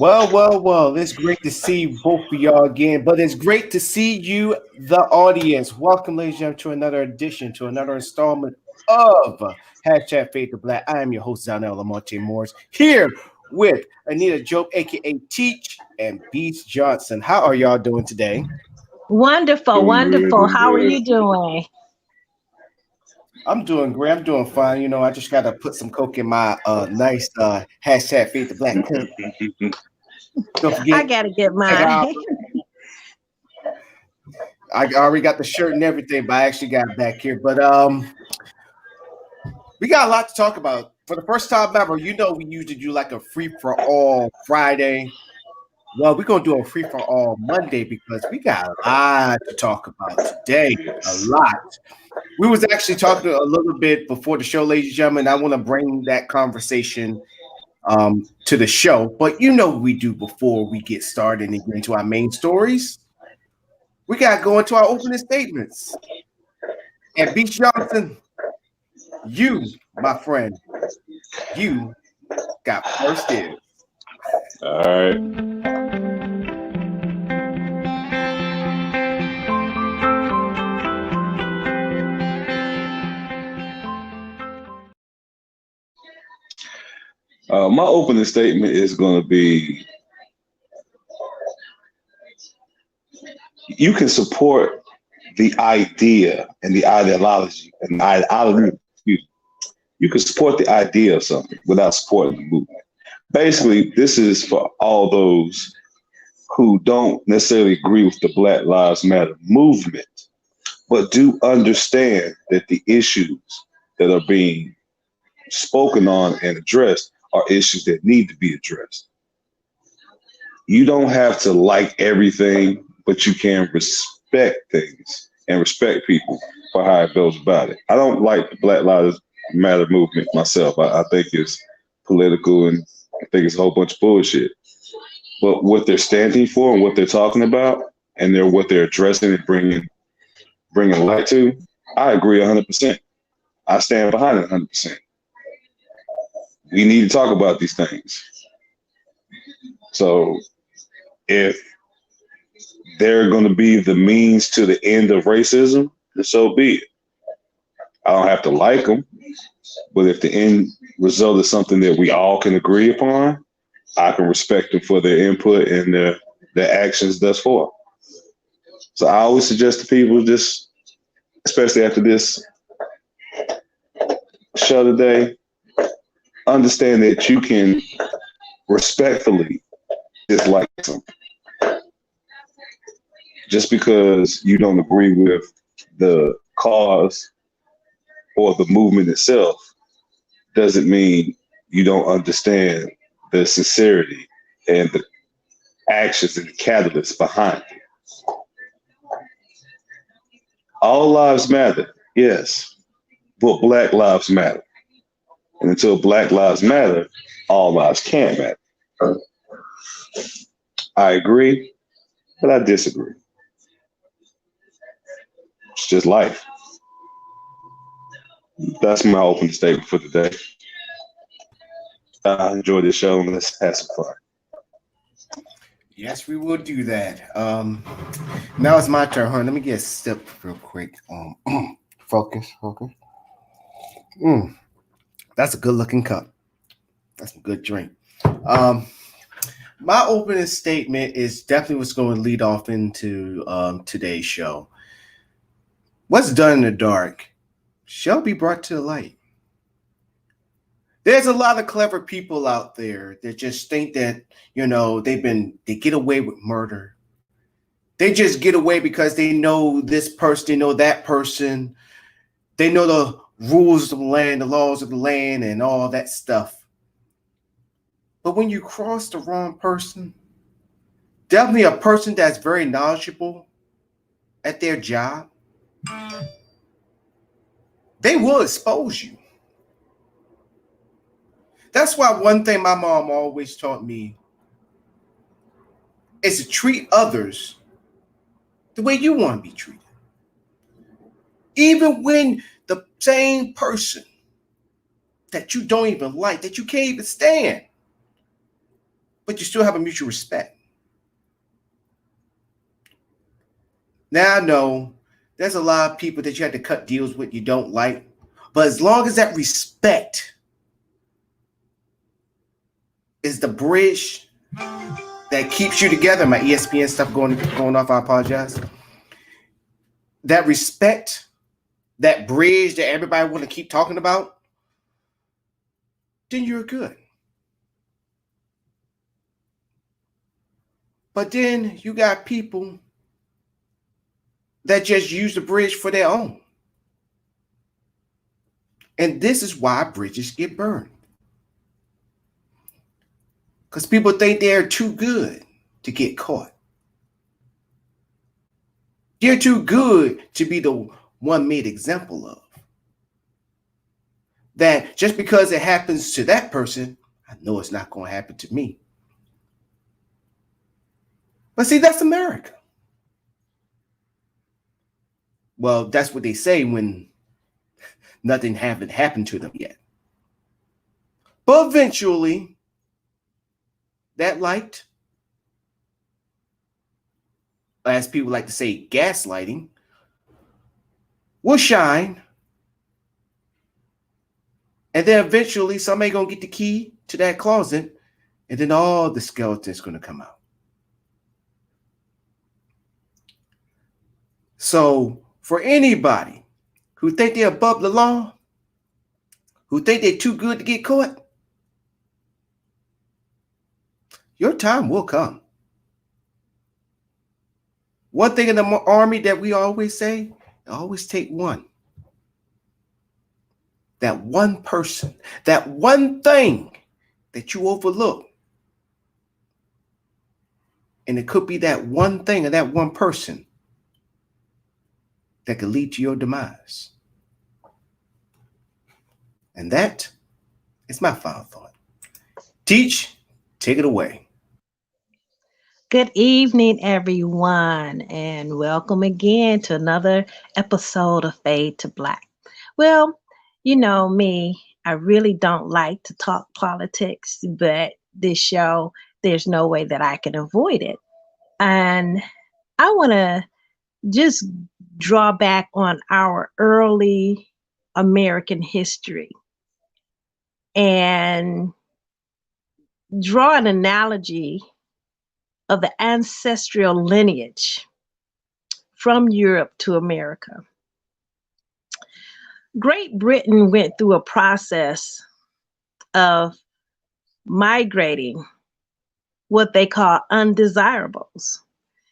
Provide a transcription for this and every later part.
Well. It's great to see both of y'all again, but it's great to see you, the audience. Welcome, ladies and gentlemen, to another edition, to another installment of Hashtag Fade to Black. I am your host, Zanel Lamonte Morris, here with Anita Job, aka Teach, and Beast Johnson. How are y'all doing today? Wonderful, Doing good, wonderful. doing How are good. you doing? I'm doing great. I'm doing fine. I just got to put some coke in my nice Hashtag Fade to Black cup. Don't I forget, gotta get check out. mine. I already got the shirt and everything, but I actually got it back here. But we got a lot to talk about. For the first time ever, we usually do like a free for all Friday. Well, we're gonna do a free for all Monday because we got a lot to talk about today. A Yes. lot. We was actually talking a little bit before the show, ladies and gentlemen. I want to bring that conversation to the show, but what we do before we get started and get into our main stories. We gotta go into our opening statements. And Beach Johnson, you, my friend, you got first dibs. All right. My opening statement is going to be you can support the idea and the ideology and ideology. Excuse me. You can support the idea of something without supporting the movement. Basically, this is for all those who don't necessarily agree with the Black Lives Matter movement, but do understand that the issues that are being spoken on and addressed are issues that need to be addressed. You don't have to like everything, but you can respect things and respect people for how it goes about it. I don't like the Black Lives Matter movement myself. I think it's political and I think it's a whole bunch of bullshit. But what they're standing for and what they're talking about and what they're addressing and bringing light to, I agree 100%. I stand behind it 100%. We need to talk about these things. So if they're going to be the means to the end of racism, then so be it. I don't have to like them, but if the end result is something that we all can agree upon, I can respect them for their input and their actions thus far. So I always suggest to people, just especially after this show today, understand that you can respectfully dislike something. Just because you don't agree with the cause or the movement itself doesn't mean you don't understand the sincerity and the actions and the catalysts behind it. All lives matter, yes, but Black lives matter. And until Black lives matter, all lives can't matter. I agree, but I disagree. It's just life. That's my opening statement for today. I enjoyed this show and let's have some fun. Yes, we will do that. Now it's my turn, huh? Let me get a sip real quick. Focus. Mm, that's a good looking cup. That's a good drink. Um, my opening statement is definitely what's going to lead off into today's show. What's done in the dark shall be brought to the light. There's a lot of clever people out there that just think that they get away with murder. They just get away because they know this person, they know that person, they know the rules of the land, the laws of the land, and all that stuff. But when you cross the wrong person, definitely a person that's very knowledgeable at their job, they will expose you. That's why one thing my mom always taught me is to treat others the way you want to be treated. Even when the same person that you don't even like, that you can't even stand, but you still have a mutual respect. Now I know there's a lot of people that you had to cut deals with you don't like, but as long as that respect is the bridge that keeps you together, my ESPN stuff going off, I apologize. That respect, that bridge that everybody want to keep talking about, then you're good. But then you got people that just use the bridge for their own. And this is why bridges get burned. Because people think they're too good to get caught. They're too good to be the one made example of. That just because it happens to that person, I know it's not going to happen to me. But see, that's America. Well, that's what they say when nothing haven't happened to them yet. But eventually, that light, as people like to say, gaslighting, will shine. And then eventually somebody gonna get the key to that closet, and then all the skeletons gonna come out. So for anybody who think they're above the law, who think they're too good to get caught, your time will come. One thing in the army that we always say, always take one. That one person, that one thing that you overlook. And it could be that one thing or that one person that could lead to your demise. And that is my final thought. Teach, take it away. Good evening, everyone, and welcome again to another episode of Fade to Black. Well, you know me, I really don't like to talk politics, but this show, there's no way that I can avoid it. And I want to just draw back on our early American history and draw an analogy of the ancestral lineage from Europe to America. Great Britain went through a process of migrating what they call undesirables.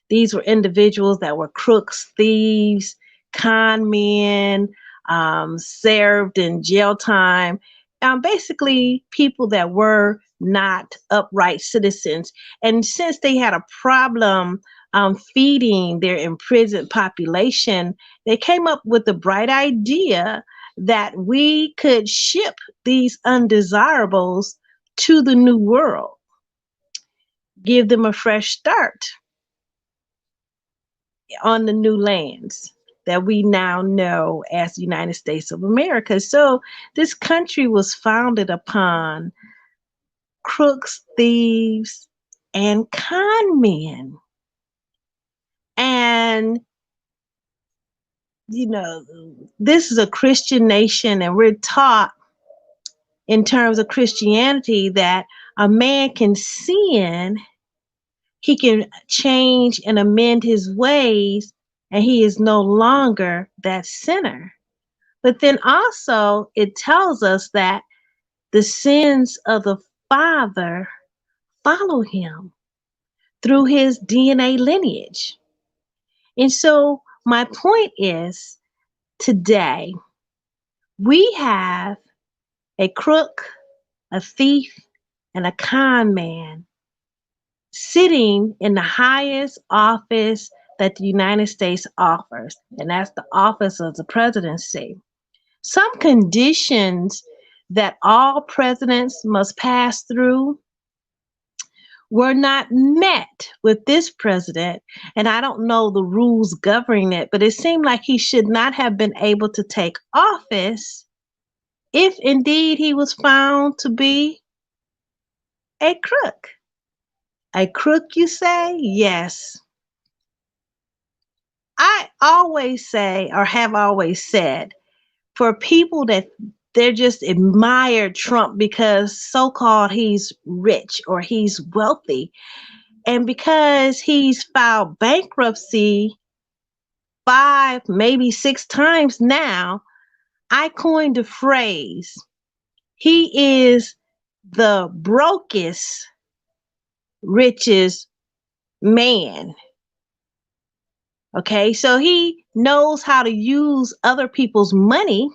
These were individuals that were crooks, thieves, con men, served in jail time, basically people that were not upright citizens. And since they had a problem feeding their imprisoned population, they came up with the bright idea that we could ship these undesirables to the New World, give them a fresh start on the new lands that we now know as the United States of America. So this country was founded upon crooks, thieves, and con men. And, you know, this is a Christian nation, and we're taught in terms of Christianity that a man can sin, he can change and amend his ways, and he is no longer that sinner. But then also it tells us that the sins of the father follow him through his DNA lineage. And so my point is, today we have a crook, a thief, and a con man sitting in the highest office that the United States offers, and that's the office of the presidency. Some conditions that all presidents must pass through were not met with this president, and I don't know the rules governing it, but it seemed like he should not have been able to take office if indeed he was found to be a crook. A crook, you say? Yes. I always say, or have always said, for people that they're just admire Trump because so-called he's rich or he's wealthy, and because he's filed bankruptcy 5, maybe 6 times now, I coined the phrase, he is the brokest, richest man. Okay, so he knows how to use other people's money,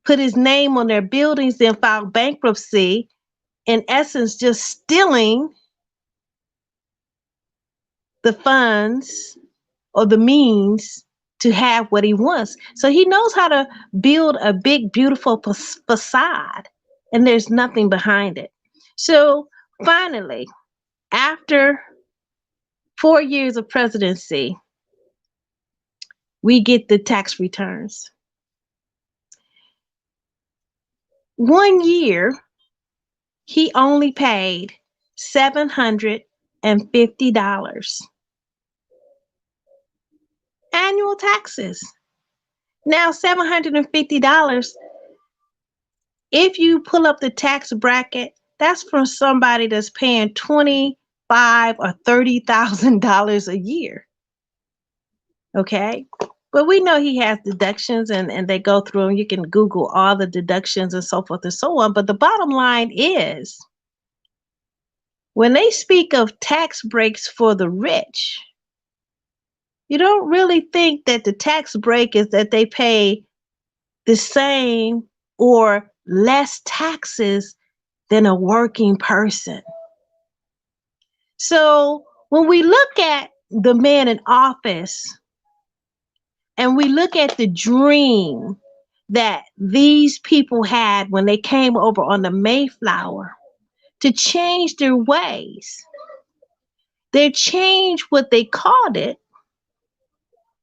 put his name on their buildings, then file bankruptcy, in essence, just stealing the funds or the means to have what he wants. So he knows how to build a big, beautiful facade, and there's nothing behind it. So finally, after 4 years of presidency, we get the tax returns. 1 year, he only paid $750. Annual taxes. Now, $750, if you pull up the tax bracket, that's from somebody that's paying $25,000 or $30,000 a year. Okay? But we know he has deductions, and they go through them. You can Google all the deductions and so forth and so on. But the bottom line is, when they speak of tax breaks for the rich, you don't really think that the tax break is that they pay the same or less taxes than a working person. So when we look at the man in office and we look at the dream that these people had when they came over on the Mayflower to change their ways, they changed what they called it,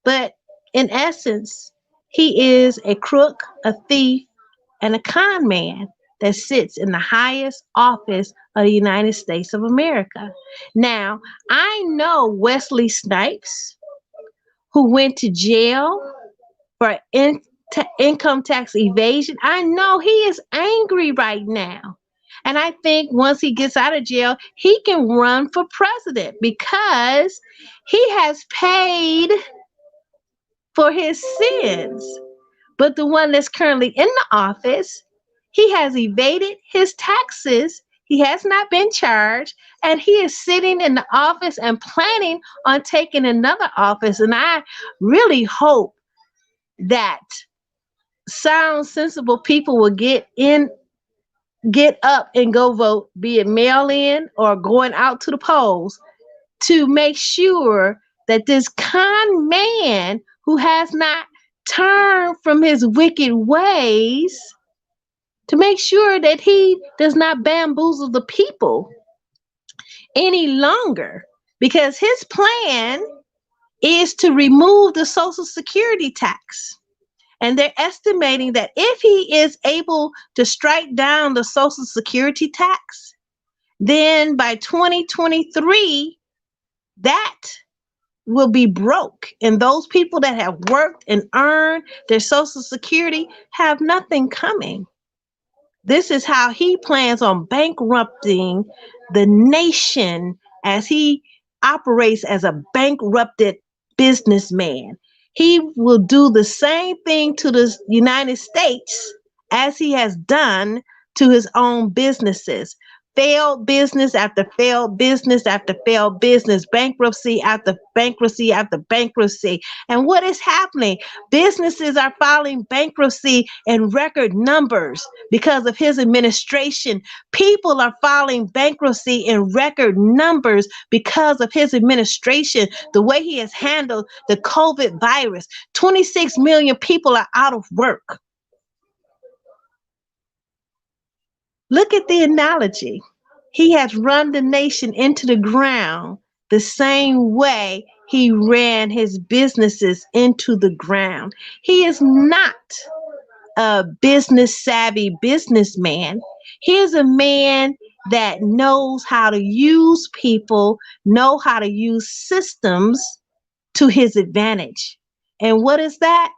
but in essence, he is a crook, a thief, and a con man that sits in the highest office of the United States of America. Now, I know Wesley Snipes, who went to jail for income tax evasion. I know he is angry right now. And I think once he gets out of jail, he can run for president because he has paid for his sins. But the one that's currently in the office, he has evaded his taxes. He has not been charged, and he is sitting in the office and planning on taking another office. And I really hope that sound, sensible people will get up and go vote, be it mail in or going out to the polls, to make sure that this con man who has not turned from his wicked ways, to make sure that he does not bamboozle the people any longer, because his plan is to remove the Social Security tax. And they're estimating that if he is able to strike down the Social Security tax, then by 2023, that will be broke. And those people that have worked and earned their Social Security have nothing coming. This is how he plans on bankrupting the nation, as he operates as a bankrupted businessman. He will do the same thing to the United States as he has done to his own businesses. Failed business after failed business after failed business, bankruptcy after bankruptcy after bankruptcy. And what is happening? Businesses are filing bankruptcy in record numbers because of his administration. People are filing bankruptcy in record numbers because of his administration, the way he has handled the COVID virus. 26 million people are out of work. Look at the analogy. He has run the nation into the ground the same way he ran his businesses into the ground. He is not a business savvy businessman. He is a man that knows how to use people, know how to use systems to his advantage. And what is that?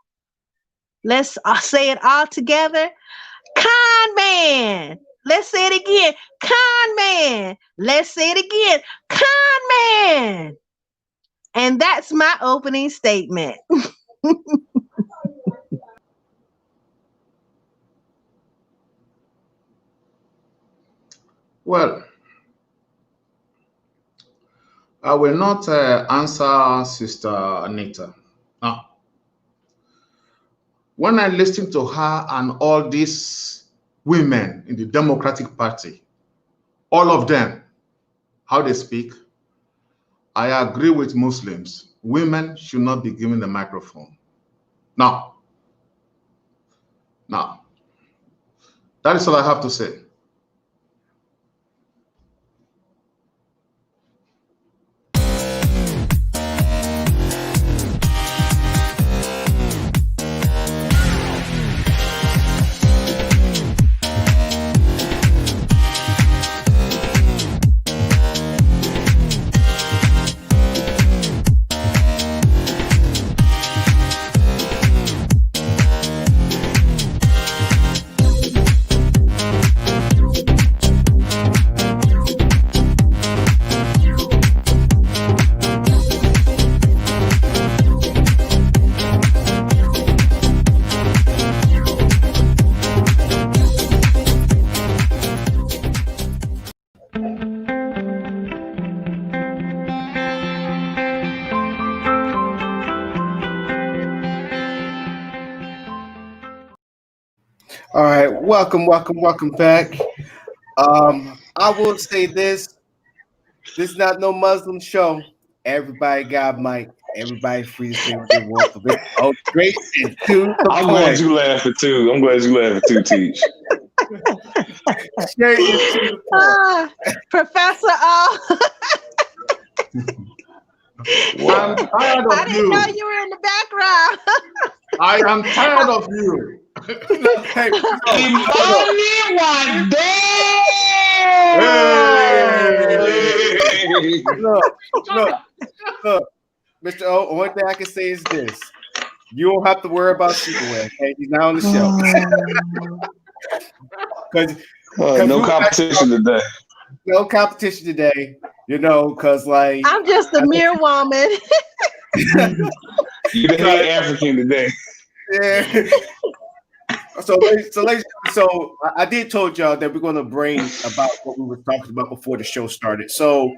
Let's say it all together. Con man. Let's say it again. Con man. Let's say it again. Con man. And that's my opening statement. Well, I will not answer Sister Anita. Now, when I listen to her and all these women in the Democratic Party, all of them, how they speak, I agree with Muslims. Women should not be given the microphone. Now, that is all I have to say. All right, welcome back. I will say this is not no Muslim show. Everybody got mic. Everybody free to say what they want. Oh, great. I'm glad you laughing too, Teach. Professor O. I'm tired of I didn't know you were in the background. I am tired of you. Hey, look, Mr. O, one thing I can say is this. You don't have to worry about Superway, okay? He's not on the show. Because no competition today. No competition today, because like I'm just a mere woman. You the head African today. Yeah. So I did told y'all that we're going to bring about what we were talking about before the show started. So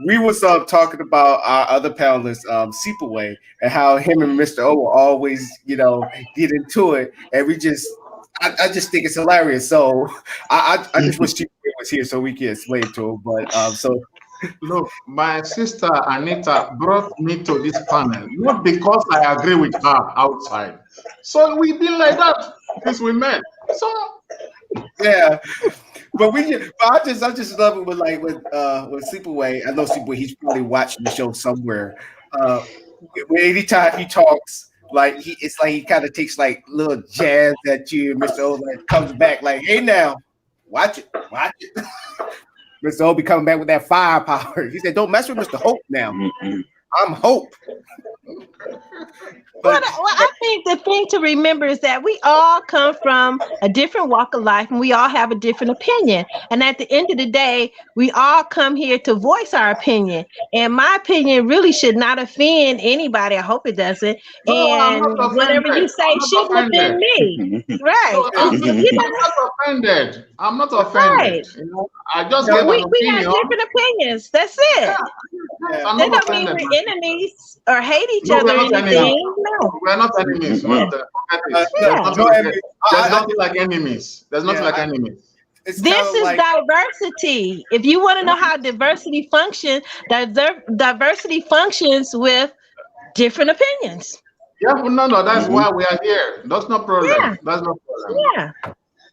we was talking about our other panelists, Seepaway, and how him and Mr. O will always, get into it, and I just think it's hilarious. So I just wish Seepaway was here so we could explain to him. But Look, my sister Anita brought me to this panel, not because I agree with her outside. So we've been like that since we met. So yeah. But I just love it with Sleepaway. I know Sleepaway, he's probably watching the show somewhere. Anytime he talks, it's like he kind of takes like little jabs at you, Mr. O comes back like, hey now, watch it. Mr. O be coming back with that firepower. He said, don't mess with Mr. Hope now. I'm Hope. Well, I think the thing to remember is that we all come from a different walk of life and we all have a different opinion. And at the end of the day, we all come here to voice our opinion. And my opinion really should not offend anybody. I hope it doesn't. And whatever you say shouldn't offend me. Right. I'm not offended. I'm not offended. Right. I just we have different opinions. That's it. Yeah. That don't mean we're enemies or hate each other or anything. No. We're not enemies. There's nothing like enemies. There's nothing like enemies. This is diversity. If you want to know how diversity functions, diversity functions with different opinions. Yeah, no, that's why we are here. That's no problem. Yeah. That's no problem. Yeah.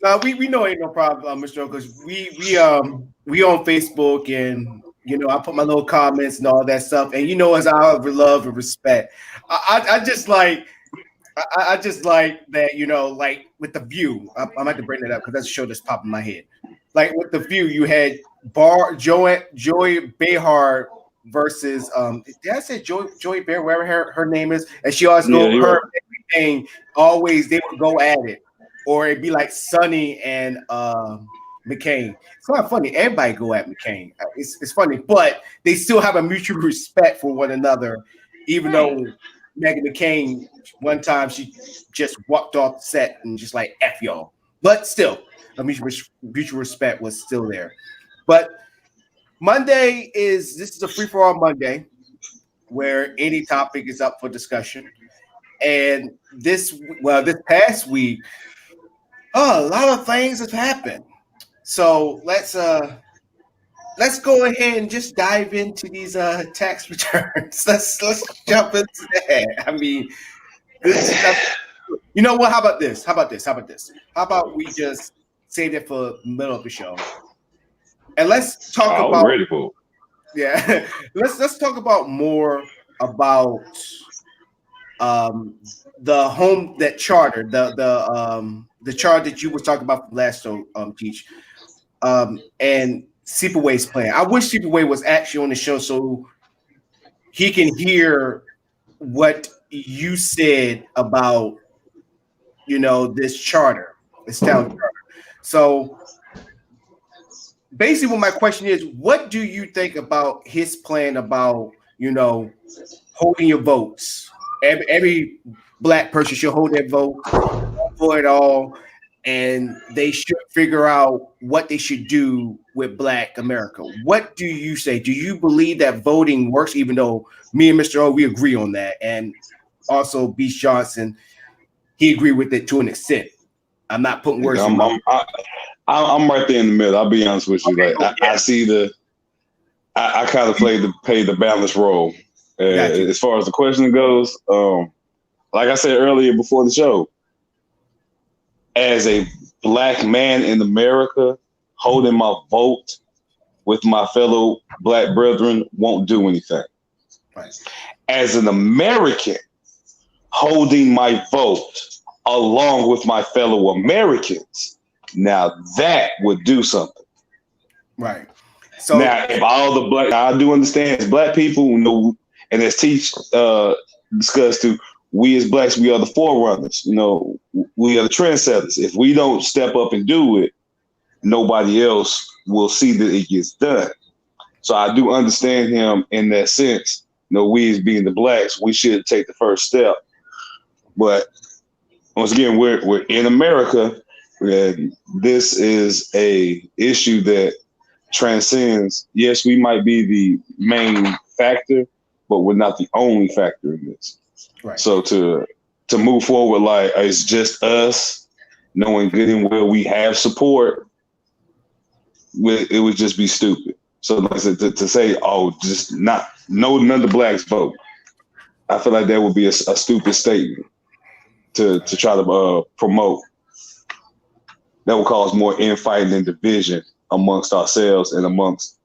No, we know ain't no problem, Mr. O, because we on Facebook and I put my little comments and all that stuff, and as I love and respect. I just like that, like with The View. I might have to bring that up because that's a show that's popping in my head. like with the View, you had Joy Behar versus did I say Joy Behar, whatever her name is, and she always go her everything. Always they would go at it, or it'd be like Sonny and McCain. It's not funny. Everybody go at McCain. It's funny, but they still have a mutual respect for one another, even though Meghan McCain one time she just walked off the set and just like F y'all. But still, a mutual respect was still there. But this is a free-for-all Monday where any topic is up for discussion. And this past week, a lot of things have happened. So let's go ahead and just dive into these tax returns. Let's jump into that. I mean, this stuff, you know what? How about this? How about we just save it for the middle of the show, and let's talk about. Yeah, let's talk about more about the home that charter the chart that you were talking about from last Teach, and Seepaway's plan. I wish Seepaway was actually on the show so he can hear what you said about, this charter, this town charter. So basically what my question is, what do you think about his plan about, holding your votes? Every black person should hold their vote for it all, and they should figure out what they should do with Black America. What do you say? Do you believe that voting works, even though me and Mr. O, we agree on that, and also Beach Johnson, he agreed with it to an extent. I'm not putting words in my mouth. I'm right there in the middle. I'll be honest with you. I see I kind of play the balanced role. As far as the question goes, like I said earlier before the show, as a Black man in America, holding my vote with my fellow Black brethren won't do anything. Right. As an American, holding my vote along with my fellow Americans, now that would do something. Right. So now, if all the Black, I do understand as Black people, and as Teach discussed too, we as Blacks, we are the forerunners. We are the trendsetters. If we don't step up and do it, nobody else will see that it gets done. So I do understand him in that sense. We as being the Blacks, we should take the first step. But once again, we're in America, and this is a issue that transcends. Yes, we might be the main factor, but we're not the only factor in this. Right. So to move forward like it's just us, knowing good and well we have support, it would just be stupid. So like I said, to say, just none of the Blacks vote, I feel like that would be a stupid statement to try to promote. That would cause more infighting and division amongst ourselves and amongst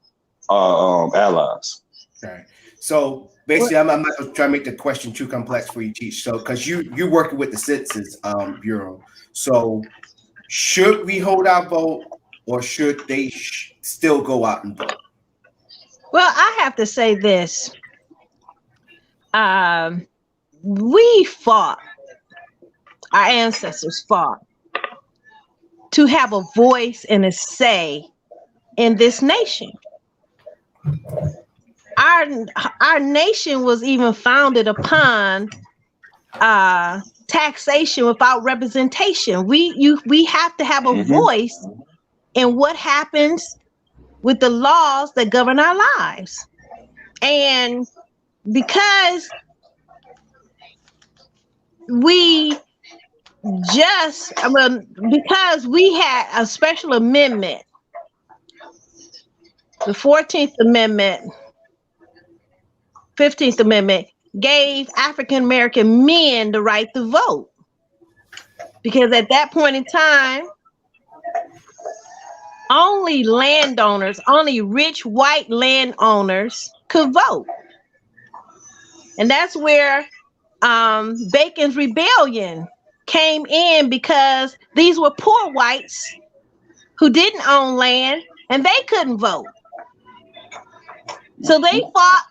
our allies. Right. So basically, I'm not trying to make the question too complex for you, Teach. So, because you're working with the Census Bureau, so should we hold our vote, or should they still go out and vote? Well, I have to say this: we fought, our ancestors fought to have a voice and a say in this nation. Our nation was even founded upon taxation without representation. We have to have a voice in what happens with the laws that govern our lives. And because because we had a special amendment, the 14th Amendment, 15th Amendment gave African American men the right to vote. Because at that point in time, only landowners, only rich white landowners could vote. And that's where Bacon's Rebellion came in, because these were poor whites who didn't own land, and they couldn't vote. So they fought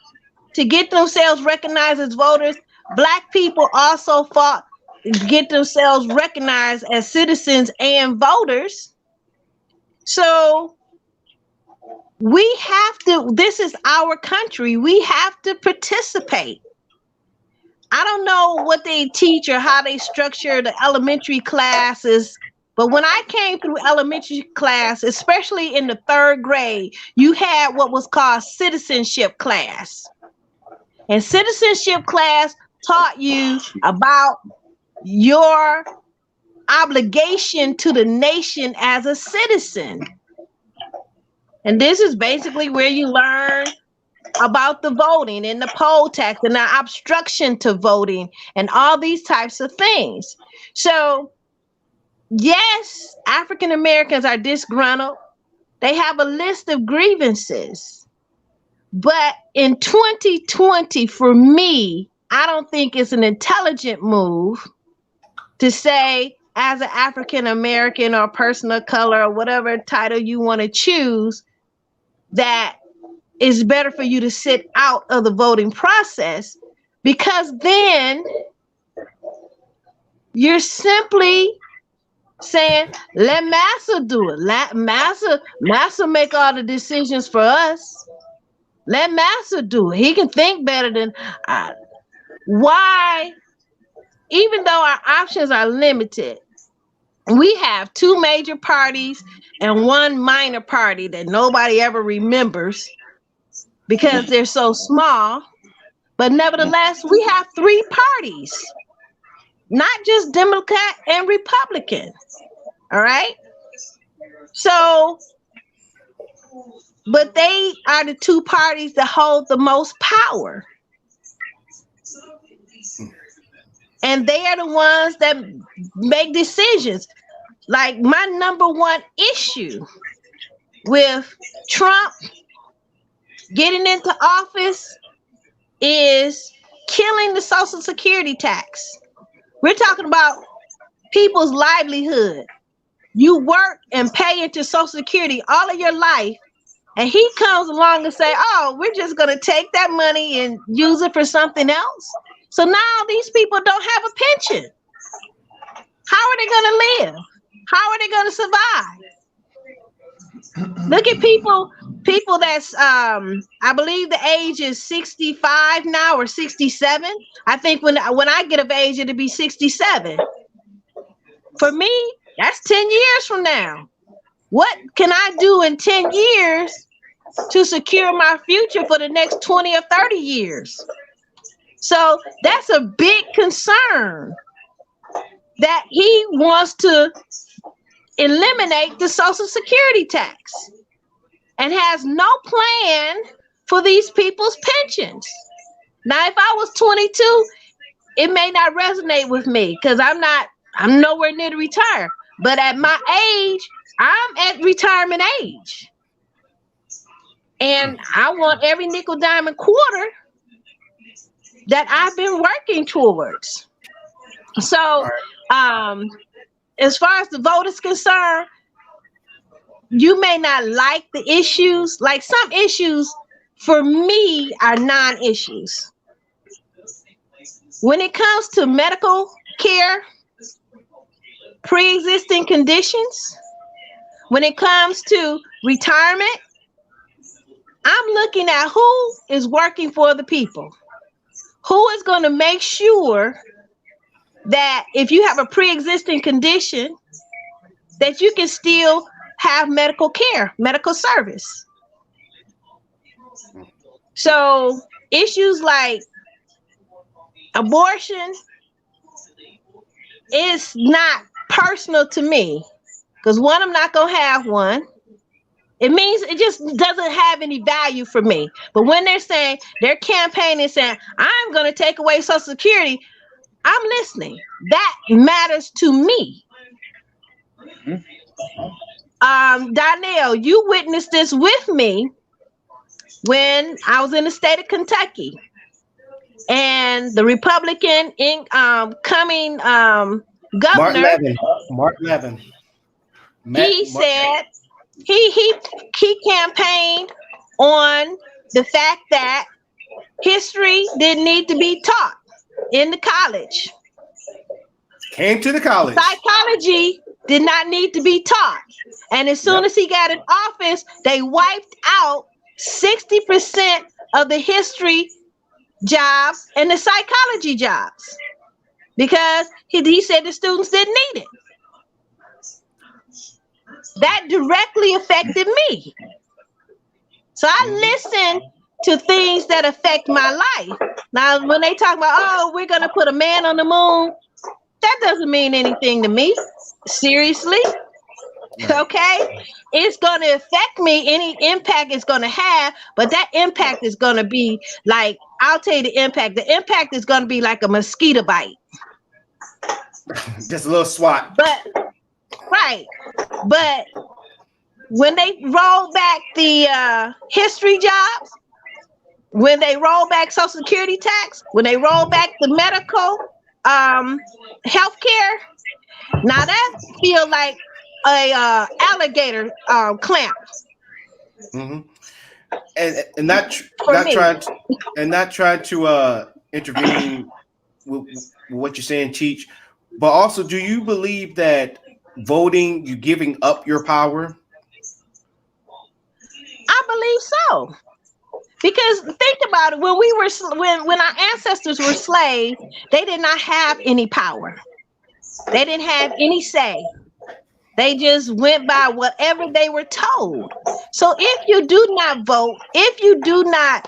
to get themselves recognized as voters. Black people also fought to get themselves recognized as citizens and voters. So we have to, this is our country. We have to participate. I don't know what they teach or how they structure the elementary classes, but when I came through elementary class, especially in the 3rd grade, you had what was called citizenship class. And citizenship class taught you about your obligation to the nation as a citizen. And this is basically where you learn about the voting and the poll tax and the obstruction to voting and all these types of things. So, yes, African Americans are disgruntled. They have a list of grievances. But in 2020, for me, I don't think it's an intelligent move to say, as an African American or person of color or whatever title you want to choose, that it's better for you to sit out of the voting process, because then you're simply saying, let Massa do it. Let Massa make all the decisions for us. Let Massa do it. He can think better than why, even though our options are limited, we have 2 major parties and 1 minor party that nobody ever remembers because they're so small. But nevertheless, we have 3 parties, not just Democrat and Republican. All right. So, but they are the 2 parties that hold the most power. And they are the ones that make decisions. Like, my number 1 issue with Trump getting into office is killing the Social Security tax. We're talking about people's livelihood. You work and pay into Social Security all of your life, and he comes along and say, oh, we're just going to take that money and use it for something else. So now these people don't have a pension. How are they going to live? How are they going to survive? Look at people that's, I believe the age is 65 now or 67. I think when I get of age, it'll be 67. For me, that's 10 years from now. What can I do in 10 years to secure my future for the next 20 or 30 years? So that's a big concern, that he wants to eliminate the Social Security tax and has no plan for these people's pensions. Now, if I was 22, it may not resonate with me because I'm nowhere near to retire. But at my age, I'm at retirement age. And I want every nickel, dime, and quarter that I've been working towards. So, as far as the vote is concerned, you may not like the issues. Like, some issues for me are non-issues. When it comes to medical care, pre-existing conditions, when it comes to retirement, I'm looking at who is working for the people. Who is going to make sure that if you have a pre-existing condition, that you can still have medical care, medical service. So issues like abortion is not personal to me, because one, I'm not going to have one. It means it just doesn't have any value for me. But when they're saying, they're campaigning saying, I'm going to take away Social Security, I'm listening. That matters to me. Donnell, you witnessed this with me when I was in the state of Kentucky. And the Republican governor, Mark Levin. He said He campaigned on the fact that history didn't need to be taught in the college. Came to the college. Psychology did not need to be taught. And as soon as he got in office, they wiped out 60% of the history jobs and the psychology jobs because he said the students didn't need it. That directly affected me. So I listen to things that affect my life. Now, when they talk about, oh, we're going to put a man on the moon, that doesn't mean anything to me. Seriously. Okay. It's going to affect me. Any impact it's going to have, but that impact is going to be like, I'll tell you the impact. The impact is going to be like a mosquito bite. Just a little swat. But, right. But when they roll back the history jobs, when they roll back Social Security tax, when they roll back the medical healthcare, now that feel like a alligator clamp. Mm-hmm. And not trying to intervene with what you're saying, Cheech, but also, do you believe that voting, you giving up your power? I believe so. Because think about it, when our ancestors were slaves, they did not have any power. They didn't have any say. They just went by whatever they were told. So if you do not vote, if you do not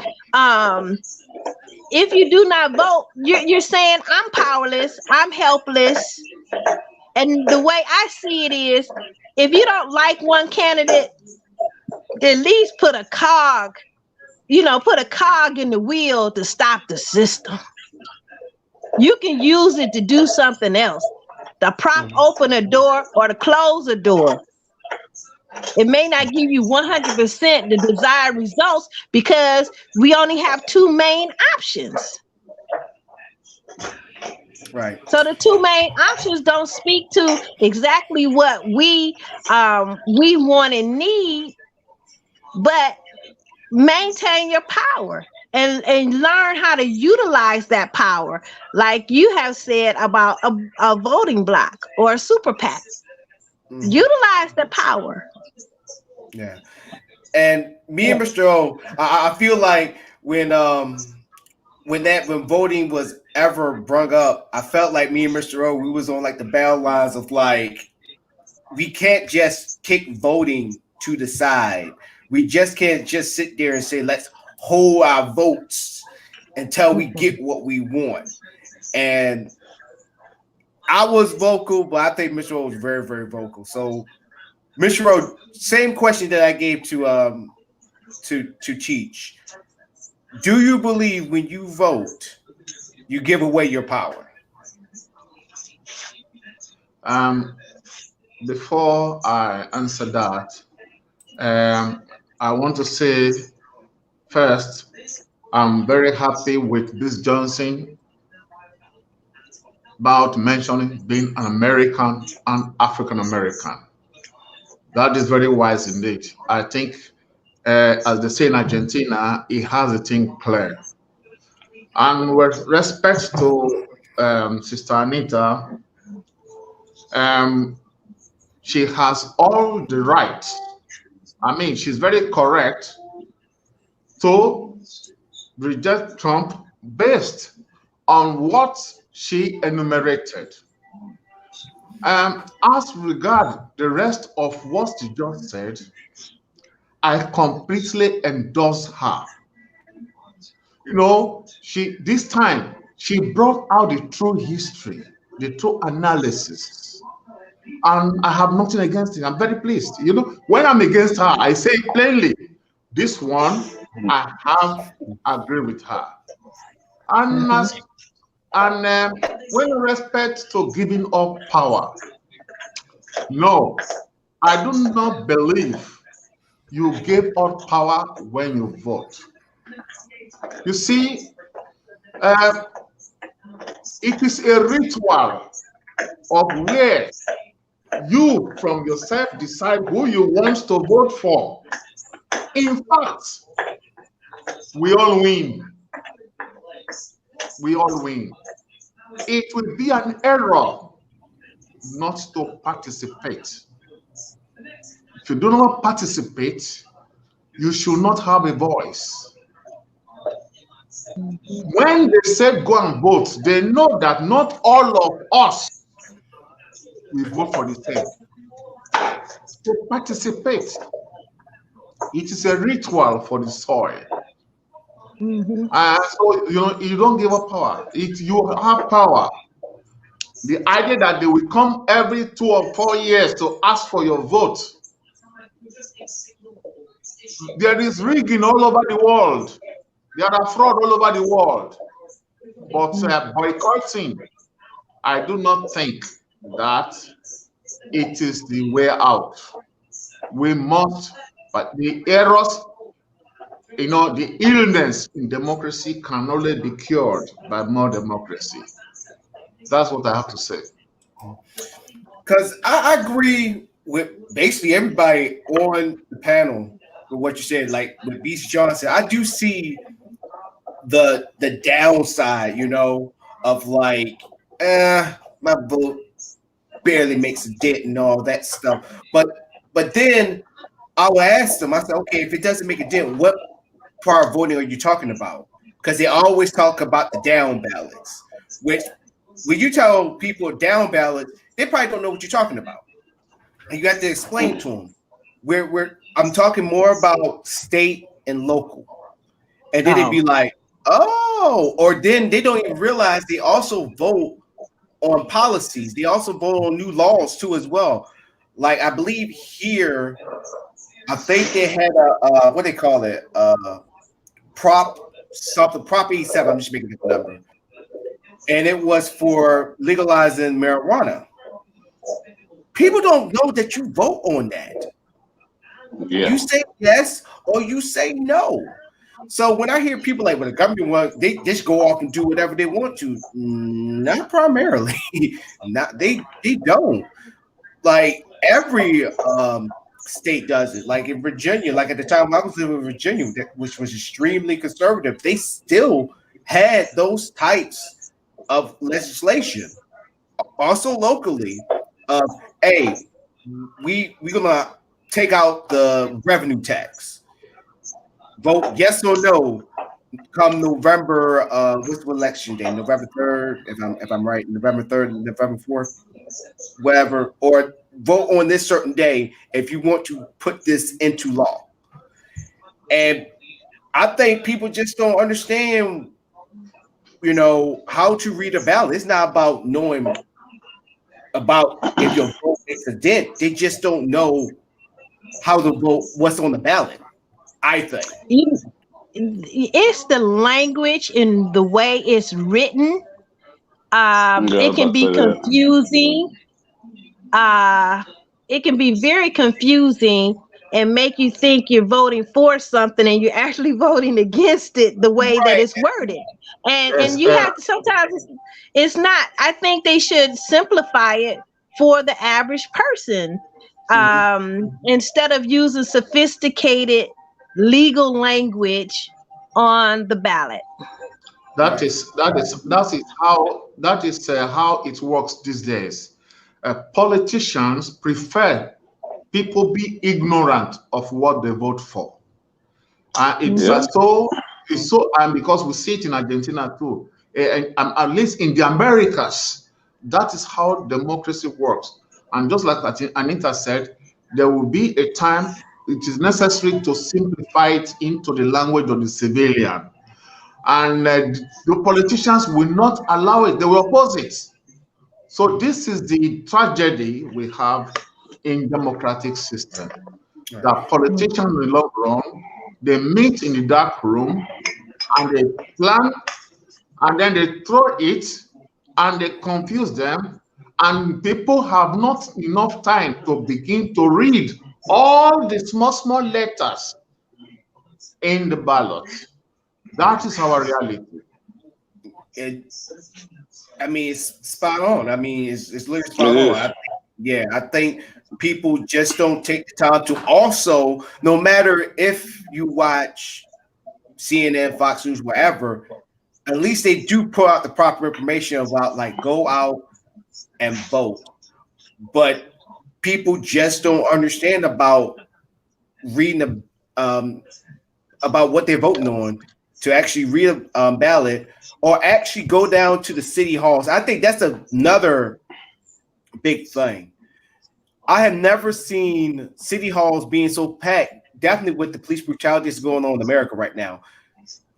vote, you're saying I'm powerless, I'm helpless. And the way I see it is, if you don't like one candidate, at least put a cog in the wheel to stop the system. You can use it to do something else. To prop open a door or to close a door. It may not give you 100% the desired results because we only have two main options. Right. So the two main options don't speak to exactly what we want and need, but maintain your power and learn how to utilize that power, like you have said about a voting block or a super PAC. Utilize the power. Yeah. And me and Mr. O, I feel like when voting was ever brought up, I felt like me and Mr. O, we was on like the battle lines of like, we can't just kick voting to the side. We just can't just sit there and say, let's hold our votes until we get what we want. And I was vocal, but I think Mr. O was very, very vocal. So, Mr. O, same question that I gave to Cheech. Do you believe when you vote, you give away your power? Before I answer that, I want to say first, I'm very happy with this Johnson about mentioning being an American and African American. That is very wise indeed. I think, as they say in Argentina, he has a thing clear. And with respect to Sister Anita, she has all the rights. I mean, she's very correct to reject Trump based on what she enumerated. As regard the rest of what she just said, I completely endorse her. You know, this time she brought out the true history, the true analysis. And I have nothing against it. I'm very pleased. You know, when I'm against her, I say plainly, this one, I have agreed with her. And with respect to giving up power, no, I do not believe you gave up power when you vote. You see, it is a ritual of where You from yourself decide who you want to vote for. In fact, we all win. We all win. It will be an error not to participate. If you do not participate, you should not have a voice. When they say go and vote, they know that not all of us will vote for the same. To participate, it is a ritual for the soil. So you don't give up power. You have power. The idea that they will come every 2 or 4 years to ask for your vote. There is rigging all over the world. There are fraud all over the world. But boycotting, I do not think that it is the way out. We must, but the errors, the illness in democracy can only be cured by more democracy. That's what I have to say. Because I agree with basically everybody on the panel with what you said, like with Beast Johnson. I do see the downside, of like, my vote barely makes a dent and all that stuff. But then I will ask them, I said, okay, if it doesn't make a dent, what part of voting are you talking about? Because they always talk about the down ballots, which when you tell people down ballots, they probably don't know what you're talking about. And you have to explain to them. I'm talking more about state and local. And then they'd be like, oh, or then they don't even realize they also vote on policies. They also vote on new laws too as well. Like I believe here, I think they had a what they call it, Prop 87. I'm just making a number. And it was for legalizing marijuana. People don't know that you vote on that. Yeah. You say yes or you say no. So when I hear people like, well, the government wants, they just go off and do whatever they want to. Not primarily. They don't. Like every state does it. Like in Virginia, like at the time I was living in Virginia, which was extremely conservative, they still had those types of legislation. Also locally, hey, we're gonna take out the revenue tax. Vote yes or no come November. What's the election day? November 3rd, if I'm right. November 3rd, November 4th, whatever. Or vote on this certain day if you want to put this into law. And I think people just don't understand, how to read a ballot. It's not about knowing about if your vote makes a dent. They just don't know how to vote, what's on the ballot. I think it's the language and the way it's written. It can be confusing. It can be very confusing and make you think you're voting for something and you're actually voting against it the way that it's worded. And you have to, sometimes it's not. I think they should simplify it for the average person instead of using sophisticated legal language on the ballot. That is how it works these days. Politicians prefer people be ignorant of what they vote for. And because we see it in Argentina too, and at least in the Americas, that is how democracy works. And just like Anita said, there will be a time it is necessary to simplify it into the language of the civilian. And the politicians will not allow it. They will oppose it. So this is the tragedy we have in democratic system. That politicians in the long run, they meet in the dark room and they plan and then they throw it and they confuse them. And people have not enough time to begin to read all the small letters in the ballot. That is our reality. It's spot on. It's literally spot on. Yeah, I think people just don't take the time to also, no matter if you watch CNN, Fox News, whatever, at least they do put out the proper information about like go out and vote. But people just don't understand about reading about what they're voting on to actually read a ballot or actually go down to the city halls. I think that's another big thing. I have never seen city halls being so packed, definitely with the police brutality that's going on in America right now.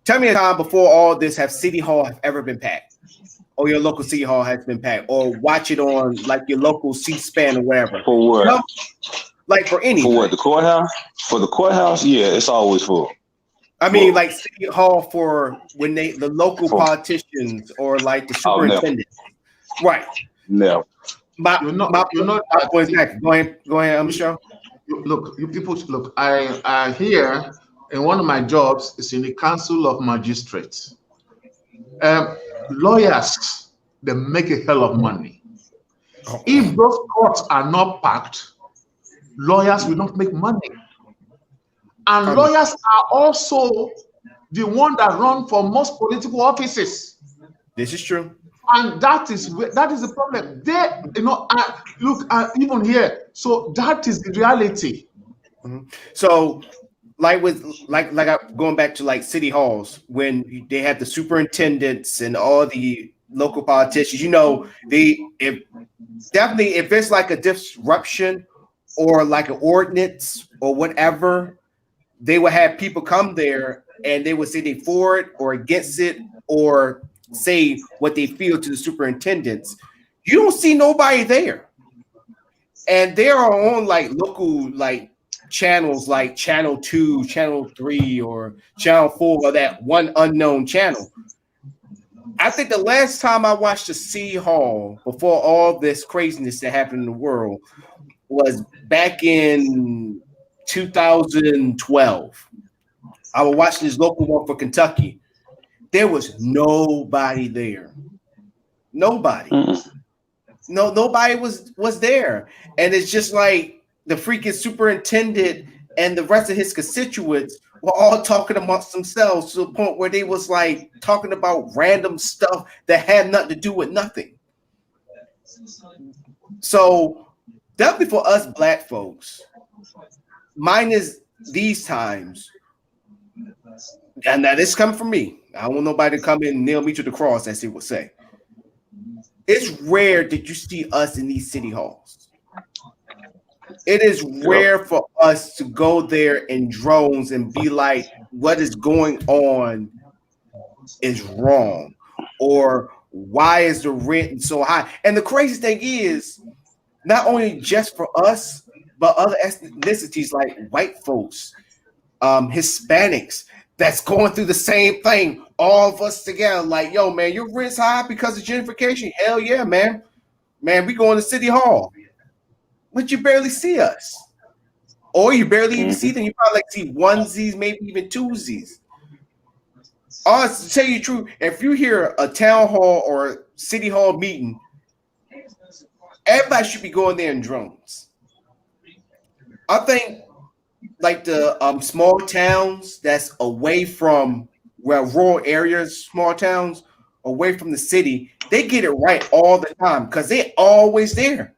Tell me a time before all this have city hall have ever been packed, or your local city hall has been packed, or watch it on like your local C-SPAN or whatever. For what? No, like for anything. For what? The courthouse? For the courthouse? Yeah, it's always full. I mean, like city hall for when the local politicians or like the superintendent. Right. No. You're not exactly. Go ahead, Michelle. Look, you people, look, I hear in one of my jobs is in the Council of Magistrates. Lawyers, they make a hell of money. If those courts are not packed, lawyers will not make money. And lawyers are also the one that run for most political offices. This is true. And that is the problem. They, look, even here. So that is the reality. Mm-hmm. So, like going back to like city halls when they have the superintendents and all the local politicians. If it's like a disruption or like an ordinance or whatever, they would have people come there and they would say they for it or against it or say what they feel to the superintendents. You don't see nobody there. And there are on like local like channels like Channel 2, Channel 3, or Channel 4, or that one unknown channel. I think the last time I watched a city hall before all this craziness that happened in the world was back in 2012. I was watching this local one for Kentucky. There was nobody there. Nobody. No, nobody was there. And it's just like the freaking superintendent and the rest of his constituents were all talking amongst themselves to the point where they was like talking about random stuff that had nothing to do with nothing. So definitely for us black folks, mine is these times, and now this coming from me. I don't want nobody to come in and nail me to the cross, as they would say. It's rare that you see us in these city halls. It is rare for us to go there in drones and be like, what is going on is wrong, or why is the rent so high? And the crazy thing is, not only just for us, but other ethnicities like white folks, Hispanics, that's going through the same thing. All of us together, like, yo, man, your rent's high because of gentrification. Hell yeah, man. Man, we going to City Hall. But you barely see us. Or you barely even see them. You probably like see onesies, maybe even twosies. Honestly, to tell you the truth, if you hear a town hall or city hall meeting, everybody should be going there in drones. I think like the small towns that's away from rural areas, small towns away from the city, they get it right all the time because they're always there.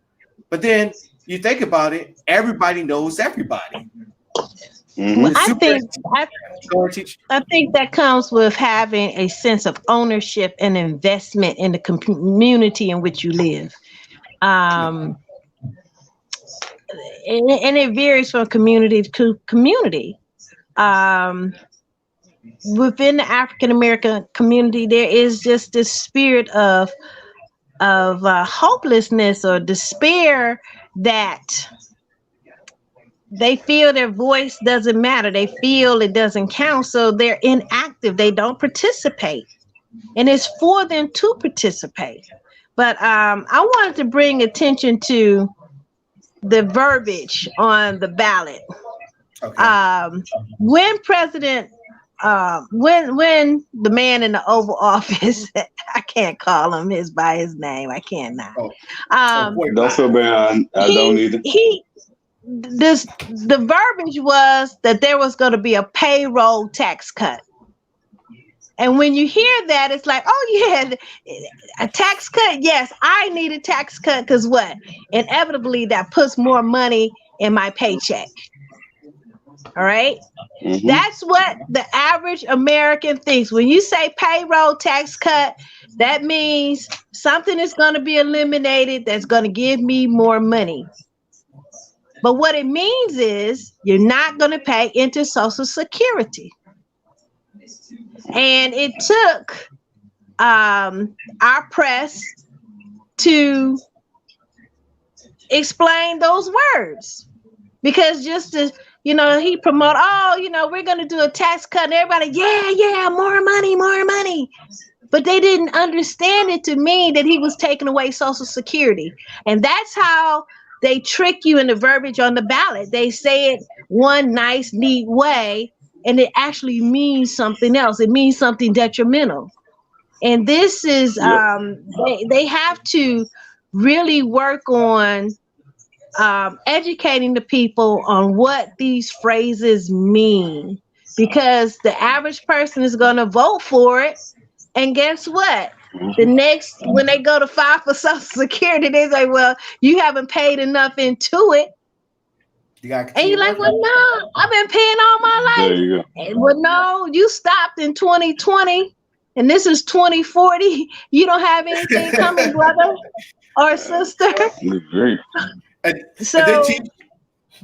But then you think about it, everybody knows everybody. I think that comes with having a sense of ownership and investment in the community in which you live. And it varies from community to community. Within the African American community, there is just this spirit of hopelessness or despair that they feel their voice doesn't matter. They feel it doesn't count, so they're inactive. They don't participate, and it's for them to participate. But I wanted to bring attention to the verbiage on the ballot. Okay. When President when the man in the Oval Office, I can't call him by his name. I cannot. Boy, Don't feel bad. I don't either. The verbiage was that there was going to be a payroll tax cut. And when you hear that, it's like, oh yeah, a tax cut. Yes, I need a tax cut because what? Inevitably, that puts more money in my paycheck. All right. Mm-hmm. That's what the average American thinks. When you say payroll tax cut, that means something is going to be eliminated that's going to give me more money. But what it means is you're not going to pay into Social Security. And it took our press to explain those words, because just to, he promote, we're going to do a tax cut, and everybody, yeah, more money. But they didn't understand it to mean that he was taking away Social Security. And that's how they trick you in the verbiage on the ballot. They say it one nice, neat way, and it actually means something else. It means something detrimental. And this is, they have to really work on educating the people on what these phrases mean, because the average person is going to vote for it. And guess what? When they go to file for Social Security, they say, well, you haven't paid enough into it. And you're like, well, no, I've been paying all my life. There you go. And, well, no, you stopped in 2020 and this is 2040. You don't have anything coming, brother or sister. Great. So and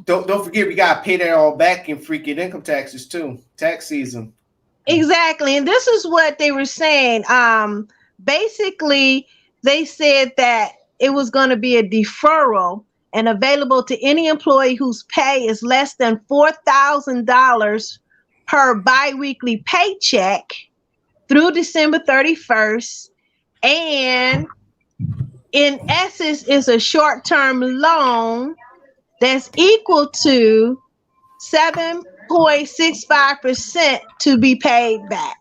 don't forget, we got to pay that all back in freaking income taxes too. Tax season. Exactly. And this is what they were saying. Basically, they said that it was going to be a deferral and available to any employee whose pay is less than $4,000 per biweekly paycheck through December 31st. And in essence, is a short-term loan that's equal to 7.65% to be paid back.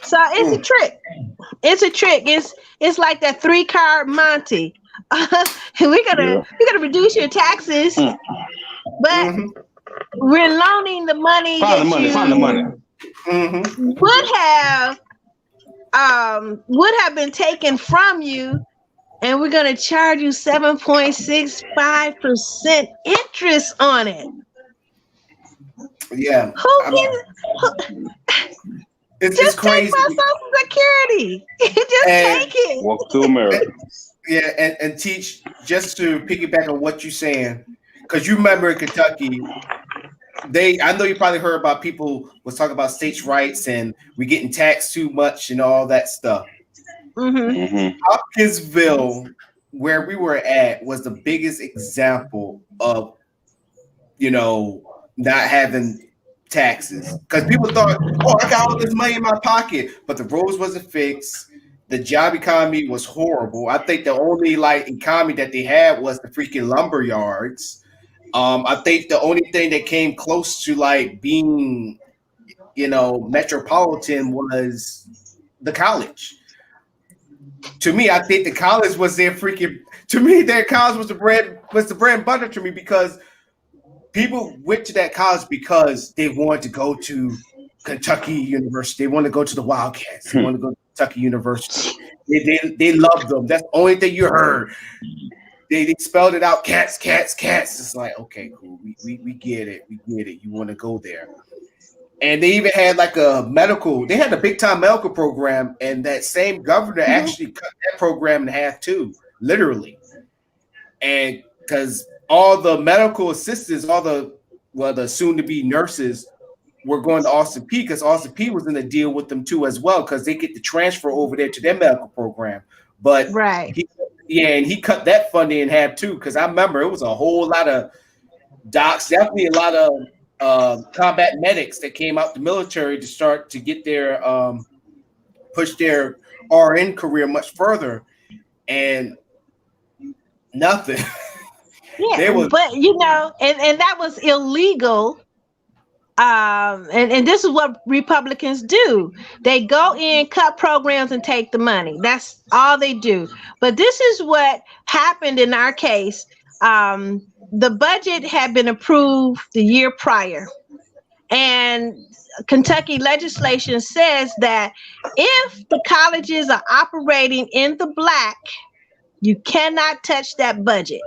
So it's a trick. It's a trick. It's like that 3-card Monty. We're gonna reduce your taxes, but we're loaning the money Find the money. would have been taken from you, and we're gonna charge you 7.65% interest on it. Yeah. It's crazy. Take my Social Security. Take it. Welcome to America. Yeah, and teach, just to piggyback on what you're saying, because you remember in Kentucky, I know you probably heard about people was talking about states' rights and we getting taxed too much and all that stuff. Hopkinsville, where we were at, was the biggest example of, not having taxes, because people thought, oh, I got all this money in my pocket, but the roads wasn't fixed. The job economy was horrible. I think the only economy that they had was the freaking lumber yards. I think the only thing that came close to being, metropolitan was the college. To me, I think the college was their college was the bread and butter to me, because people went to that college because they wanted to go to Kentucky University. They want to go to the Wildcats. They want to go to Kentucky University. They loved them. That's the only thing you heard. They spelled it out, cats. It's like, okay, cool. We get it. We get it. You want to go there. And they even had they had a big time medical program, and that same governor actually cut that program in half too, literally. And because all the medical assistants, the soon to be nurses, were going to Austin Peay, because Austin Peay was in a deal with them too as well, because they get the transfer over there to their medical program. But he cut that funding in half too, because I remember it was a whole lot of docs, definitely a lot of combat medics that came out the military to start to get their push their RN career much further, and nothing. Yeah, but and that was illegal and this is what Republicans do. They go in, cut programs, and take the money. That's all they do. But this is what happened in our case. The budget had been approved the year prior, and Kentucky legislation says that if the colleges are operating in the black, you cannot touch that budget.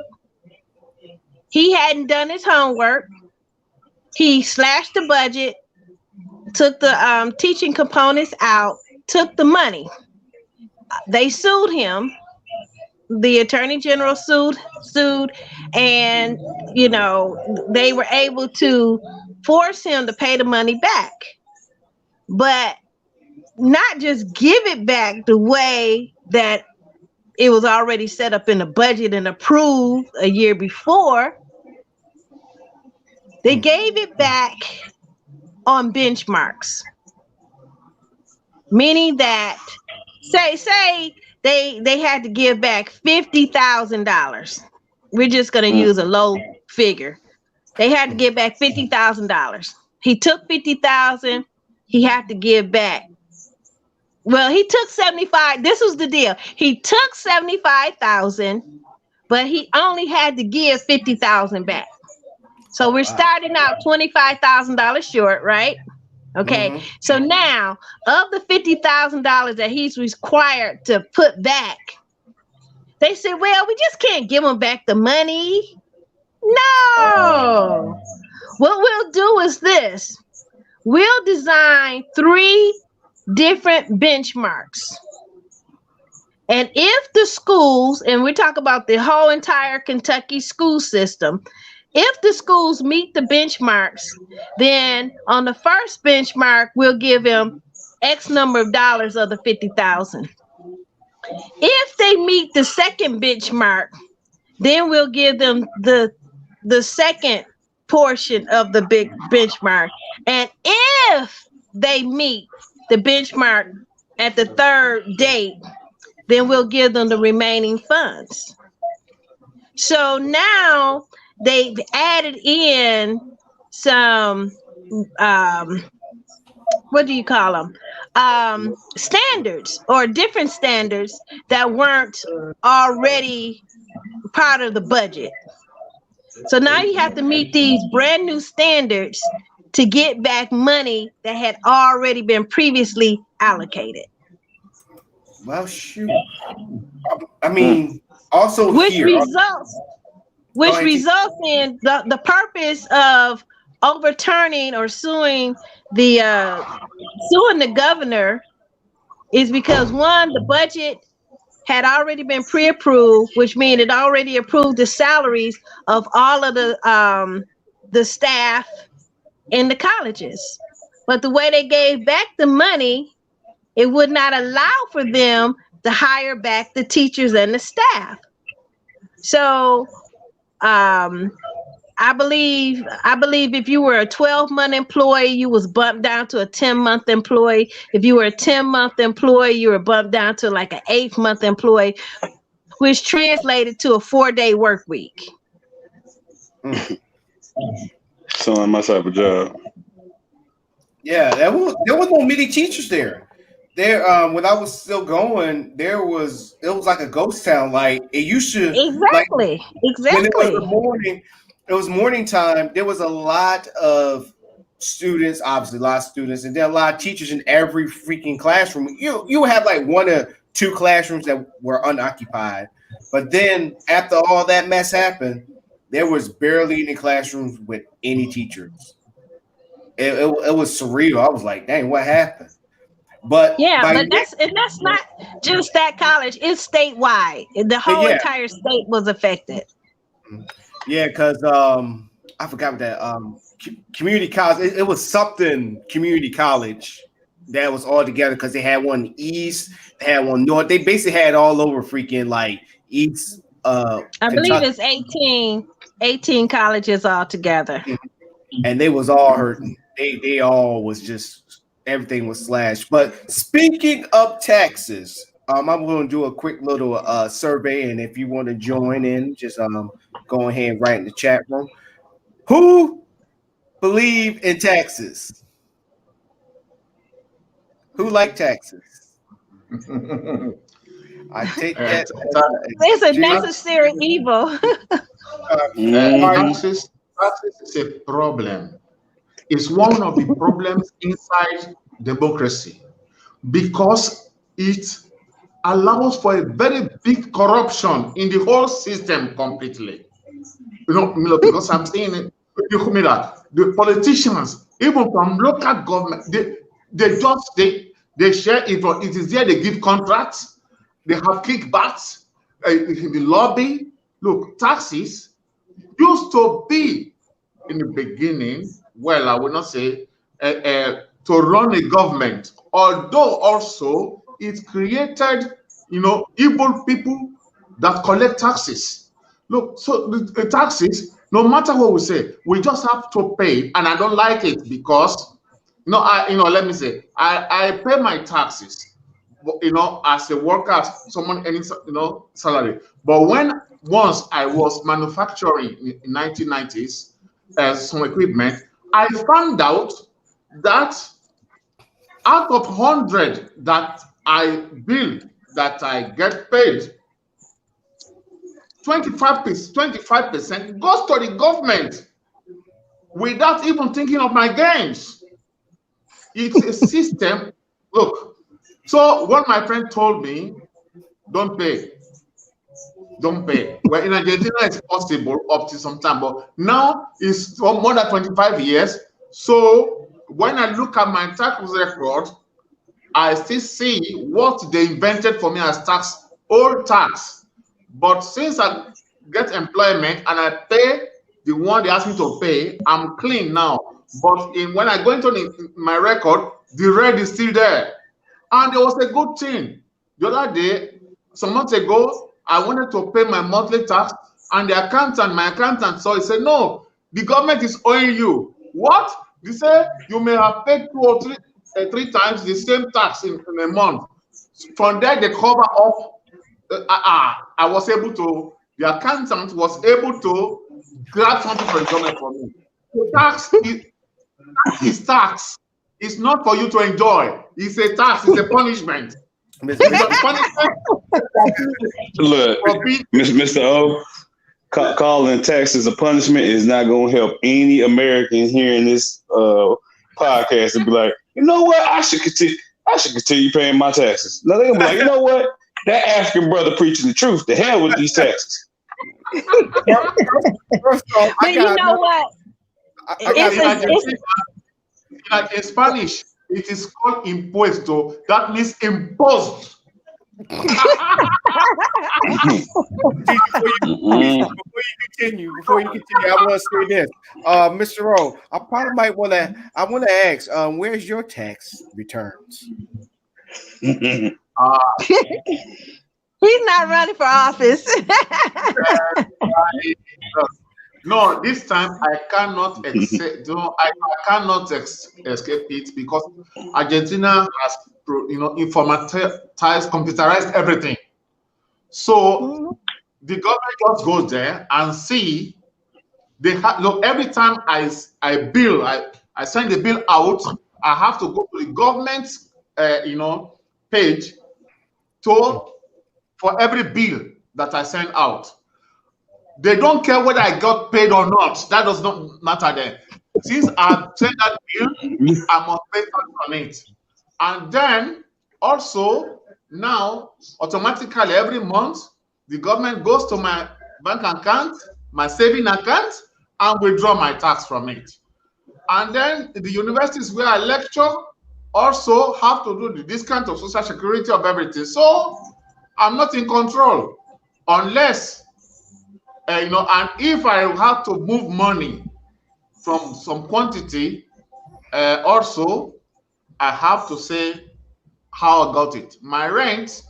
He hadn't done his homework. He slashed the budget, took the teaching components out, took the money. They sued him. The attorney general sued, and they were able to force him to pay the money back, but not just give it back the way that it was already set up in the budget and approved a year before. They gave it back on benchmarks, meaning that say they had to give back $50,000. We're just going to use a low figure. They had to give back $50,000. He took $50,000. He had to give back. Well, he took 75. This was the deal. He took 75,000, but he only had to give 50,000 back. So we're starting out $25,000 short, right? Okay. Mm-hmm. So now, of the $50,000 that he's required to put back, they said, well, we just can't give him back the money. No. What we'll do is this. We'll design 3 different benchmarks. And if the schools, and we talk about the whole entire Kentucky school system, if the schools meet the benchmarks, then on the first benchmark, we'll give them X number of dollars of the 50,000. If they meet the second benchmark, then we'll give them the second portion of the big benchmark. And if they meet the benchmark at the third date, then we'll give them the remaining funds. So now they've added in some, what do you call them? Standards, or different standards that weren't already part of the budget. So now you have to meet these brand new standards to get back money that had already been previously allocated. Well, shoot. I mean, also which here, results in the purpose of overturning or suing the governor is because, one, the budget had already been pre-approved, which means it already approved the salaries of all of the staff in the colleges. But the way they gave back the money, it would not allow for them to hire back the teachers and the staff. So I believe if you were a 12-month employee, you was bumped down to a 10-month employee. If you were a 10-month employee, you were bumped down to like an 8-month employee, which translated to a 4-day work week. So I must have a job. Yeah, there was no many teachers there. There, when I was still going, it was like a ghost town. Like it used to. Exactly. When it was morning time. There was a lot of students, obviously a lot of students, and then a lot of teachers in every freaking classroom. You would have like 1 or 2 classrooms that were unoccupied. But then after all that mess happened, there was barely any classrooms with any teachers. It was surreal. I was like, dang, what happened? But that's not just that college. It's statewide. The whole entire state was affected. Yeah, because I forgot what that community college. It was something community college that was all together because they had one east, they had one north. They basically had all over freaking like east. I believe it's 18 colleges all together, and they was all hurting. They all was just. Everything was slashed. But speaking of taxes, I'm going to do a quick little survey, and if you want to join in, just go ahead and write in the chat room. Who believe in taxes? Who like taxes? I take that. It's a necessary evil. Taxes is a problem. It's one of the problems inside democracy because it allows for a very big corruption in the whole system completely. Because I'm saying it, the politicians, even from local government, they share info. It is there they give contracts, they have kickbacks, the lobby. Look, taxes used to be in the beginning, well, I will not say to run a government, although also it created, evil people that collect taxes. Look, so the taxes, no matter what we say, we just have to pay, and I don't like it because, let me say, I pay my taxes, as a worker, someone earning, salary. But once I was manufacturing in 1990s some equipment, I found out that out of 100 that I build, that I get paid, 25% goes to the government without even thinking of my gains. It's a system. Look, so what my friend told me, don't pay. Well, in Argentina, it's possible up to some time, but now it's for more than 25 years. So when I look at my tax record, I still see what they invented for me as tax, old tax. But since I get employment and I pay the one they asked me to pay, I'm clean now. But when I go into my record, the red is still there. And there was a good thing. The other day, some months ago, I wanted to pay my monthly tax, and my accountant saw it, said, no, the government is owing you. What? They say you may have paid 2 or 3 times the same tax in a month. From there, they cover up. The accountant was able to grab something from the government for me. The tax is tax. It's not for you to enjoy. It's a tax. It's a punishment. Look, Mr. O, calling taxes a punishment is not going to help any American hearing this podcast and be like, you know what? I should continue paying my taxes. No, they're going to be like, you know what? That African brother preaching the truth. The hell with these taxes. But you know what? Like in Spanish, it is called impuesto. That means imposed. Before you continue, I want to say this, Mr. O. I want to ask, where's your tax returns? He's not running for office. No, this time I cannot escape it because Argentina has, computerized everything. So the government just goes there and see. Look, every time I send the bill out, I have to go to the government's page for every bill that I send out. They don't care whether I got paid or not. That does not matter then. Since I sent that bill, I must pay tax on it. And then also now automatically every month the government goes to my bank account, my saving account, and withdraw my tax from it. And then the universities where I lecture also have to do the discount of social security of everything. So I'm not in control unless and if I have to move money from some quantity, also I have to say how I got it. My rent,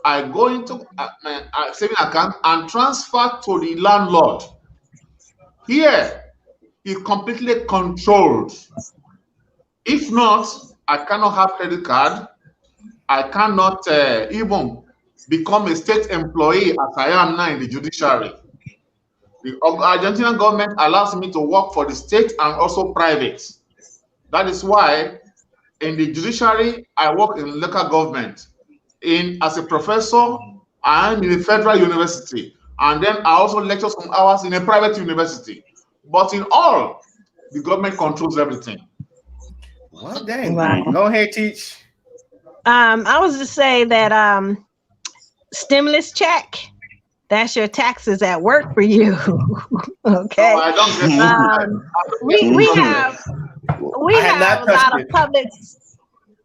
I go into my saving account and transfer to the landlord. Here, it's completely controlled. If not, I cannot have credit card. I cannot even become a state employee as I am now in the judiciary. The Argentinian government allows me to work for the state and also private. That is why in the judiciary, I work in local government. As a professor, I'm in a federal university. And then I also lecture some hours in a private university. But in all, the government controls everything. Well, dang. Wow. Go ahead, teach. I was to say that stimulus check, that's your taxes at work for you. Okay. No, I don't get that. We have a lot of public.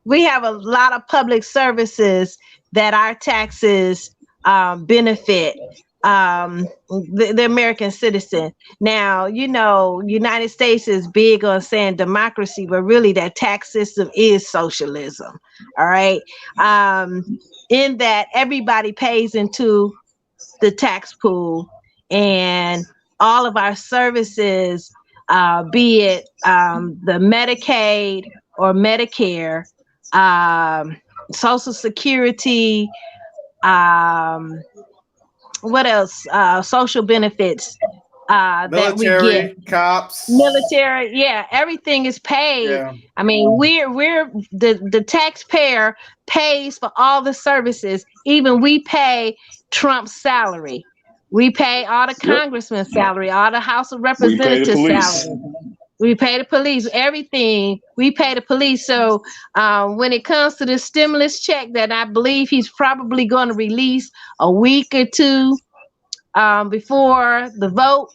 We have a lot of public services that our taxes benefit the American citizen. Now, United States is big on saying democracy, but really that tax system is socialism. All right. In that everybody pays into the tax pool, and all of our services, be it the Medicaid or Medicare, Social Security, what else? Social benefits Military, that we get. cops, Military, yeah, everything is paid. Yeah. I mean, we're the taxpayer pays for all the services. Even we pay Trump's salary. We pay all the congressman's salary, all the House of Representatives' salary. We pay the police, everything. We pay the police. So when it comes to the stimulus check that I believe he's probably going to release a week or two before the vote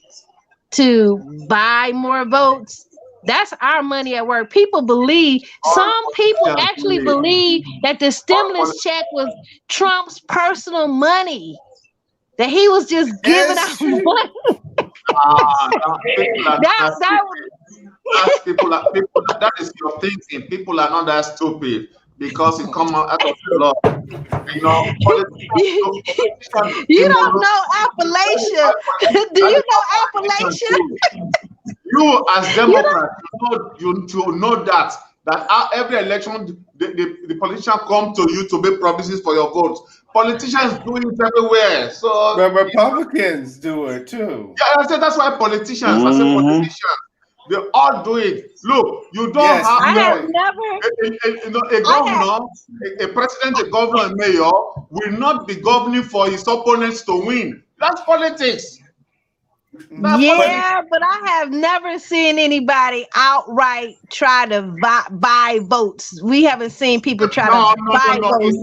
to buy more votes, that's our money at work. People believe, some people actually believe that the stimulus check was Trump's personal money, that he was just giving out money. That is your thinking. People are not that stupid because it comes out of the law. You don't know Appalachia. Do you know Appalachia? You as Democrats, you know that every election the politicians come to you to make promises for your votes. Politicians do it everywhere. So the Republicans do it too. Yeah, I said that's why politicians. I said politicians. They all do it. Look, you don't have a governor, a president, a governor, a mayor will not be governing for his opponents to win. That's politics. But I have never seen anybody outright try to buy votes. We haven't seen people try to buy votes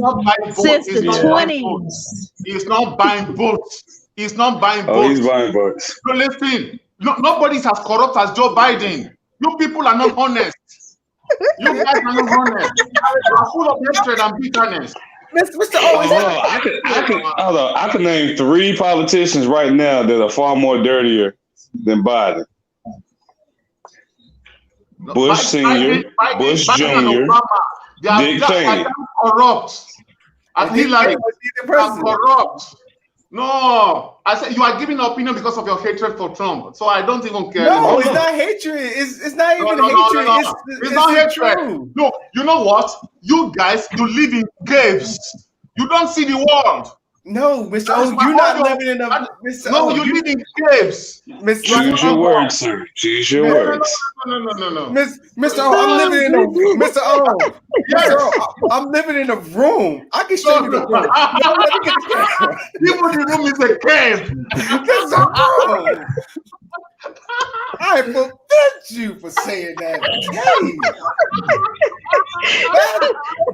since the 20s. He's not buying votes. He's not buying votes. He's buying votes. So listen, nobody's as corrupt as Joe Biden. You people are not honest. You guys are not honest. You are full of hatred and bitterness. Mr. I can name 3 politicians right now that are far more dirtier than Biden. Bush Senior, Bush Junior, Dick Cheney. Corrupt. And Hillary are corrupt. No, I said you are giving an opinion because of your hatred for Trump. So I don't even care. No, it's not hatred. It's not even hatred. It's not hatred. Look, you know what? You guys, you live in caves. You don't see the world. No, Mr. O, you're not living in a. No, you live in caves. Choose your words, sir. Choose your words. No. Mr. O, I'm living in a. Mr. O, I'm living in a room. I can show you the room. Even the room is a cave. It's a room. I forbid you for saying that.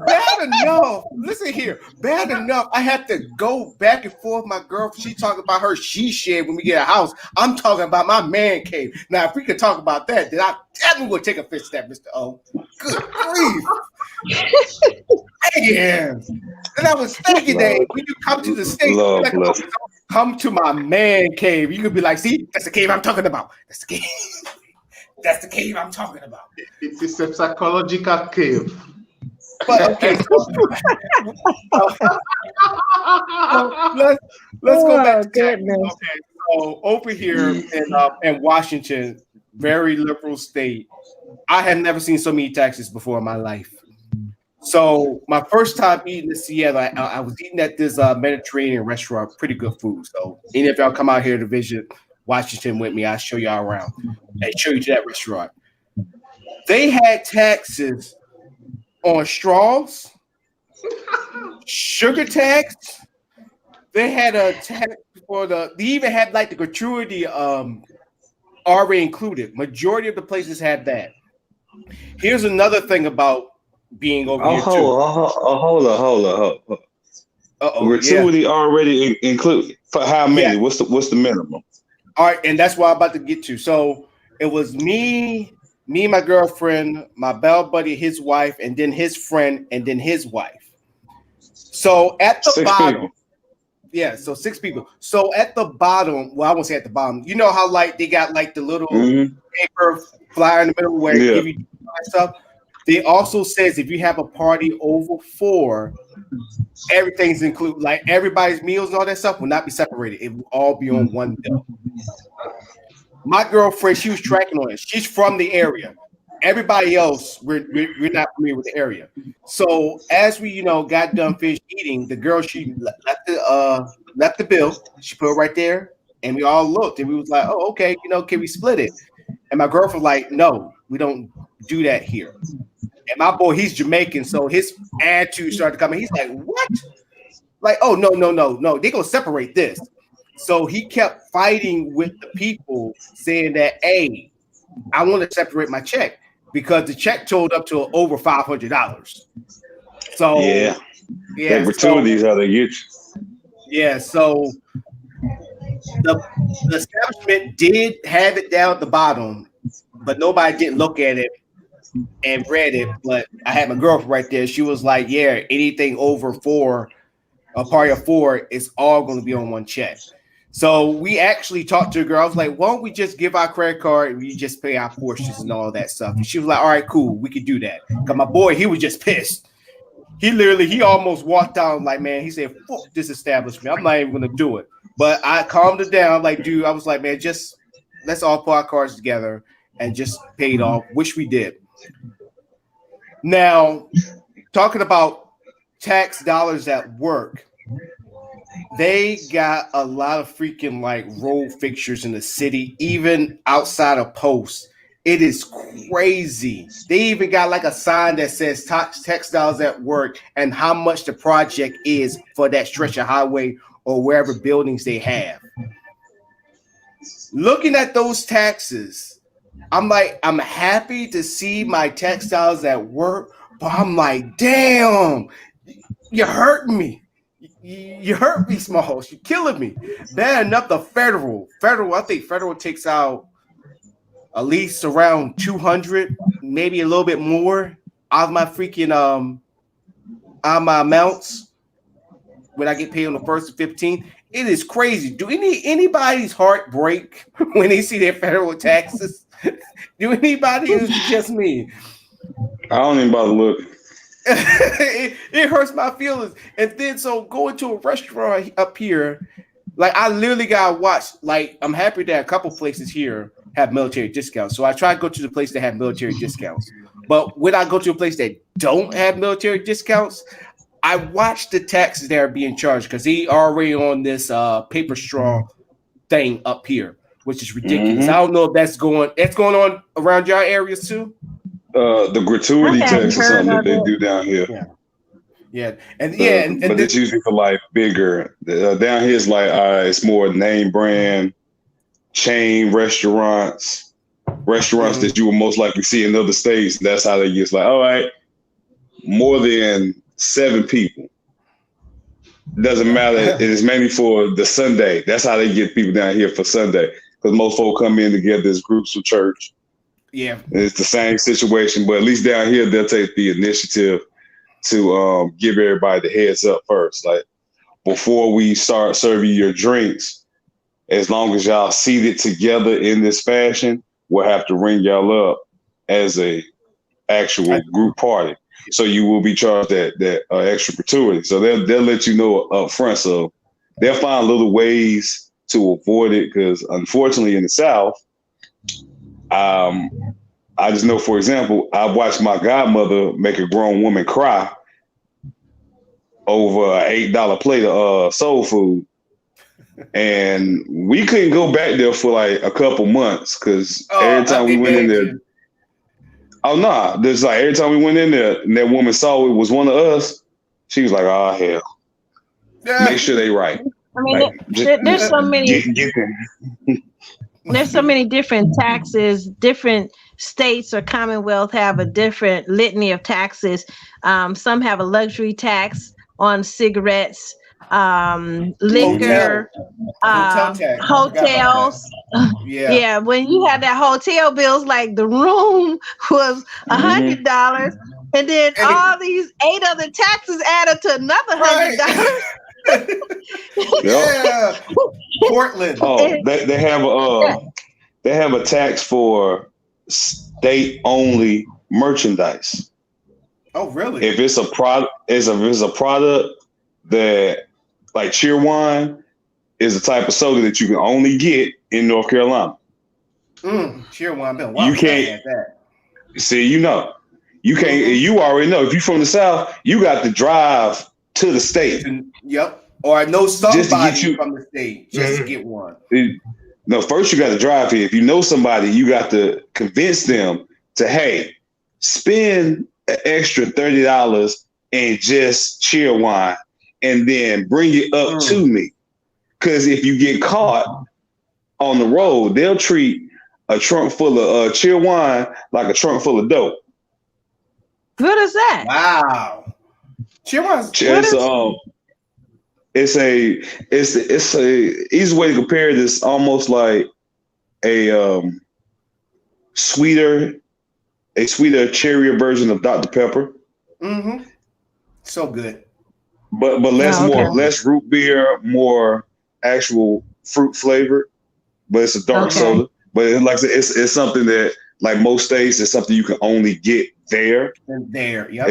Bad enough. Listen here. Bad enough. I have to go back and forth. My girl, she talking about her she shed when we get a house. I'm talking about my man cave. Now, if we could talk about that, then I definitely would take offense to that, Mr. O. Good grief. Damn. And I was thinking that when you come to the state, come to my man cave. You could be like, see, that's the cave I'm talking about. That's the cave. That's the cave I'm talking about. It is a psychological cave. But okay, let's go back to Texas. Okay, so over here in Washington, very liberal state, I had never seen so many taxes before in my life. So my first time eating in Seattle, I was eating at this Mediterranean restaurant, pretty good food. So any of y'all come out here to visit, Washington with me. I'll show y'all around and show you to that restaurant. They had taxes on straws, sugar tax. They had a tax for they even had like the gratuity already included. Majority of the places had that. Here's another thing about being over here too. Hold on. Gratuity already included. For how many? Yeah. What's the minimum? All right, and that's what I'm about to get to. So it was me, my girlfriend, my bell buddy, his wife, and then his friend, and then his wife. So at the bottom, so 6 people. So at the bottom, well, I won't say at the bottom. You know how like they got like the little paper flyer in the middle where they give you stuff. They also says if you have a party over 4, everything's included. Like everybody's meals and all that stuff will not be separated. It will all be on one bill. My girlfriend, she was tracking on it. She's from the area. Everybody else, we're not familiar with the area. So as we, got done finished eating, the girl, she left the bill. She put it right there, and we all looked, and we was like, oh, okay, can we split it? And my girlfriend was like, no, we don't do that here. And my boy, he's Jamaican, so his attitude started to come in. He's like, what? Like, oh, no. They're going to separate this. So he kept fighting with the people saying that, hey, I want to separate my check because the check totaled up to over $500. So, yeah. The gratuities how they get you. Yeah, so the establishment did have it down at the bottom, but nobody didn't look at it and read it. But I had my girlfriend right there. She was like, yeah, anything over 4, a party of 4, it's all going to be on one check. So we actually talked to a girl. I was like, why don't we just give our credit card and we just pay our portions and all that stuff? And she was like, all right, cool, we could do that. Because my boy, he was just pissed. He almost walked out like, man, he said, fuck this establishment. I'm not even going to do it. But I calmed it down. Like, dude, I was like, man, just let's all put our cards together and just pay it off, which we did. Now, talking about tax dollars at work, they got a lot of freaking like road fixtures in the city, even outside of posts. It is crazy. They even got like a sign that says tax dollars at work and how much the project is for that stretch of highway or wherever buildings they have. Looking at those taxes, I'm like, I'm happy to see my tax dollars at work, but I'm like, damn, you're hurting me. You hurt me, Smalls. You're killing me. Bad enough the federal, I think federal takes out at least around 200, maybe a little bit more out of my freaking out of my amounts when I get paid on the 1st and 15th. It is crazy. Do anybody's heart break when they see their federal taxes? Do anybody? Or is it just me? I don't even bother looking. It hurts my feelings. And then so going to a restaurant up here, like I literally got watched. Like I'm happy that a couple places here have military discounts. So I try to go to the place that have military discounts. But when I go to a place that don't have military discounts, I watch the taxes that are being charged because he already on this paper straw thing up here, which is ridiculous. Mm-hmm. I don't know if that's going on around your areas too. The gratuity tax is something that they do down here. But it's usually for like bigger. Down here is like it's more name brand, chain restaurants that you will most likely see in other states. That's how they get. It's like, all right, more than 7 people. Doesn't matter. It is mainly for the Sunday. That's how they get people down here for Sunday because most folk come in together as groups for church. Yeah, it's the same situation, but at least down here they'll take the initiative to give everybody the heads up first. Like before we start serving your drinks, as long as y'all seated together in this fashion, we'll have to ring y'all up as a actual group party. So you will be charged that extra gratuity. So they'll let you know up front. So they'll find little ways to avoid it because unfortunately in the South, I just know, for example, I watched my godmother make a grown woman cry over an $8 plate of soul food And we couldn't go back there for like a couple months because every time we went in there, there's like every time we went in there and that woman saw it was one of us, she was like, "Oh hell, make sure they right." I mean, like, there's so many. Get There's so many different taxes. Different states or commonwealth have a different litany of taxes. Some have a luxury tax on cigarettes, liquor, hotels. Yeah. When you had that hotel bills, like the room was $100, and then all these 8 other taxes added to another $100. Yeah, Portland. Oh, they have a tax for state-only merchandise. Oh, really? If it's a product, that like Cheerwine is a type of soda that you can only get in North Carolina. Cheerwine, Bill. You can't. See, you can't. You already know. If you're from the South, you got to drive to the state. Yep. Or I know somebody from the state just to get one. No, first you got to drive here. If you know somebody, you got to convince them to, hey, spend an extra $30 and just Cheerwine, and then bring it up to me. Because if you get caught on the road, they'll treat a trunk full of Cheerwine like a trunk full of dope. What is that? Wow. Cheerwine's it's a easy way to compare this, almost like a sweeter, cherrier version of Dr. Pepper. So good. But less root beer, more actual fruit flavor. But it's a dark soda. But it's something that, like most states, it's something you can only get there. And there, yeah.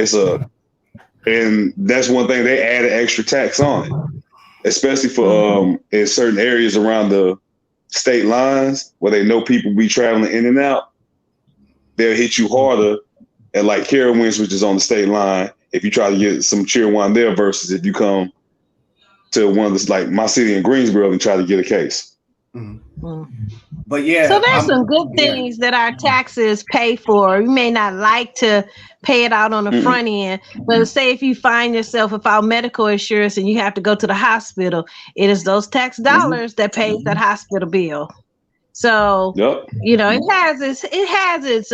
And that's one thing, they add an extra tax on it, especially for in certain areas around the state lines where they know people be traveling in and out. They'll hit you harder at like Carowinds, which is on the state line, if you try to get some Cheerwine there versus if you come to one of the, like my city in Greensboro and try to get a case. But yeah, so there's some good things that our taxes pay for. You may not like to pay it out on the front end, but say if you find yourself without medical insurance and you have to go to the hospital, it is those tax dollars that pays that hospital bill. So it has its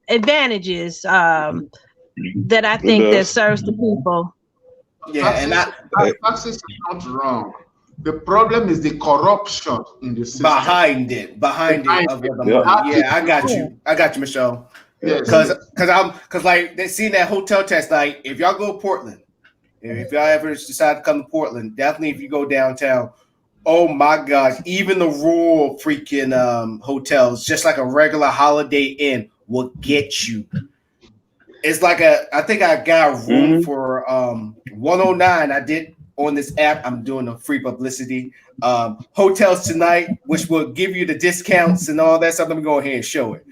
advantages that I think that serves the people. Yeah, taxes are not wrong. The problem is the corruption in the system. Behind it. Yeah, I got you, Michelle. Because like they seen that hotel test. Like if y'all go to Portland, if y'all ever decide to come to Portland, definitely if you go downtown, oh my gosh, even the rural freaking hotels, just like a regular Holiday Inn, will get you. It's like I think I got a room for 109. I did on this app. I'm doing the free publicity. Hotels Tonight, which will give you the discounts and all that stuff. Let me go ahead and show it.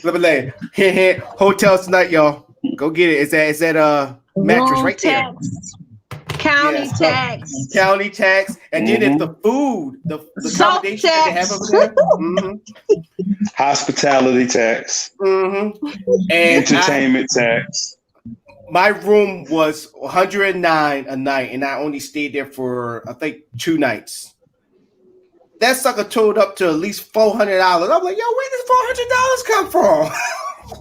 Let me lay it. Hotels Tonight, y'all. Go get it. It's that mattress right there. County tax, and then if the food, the accommodation that they have over there, hospitality tax, and entertainment tax. My room was $109 a night, and I only stayed there for I think 2 nights. That sucker totaled up to at least $400. I'm like, yo, where did $400 come from?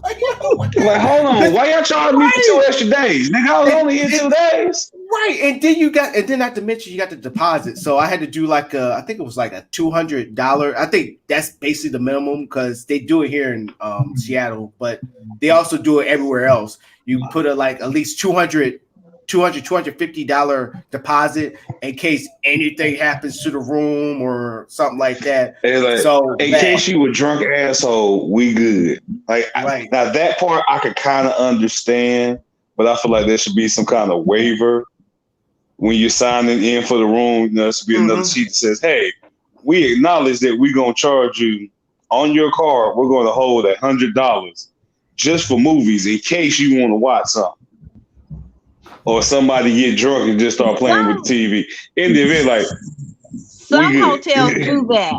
Like, hold on, why y'all charging me for 2 extra days? Nigga, I was only here 2 days. Right, and then not to mention you got the deposit. So I had to do like I think it was like a $200. I think that's basically the minimum because they do it here in Seattle, but they also do it everywhere else. You put at least $250 deposit in case anything happens to the room or something like that. Like, so in case you a drunk asshole, we good. Like now that part I could kind of understand, but I feel like there should be some kind of waiver when you're signing in for the room. There should be another sheet that says, "Hey, we acknowledge that we're gonna charge you on your card. We're going to hold $100 just for movies in case you want to watch something." or somebody get drunk and just start playing with the TV. In the event, like some hotels do that.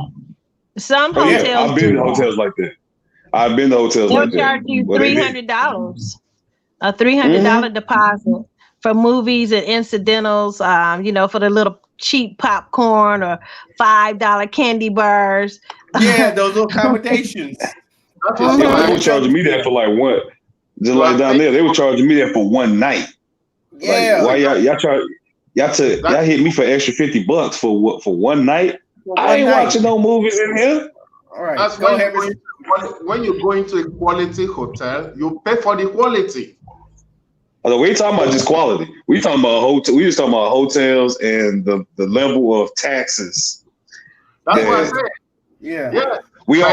Some hotels I've been to hotels like that. I've been to hotels They'll like that. charge you $300, a $300 deposit for movies and incidentals. For the little cheap popcorn or $5 candy bars. Yeah, those little accommodations. They were charging me that for like what? Just like down there, they were charging me that for one night. Yeah. Like, why y'all hit me for extra $50 for one night? I ain't watching no movies in here. All right. That's when you go into a quality hotel, you pay for the quality. Although we ain't talking about just quality. We talking about we just talking about hotels and the level of taxes. That's what I said. Yeah. We're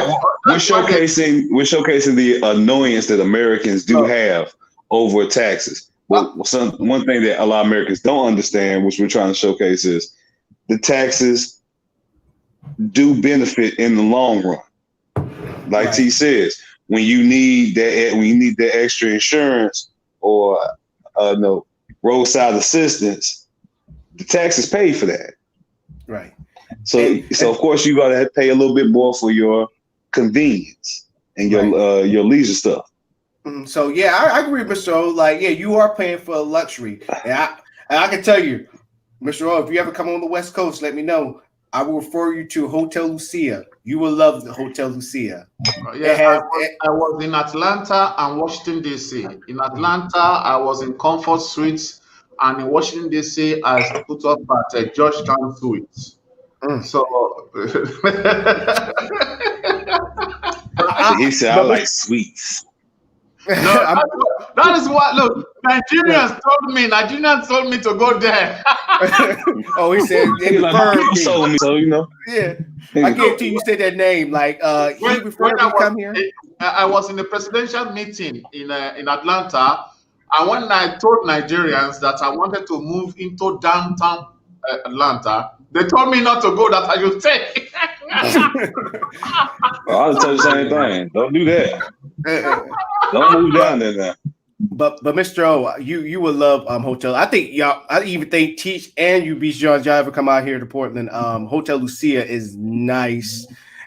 showcasing the annoyance that Americans do have over taxes. Well, one thing that a lot of Americans don't understand, which we're trying to showcase, is the taxes do benefit in the long run. Like T says, when you need that extra insurance or roadside assistance, the taxes pay for that. Right. So of course you gotta pay a little bit more for your convenience and your leisure stuff. So yeah, I agree, Mr. O. Like, yeah, you are paying for a luxury, and I can tell you, Mr. O, if you ever come on the West Coast, let me know. I will refer you to Hotel Lucia. You will love the Hotel Lucia. I was in Atlanta and Washington D.C. In Atlanta, I was in Comfort Suites, and in Washington D.C., I put up at Georgetown Suites. So he said, "I like sweets." No, that is what. Look, Nigerians told me to go there. Oh, he said they referred me. So Yeah, I guarantee you said that name. Like, he referred me to come here. I was in a presidential meeting in Atlanta, and when I told Nigerians that I wanted to move into downtown Atlanta, they told me not to go. That I should stay. I'll tell you the same thing. Don't do that. Don't move down there now. But Mr. O, you will love hotel. I think y'all. I even think Teach and you, Beach John, y'all ever come out here to Portland. Hotel Lucia is nice,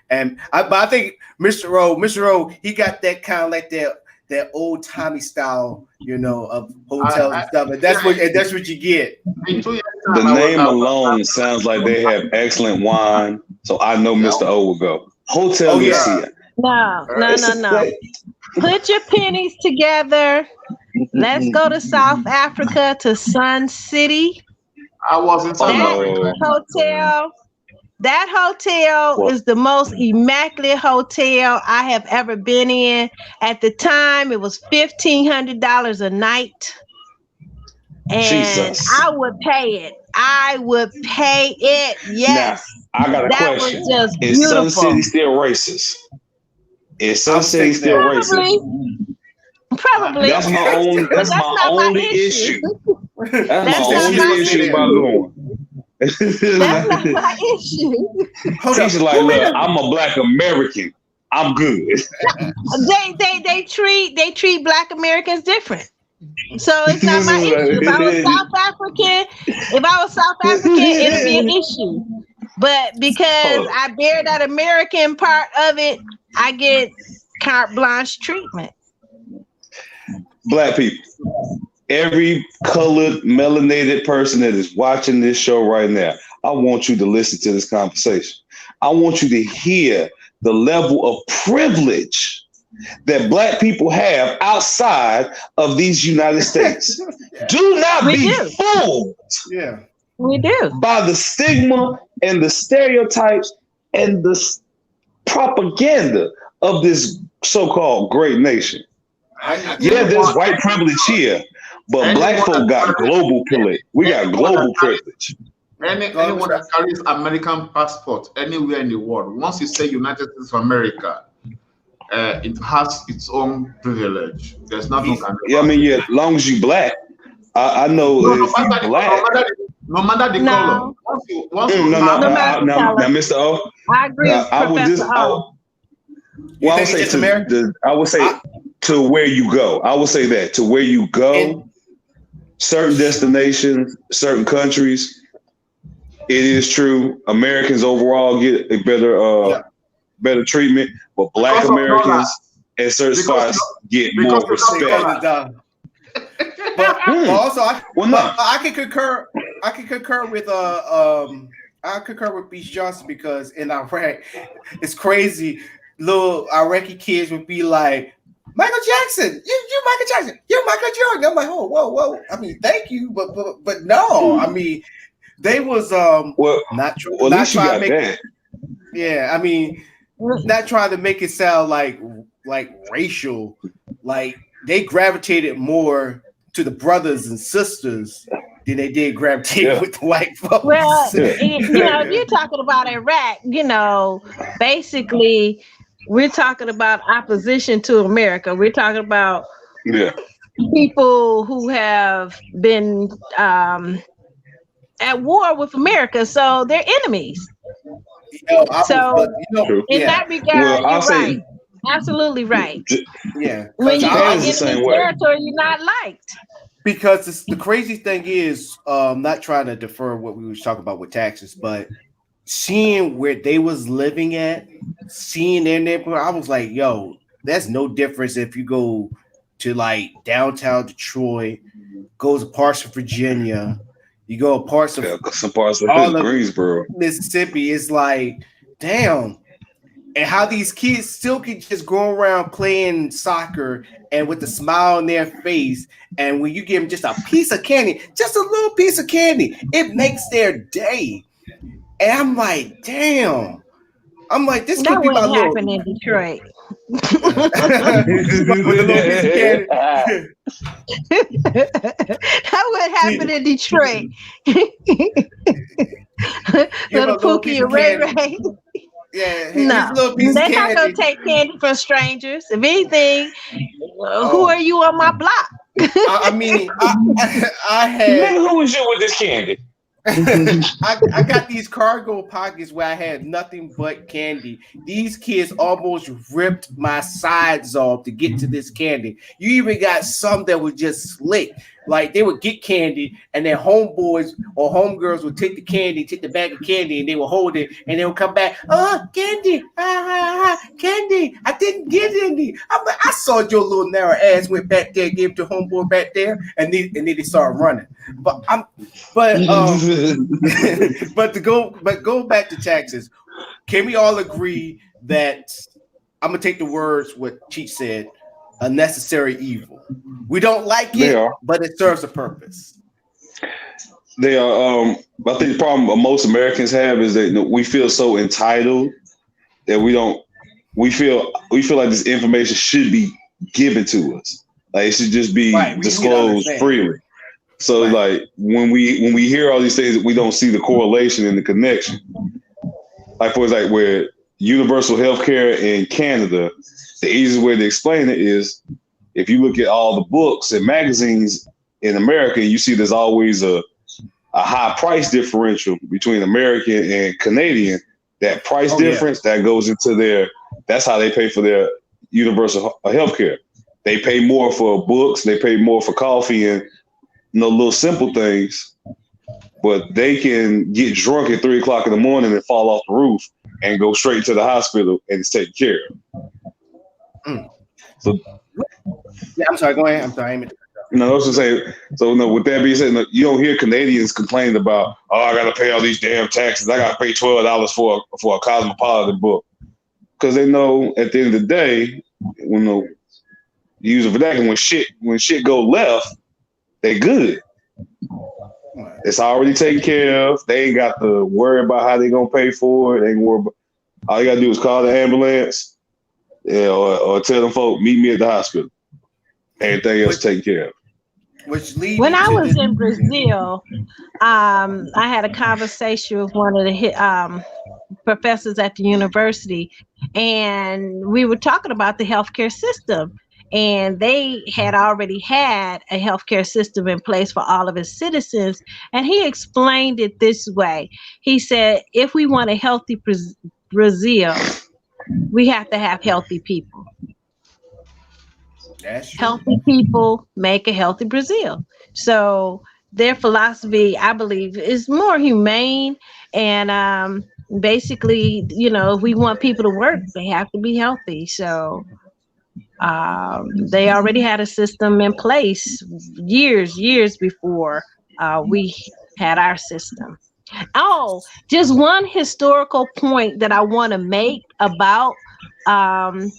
and I think Mr. O, he got that kind of like that old timey style, of hotels and stuff. And that's what you get. The name alone sounds like they have excellent wine, so I know Mr. O will go. Hotel Lucia. No. Put your pennies together. Let's go to South Africa, to Sun City. I was in South Africa. That hotel is the most immaculate hotel I have ever been in. At the time, it was $1,500 a night. And Jesus. I would pay it. Yes. Now, I got a question. Was just is beautiful. Sun City still racist? Is Sun City still racist? Probably. That's my only issue. That's my only issue about going. That's not my issue. She's like, look, I'm a Black American. I'm good. They treat Black Americans different. So it's not my issue. If I was South African, it'd be an issue. But because I bear that American part of it, I get carte blanche treatment. Black people, every colored, melanated person that is watching this show right now, I want you to listen to this conversation. I want you to hear the level of privilege that Black people have outside of these United States. Do not be fooled. Yeah, we do. By the stigma and the stereotypes and the propaganda of this so-called great nation. There's white privilege here, but Black folk got global privilege. We got global privilege. Anyone that carries American passport anywhere in the world, once you say United States of America, it has its own privilege. There's nothing. As long as you Black, I know if you Black. No matter the color. Now, Mr. O. I agree with Professor O. Well, I would say to where you go. I would say that to where you go. certain destinations, certain countries, it is true. Americans overall get a better treatment, but Black Because of Americans dollars. at certain Because spots get more because of respect. dollars. But also, Well, no. I can concur. I can concur with Beach Johnson, because in Iraq, it's crazy. Little Iraqi kids would be like, Michael Jackson, you Michael Jackson, you're Michael Jordan. I'm like, oh, whoa. I mean, thank you, but no. I mean, they was Well, not at not least you trying got to make that. yeah. I mean, not trying to make it sound like racial. Like they gravitated more to the brothers and sisters than they did gravitate with the white folks. Well, Yeah. if you're talking about Iraq, basically, we're talking about opposition to America. We're talking about people who have been at war with America, so they're enemies. So, in that regard, you're right. Absolutely right. Yeah. When you're in the same enemy way. territory, you're not liked. Because the crazy thing is, not trying to defer what we was talking about with taxes, but seeing where they was living at, seeing their neighborhood, I was like, yo, that's no difference if you go to like downtown Detroit, go to parts of Virginia, you go to parts of some parts of all of Greensboro, Mississippi. It's like, damn. And how these kids still can just go around playing soccer and with a smile on their face. And when you give them just a piece of candy, just a little piece of candy, it makes their day. And I'm like, damn. I'm like, this could be my little. That wouldn't happen in Detroit. With a little piece of candy. That would happen in Detroit. Little Pookie and Ray Ray. Yeah, no, they're not gonna take candy from strangers. If anything, who are you on my block? I mean, I had. Man, who was you with this candy? I got these cargo pockets where I had nothing but candy. These kids almost ripped my sides off to get to this candy. You even got some that were just slick. Like they would get candy and their homeboys or homegirls would take the candy, take the bag of candy, and they would hold it and they would come back. Oh, candy, candy. I didn't get any. I'm like, I saw your little narrow ass went back there, gave it to homeboy back there, and then they started running. But go back to taxes. Can we all agree that I'm gonna take the words what Cheech said? A necessary evil. We don't like it, but it serves a purpose. They are. I think the problem most Americans have is that we feel so entitled that we feel like this information should be given to us. Like it should just be disclosed freely. So like when we hear all these things, we don't see the correlation and the connection. Like for example, where universal healthcare in Canada, the easiest way to explain it is if you look at all the books and magazines in America, you see there's always a high price differential between American and Canadian. That price difference that goes into that's how they pay for their universal healthcare. They pay more for books, they pay more for coffee and little simple things, but they can get drunk at 3 o'clock in the morning and fall off the roof and go straight to the hospital and it's taken care of. So, yeah, I'm sorry. Go ahead. I'm sorry. I was just saying. So, with that being said, you don't hear Canadians complaining about, "Oh, I got to pay all these damn taxes. I got to pay $12 for a Cosmopolitan book," because they know at the end of the day, when you use a vernacular, when shit go left, they good. It's already taken care of. They ain't got to worry about how they gonna pay for it. They ain't worry about. All you gotta do is call the ambulance. Yeah, or tell them folk, meet me at the hospital. Everything else taken care of. When I was in Brazil, I had a conversation with one of the professors at the university, and we were talking about the healthcare system. And they had already had a healthcare system in place for all of its citizens. And he explained it this way. He said, if we want a healthy Brazil, we have to have healthy people. That's true. Healthy people make a healthy Brazil. So their philosophy, I believe, is more humane. And basically, if we want people to work, they have to be healthy. So they already had a system in place years before we had our system. Oh, just one historical point that I want to make about the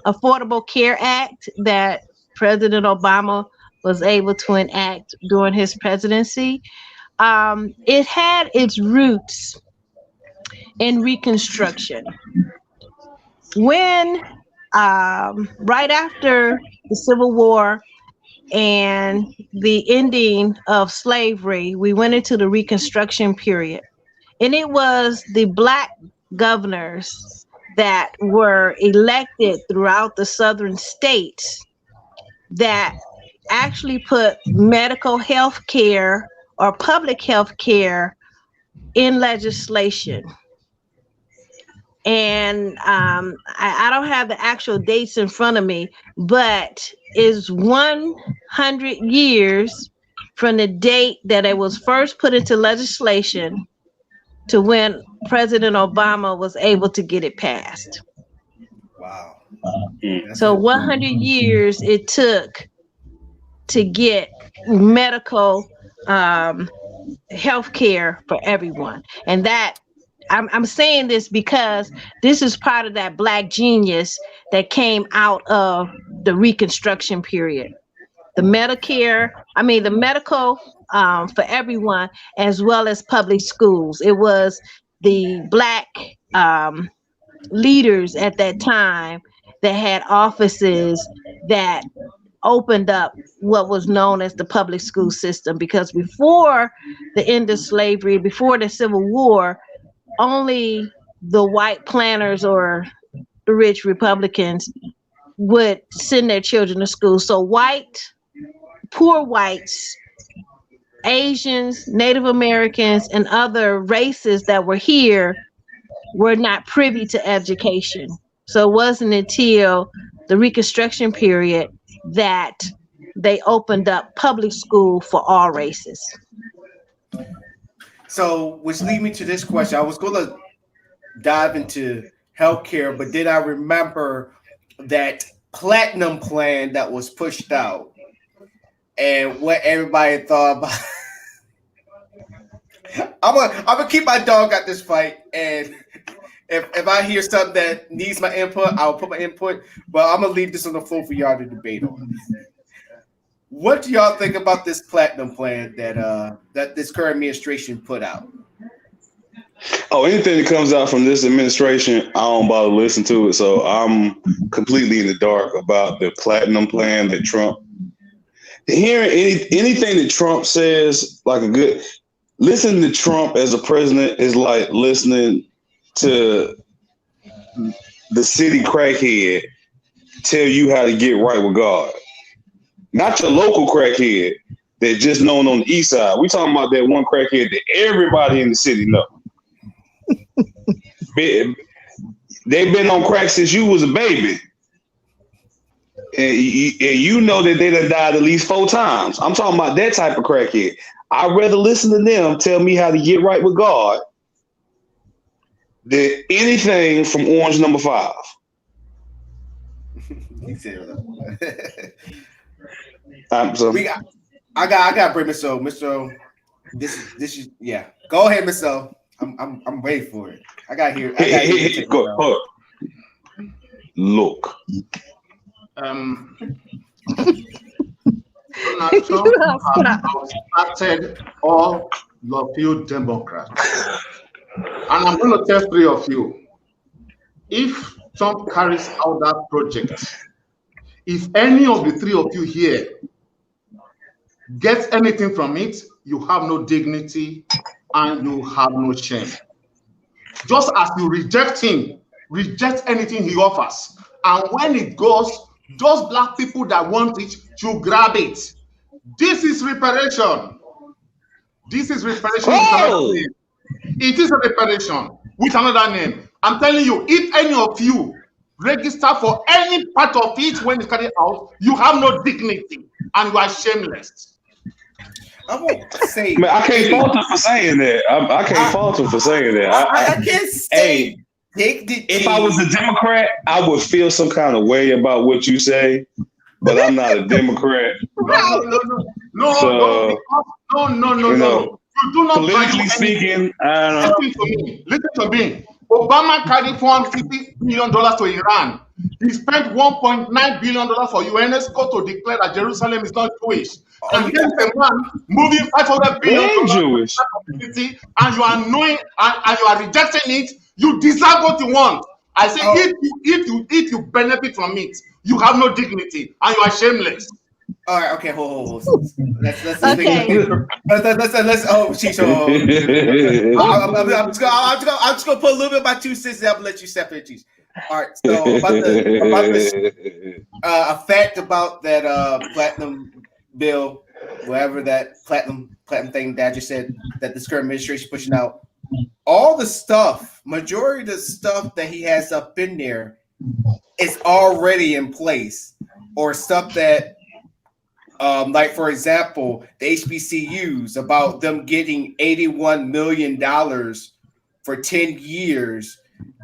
Affordable Care Act that President Obama was able to enact during his presidency. It had its roots in Reconstruction. When right after the Civil War and the ending of slavery, we went into the Reconstruction period. And it was the Black governors that were elected throughout the southern states that actually put medical health care or public health care in legislation. And I don't have the actual dates in front of me, but it's 100 years from the date that it was first put into legislation to when President Obama was able to get it passed. Wow. So 100 years it took to get medical health care for everyone. And that I'm saying this because this is part of that Black genius that came out of the Reconstruction period. The medical for everyone, as well as public schools. It was the Black leaders at that time that had offices that opened up what was known as the public school system, because before the end of slavery, before the Civil War, only the white planters or the rich Republicans would send their children to school. So poor whites, Asians, Native Americans, and other races that were here were not privy to education. So it wasn't until the Reconstruction period that they opened up public school for all races. So, which lead me to this question. I was going to dive into healthcare, but then I remember that platinum plan that was pushed out and what everybody thought about. I'm gonna keep my dog at this fight, and if I hear something that needs my input, I'll put my input. But I'm gonna leave this on the floor for y'all to debate on. What do y'all think about this platinum plan that this current administration put out? Oh, anything that comes out from this administration, I don't bother to listen to it. So I'm completely in the dark about the platinum plan that Trump. Hearing anything that Trump says, listening to Trump as a president is like listening to the city crackhead tell you how to get right with God. Not your local crackhead that just known on the east side. We talking about that one crackhead that everybody in the city know. They've been on crack since you was a baby. And you know that they done died at least 4 times. I'm talking about that type of crackhead. I'd rather listen to them tell me how to get right with God than anything from Orange Number 5. He said I got to bring Miss O. Miss O, this is yeah. Go ahead, Miss O. I'm ready for it. I got here. Go. Look. Donald Trump has started all of you Democrats. And I'm going to tell 3 of you, if Trump carries out that project, if any of the 3 of you here gets anything from it, you have no dignity and you have no shame. Just as you reject him, reject anything he offers. And when it goes, those black people that want it, you grab it. This is reparation. This is reparation. Oh. It is a reparation with another name. I'm telling you, if any of you register for any part of it when it's carried out, you have no dignity and you are shameless. I won't say. Man, I can't fault him for saying that. I can't fault him for saying that. I can't say. If I was a Democrat, I would feel some kind of way about what you say, but I'm not a Democrat. No. You do not politically speaking, I don't know. Listen to me. Obama carried $450 million to Iran. He spent $1.9 billion for UNESCO to declare that Jerusalem is not Jewish. And here's a man moving $500 billion Jewish. And you are knowing and you are rejecting it. You deserve what you want. I say if you benefit from it, you have no dignity and you are shameless. All right, okay, hold. Let's Okay. let's oh, she's I'm just gonna put a little bit of my 2 cents. I'm gonna let you separate these. All right, so about this a fact about that platinum bill, whatever that platinum thing that just said that this current administration is pushing out. All the stuff, majority of the stuff that he has up in there is already in place, or stuff that like for example, the HBCUs, about them getting $81 million for 10 years.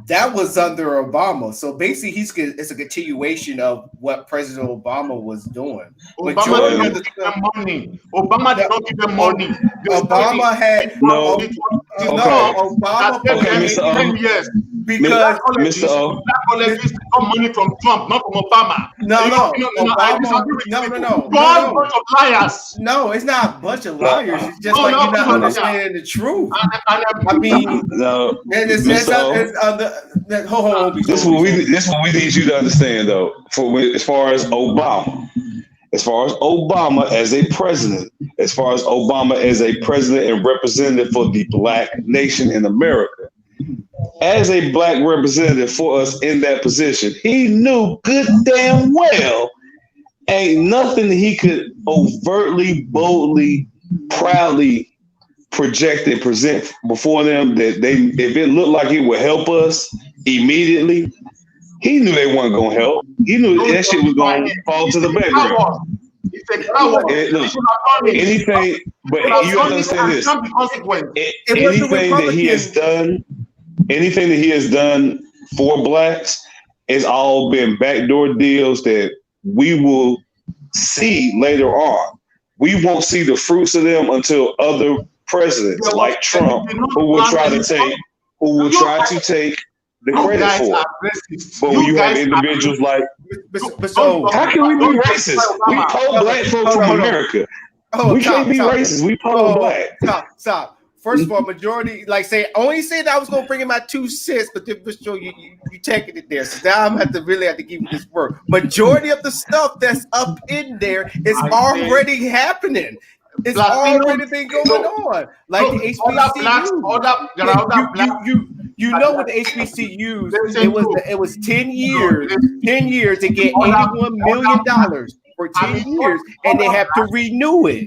That was under Obama. So basically, it's a continuation of what President Obama was doing. Obama did not give them money. Obama did not give them money. Obama had no. Obama. Okay, Mr. O. Yes. Because Mr. O. Black colleges got money from Trump, not from Obama. No. Bunch of liars. No, it's not a bunch of liars. It's just like you're not understanding the truth. I mean, no. This is what we need you to understand, though. As far as Obama as a president, and representative for the Black nation in America, as a Black representative for us in that position, he knew good damn well ain't nothing he could overtly, boldly, proudly project and present before them that if it looked like it would help us immediately, he knew they weren't gonna help. He knew that shit was gonna fall to the background. Anything, but you understand this. Anything that he has done for Blacks, it's all been backdoor deals that we will see later on. We won't see the fruits of them until other presidents like Trump, who will try to take the credit for it. But when you have individuals like, how can we be racist? We pull Black folks from America. We can't be racist. We pull Black. Stop. First of all, majority, only say that I was gonna bring in my 2 cents, but then you taking it there. So now I'm have to give you this word. Majority of the stuff that's up in there is already happening. It's already been going on. Like the HBCUs. You know what the HBCUs, it was 10 years. 10 years to get $81 million for 10 years, and they have to renew it.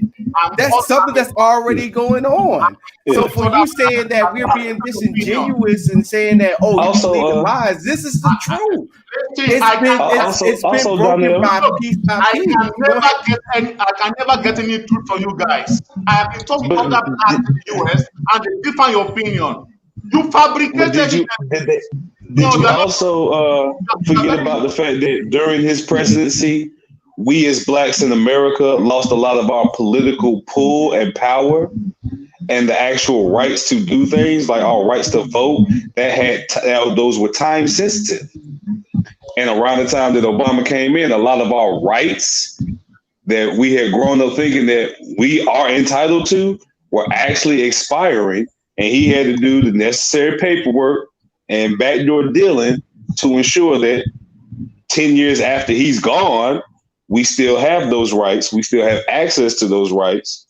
That's something that's already going on. So for you saying that we're being disingenuous and saying that, you lies, this is the truth. It's been broken by piece by piece. I can never get any truth from you guys. I have been talking about that in the US, and they differ your opinion. You fabricated Did you also forget about the fact that during his presidency, we as Blacks in America lost a lot of our political pull and power and the actual rights to do things, like our rights to vote, those were time sensitive. And around the time that Obama came in, a lot of our rights that we had grown up thinking that we are entitled to were actually expiring. And he had to do the necessary paperwork and backdoor dealing to ensure that 10 years after he's gone, we still have those rights. We still have access to those rights.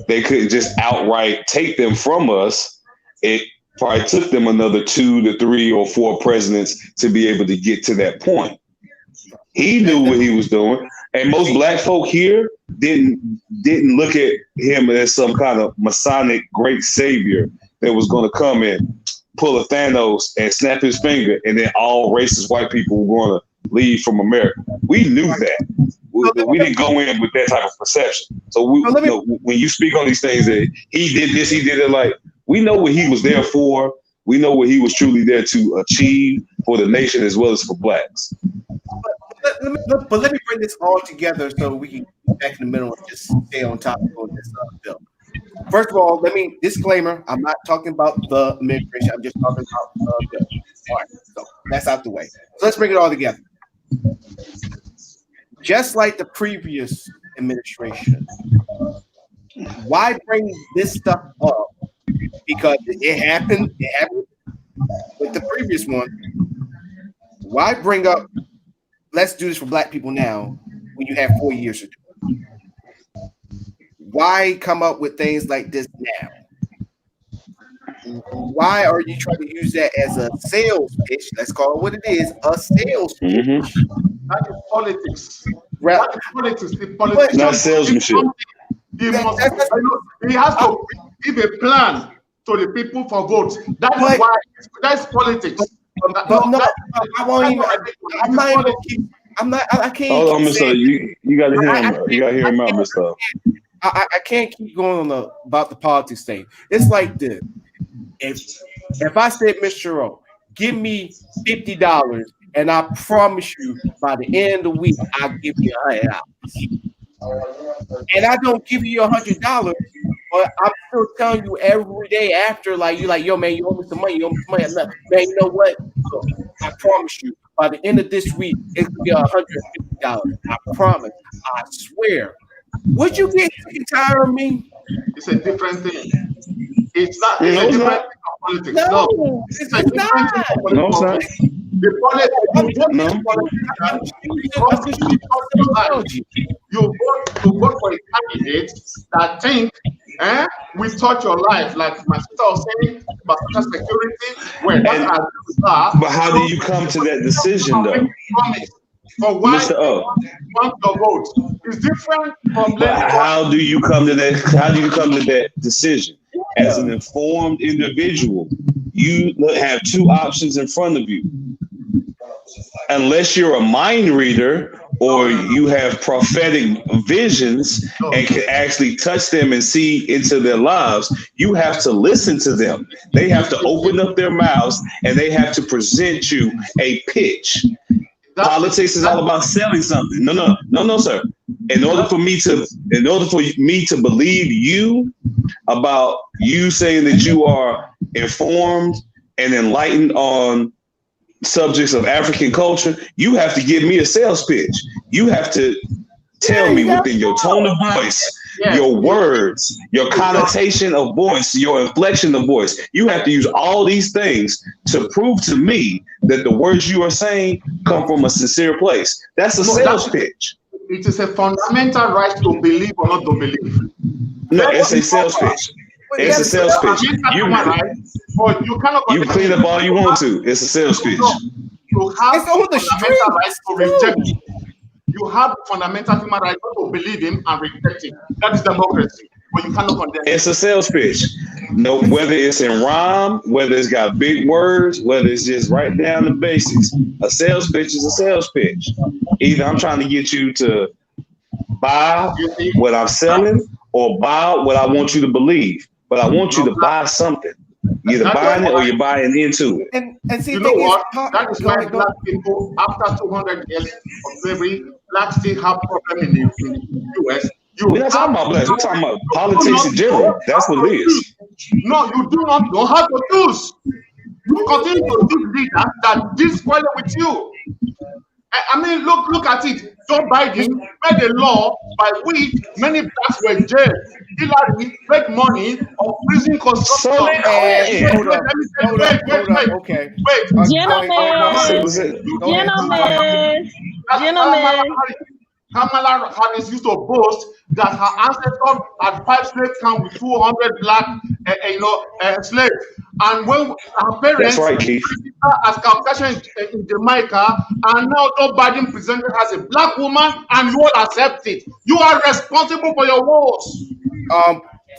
They couldn't just outright take them from us. It probably took them another 2 to 3 or 4 presidents to be able to get to that point. He knew what he was doing. And most Black folk here didn't look at him as some kind of Masonic great savior that was going to come and pull a Thanos and snap his finger, and then all racist white people were going to leave from America. We knew that. We didn't go in with that type of perception. So when you speak on these things that he did this, he did it, like, we know what he was there for. We know what he was truly there to achieve for the nation as well as for blacks. But let me bring this all together so we can get back in the middle and just stay on topic on this bill. First of all, let me disclaimer: I'm not talking about the administration. I'm just talking about the bill. All right, so that's out the way. So let's bring it all together. Just like the previous administration, why bring this stuff up? Because it happened with the previous one. Why bring up, let's do this for black people now when you have 4 years to do it? Why come up with things like this now? Why are you trying to use that as a sales pitch? Let's call it what it is, a sales pitch. That is politics. Right. That is politics. The politician, not salesmanship. He has to give a plan to the people for votes. That is why that's politics. But no, I won't even. I'm not even keep. I'm not. I can't. Hold on, Mr. You got to hear him. You got to hear him out, Mr. I can't keep going on about the politics thing. It's like this. If I said, Mr. O, give me $50, and I promise you by the end of the week I'll give you $100, and I don't give you $100, but I'm still telling you every day after, like, you like, yo, man, you owe me some money. You owe me some money. Like, man, you know what? So, I promise you by the end of this week it's gonna be $150. I promise. I swear. Would you get sick and tired of me? It's a different thing. It's not. It's a different thing of politics. No, it's a different thing of politics. No, it's not. You vote for a candidate that think, we touch your life, like my sister was saying about social security. But how do you come to that decision, though? For why Mr. O, want your vote is different from. How do you come to that? How do you come to that decision? As an informed individual, you have two options in front of you. Unless you're a mind reader or you have prophetic visions and can actually touch them and see into their lives, you have to listen to them. They have to open up their mouths and they have to present you a pitch. Politics is all about selling something. No, sir. In order for me to believe you about you saying that you are informed and enlightened on subjects of African culture, you have to give me a sales pitch. You have to tell me within your tone of voice, your words, your connotation of voice, your inflection of voice. You have to use all these things to prove to me that the words you are saying come from a sincere place. That's a sales pitch. It is a fundamental right to believe or not to believe. No, it's a sales pitch. It's a sales pitch. You clean up all you want to. It's a sales pitch. You have fundamental right to reject him. You have fundamental human right to believe him and reject him. That is democracy. But you cannot condemn. It's a sales pitch. No, whether it's in rhyme, whether it's got big words, whether it's just right down the basics. A sales pitch is a sales pitch. Either I'm trying to get you to buy what I'm selling or buy what I want you to believe. But I want you to buy something. You're either buying it or you're buying into it. And see, you know what? That is why black people, after 200 years of slavery, blacks still have problem in the US. We're not talking about blacks. We're talking about politics in general. That's what it is. No, you do not know how to choose. You continue to do leaders that disqualify with you. I mean, look at it. Joe Biden made a law by which many blacks were jailed. Hillary made money of prison construction. Gentlemen. Kamala Harris used to boast that her ancestors had 5 slave camps with 200 black, slaves. And when her parents, as Caucasian in Jamaica, and now Joe Biden presented as a black woman, and you all accept it. You are responsible for your woes.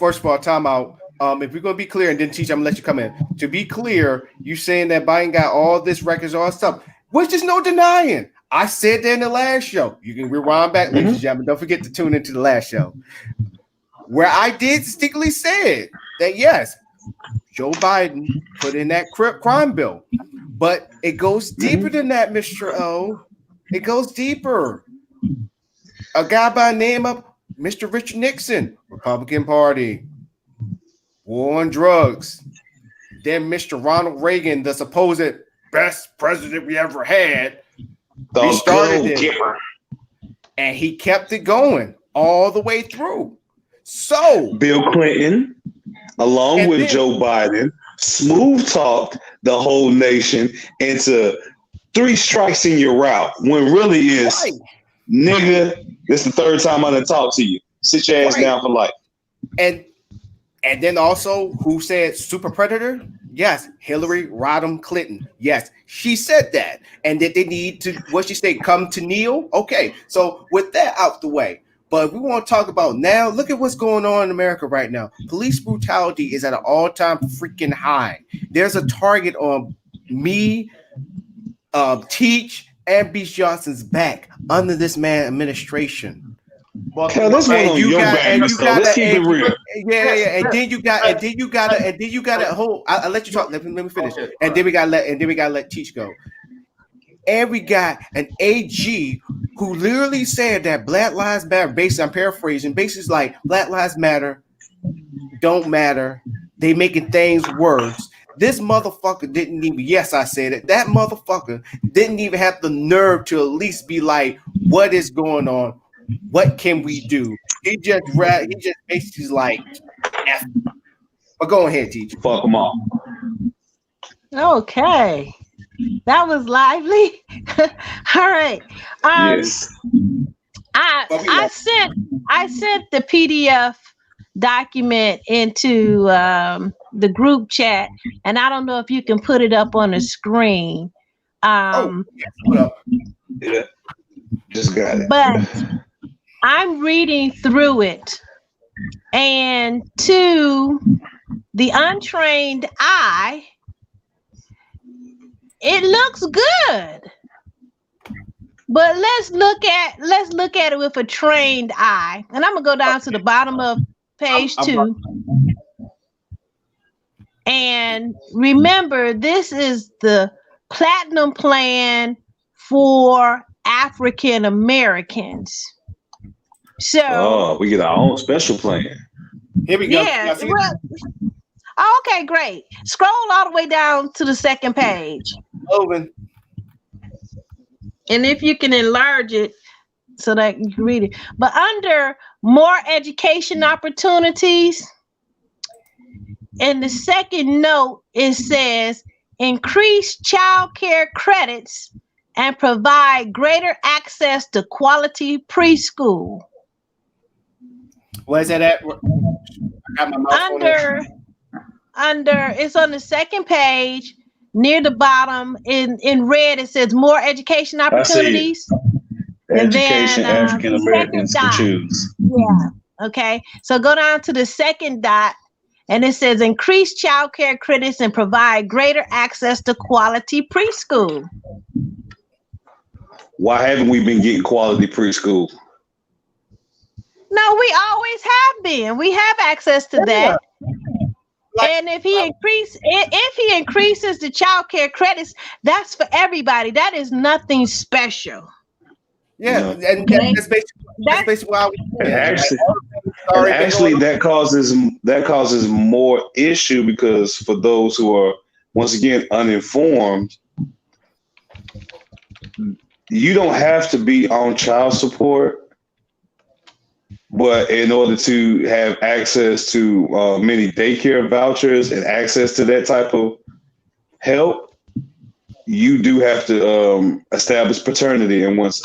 First of all, time out. if we're gonna be clear, and then teach, I'm gonna let you come in. To be clear, you saying that Biden got all this records, all stuff, which there's no denying. I said that in the last show. You can rewind back, ladies and gentlemen. Don't forget to tune into the last show, where I did distinctly said that yes, Joe Biden put in that crime bill, but it goes deeper than that, Mr. O. It goes deeper. A guy by the name of Mr. Richard Nixon, Republican Party, war on drugs. Then Mr. Ronald Reagan, the supposed best president we ever had, he started it, and he kept it going all the way through. So Bill Clinton, along with Joe Biden, smooth talked the whole nation into 3 strikes in your route, when really is, nigga, this is the 3rd time I done talked to you. Sit your ass down for life. And then also, who said super predator? Yes, Hillary Rodham Clinton. Yes, she said that. And that they need to, what she said, come to kneel. Okay, so with that out the way, but we want to talk about now, look at what's going on in America right now. Police brutality is at an all-time freaking high. There's a target on me, Teach, and Beach Johnson's back under this man administration. But let's keep it real. Yeah. And then you gotta hold. I'll let you talk. Let me finish. Okay. And then we gotta let Teach go. And we got an AG who literally said that Black Lives Matter. Basically, I'm paraphrasing. Basically, like Black Lives Matter don't matter. They making things worse. This motherfucker didn't even. Yes, I said it. That motherfucker didn't even have the nerve to at least be like, "What is going on? What can we do?" He just basically like, F. But go ahead, Teacher. Fuck them all. Okay, that was lively. All right. Yes. I sent the PDF document into the group chat, and I don't know if you can put it up on the screen. Yeah. Just got it. But I'm reading through it, and to the untrained eye, it looks good. But let's look at it with a trained eye. And I'm gonna go down to the bottom of page 2. And remember, this is the Platinum Plan for African Americans. So we get our own special plan. Here we go. Yeah. Okay, great. Scroll all the way down to the 2nd page. Open. And if you can enlarge it so that you can read it. But under more education opportunities, in the 2nd note, it says increase child care credits and provide greater access to quality preschool. Where's that at? I got my mouse under it's on the 2nd page, near the bottom in red. It says more education opportunities. Education African Americans can choose. Yeah. Okay. So go down to the 2nd dot, and it says increase child care credits and provide greater access to quality preschool. Why haven't we been getting quality preschool? No, we always have been. We have access to that. And if he increases the child care credits, that's for everybody. That is nothing special. Yeah, and that's basically why we actually that causes more issue, because for those who are once again uninformed, you don't have to be on child support, but in order to have access to many daycare vouchers and access to that type of help, you do have to establish paternity. And once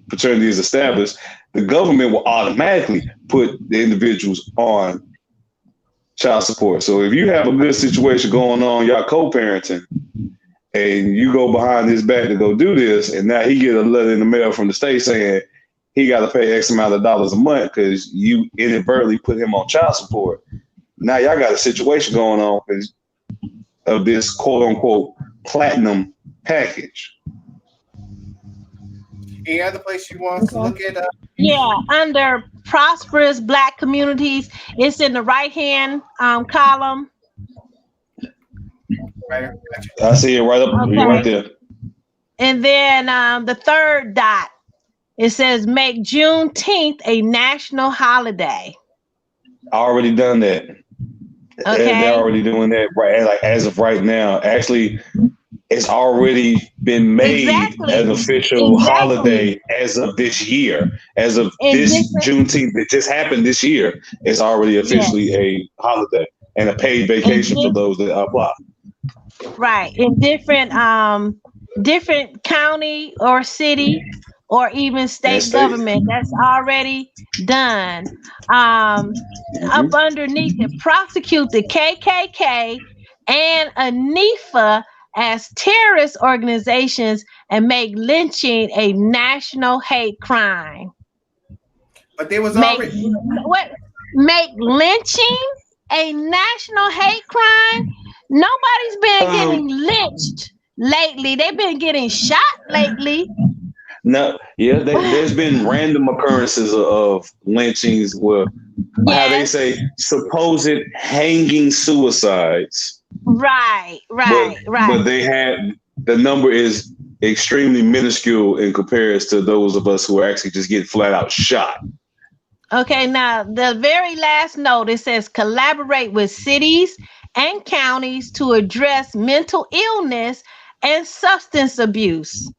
paternity is established, the government will automatically put the individuals on child support. So if you have a good situation going on, y'all co-parenting, and you go behind his back to go do this, and now he get a letter in the mail from the state saying he got to pay X amount of dollars a month because you inadvertently put him on child support, now y'all got a situation going on of this quote unquote platinum package. Any other place you want to look at? Yeah, under prosperous Black communities, it's in the right-hand column. Right. I see it right up, right there. And then the third dot, it says make Juneteenth a national holiday. Already done that. Okay. They're already doing that right, like as of right now. Actually, it's already been made an official holiday as of this year. As of this Juneteenth that just happened this year, it's already officially a holiday and a paid vacation for those that apply. Right. In different county or city or even state government, that's already done. Up underneath it, prosecute the KKK and Antifa as terrorist organizations and make lynching a national hate crime. But there was already make lynching a national hate crime? Nobody's been getting lynched lately. They've been getting shot lately. No, yeah, there's been random occurrences of lynchings where, how they say, supposed hanging suicides. Right. But they had, the number is extremely minuscule in comparison to those of us who are actually just getting flat out shot. Okay, now the very last note, it says collaborate with cities and counties to address mental illness and substance abuse.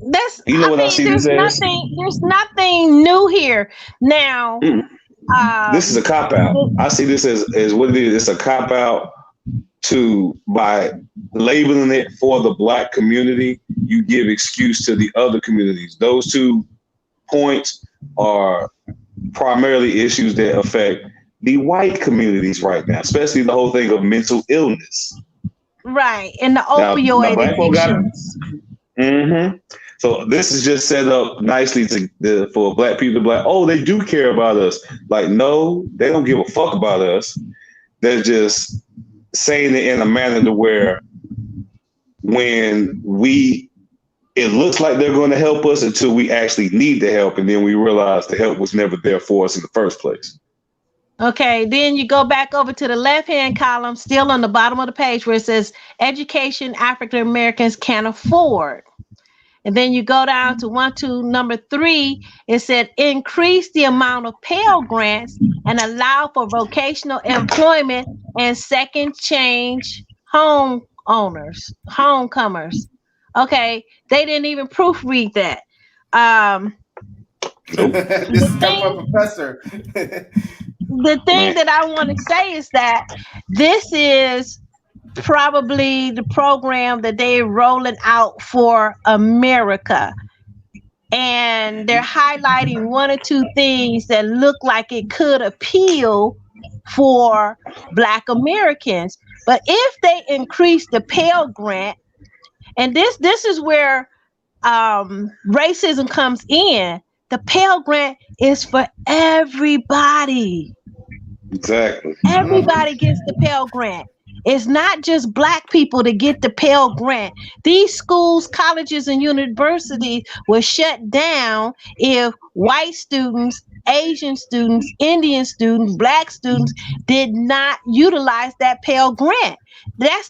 That's, I see this as? There's nothing new here. Now, this is a cop out. I see this as what it is. It's a cop out by labeling it for the Black community. You give excuse to the other communities. Those 2 points are primarily issues that affect the white communities right now, especially the whole thing of mental illness. Right, and the opioid addictions. So this is just set up nicely for Black people to be like, oh, they do care about us. Like, no, they don't give a fuck about us. They're just saying it in a manner to where when it looks like they're going to help us until we actually need the help. And then we realize the help was never there for us in the first place. Okay, then you go back over to the left-hand column, still on the bottom of the page where it says education African Americans can't afford. And then you go down to number 3, it said increase the amount of Pell Grants and allow for vocational employment and second change homecomers. Okay, they didn't even proofread that. This is from a professor. The thing that I want to say is that this is probably the program that they're rolling out for America. And they're highlighting 1 or 2 things that look like it could appeal for Black Americans. But if they increase the Pell Grant, and this is where racism comes in, the Pell Grant is for everybody. Exactly. Everybody gets the Pell Grant. It's not just Black people to get the Pell Grant. These schools, colleges, and universities were shut down if white students, Asian students, Indian students, Black students did not utilize that Pell Grant. That's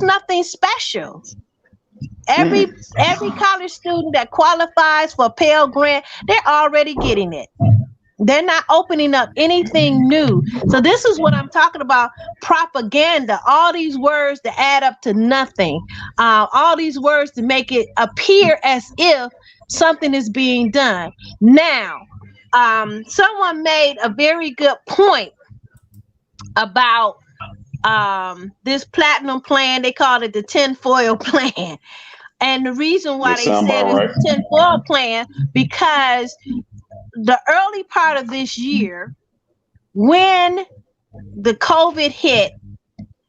nothing special. Every college student that qualifies for Pell Grant, they're already getting it. They're not opening up anything new. So this is what I'm talking about, propaganda. All these words that add up to nothing. All these words to make it appear as if something is being done. Now, someone made a very good point about this platinum plan. They called it the tinfoil plan. And the reason why they said it's the tinfoil plan, because the early part of this year, when the COVID hit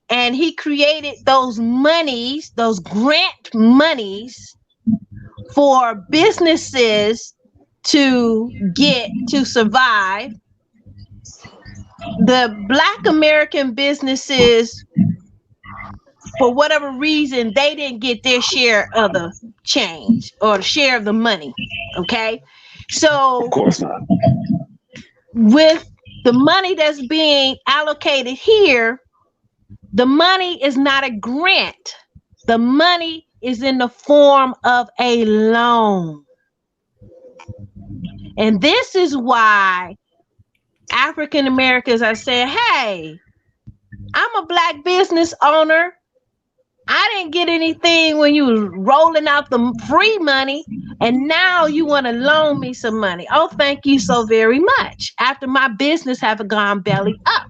and he created those monies, those grant monies for businesses to get to survive, the Black American businesses, for whatever reason, they didn't get their share of the change or the share of the money. Okay. So Of course not. with the money that's being allocated here, the money is not a grant. The money is in the form of a loan. And this is why African Americans are saying, hey, I'm a Black business owner. I didn't get anything when you was rolling out the free money, and now you want to loan me some money. Oh, thank you so very much. After my business have gone belly up.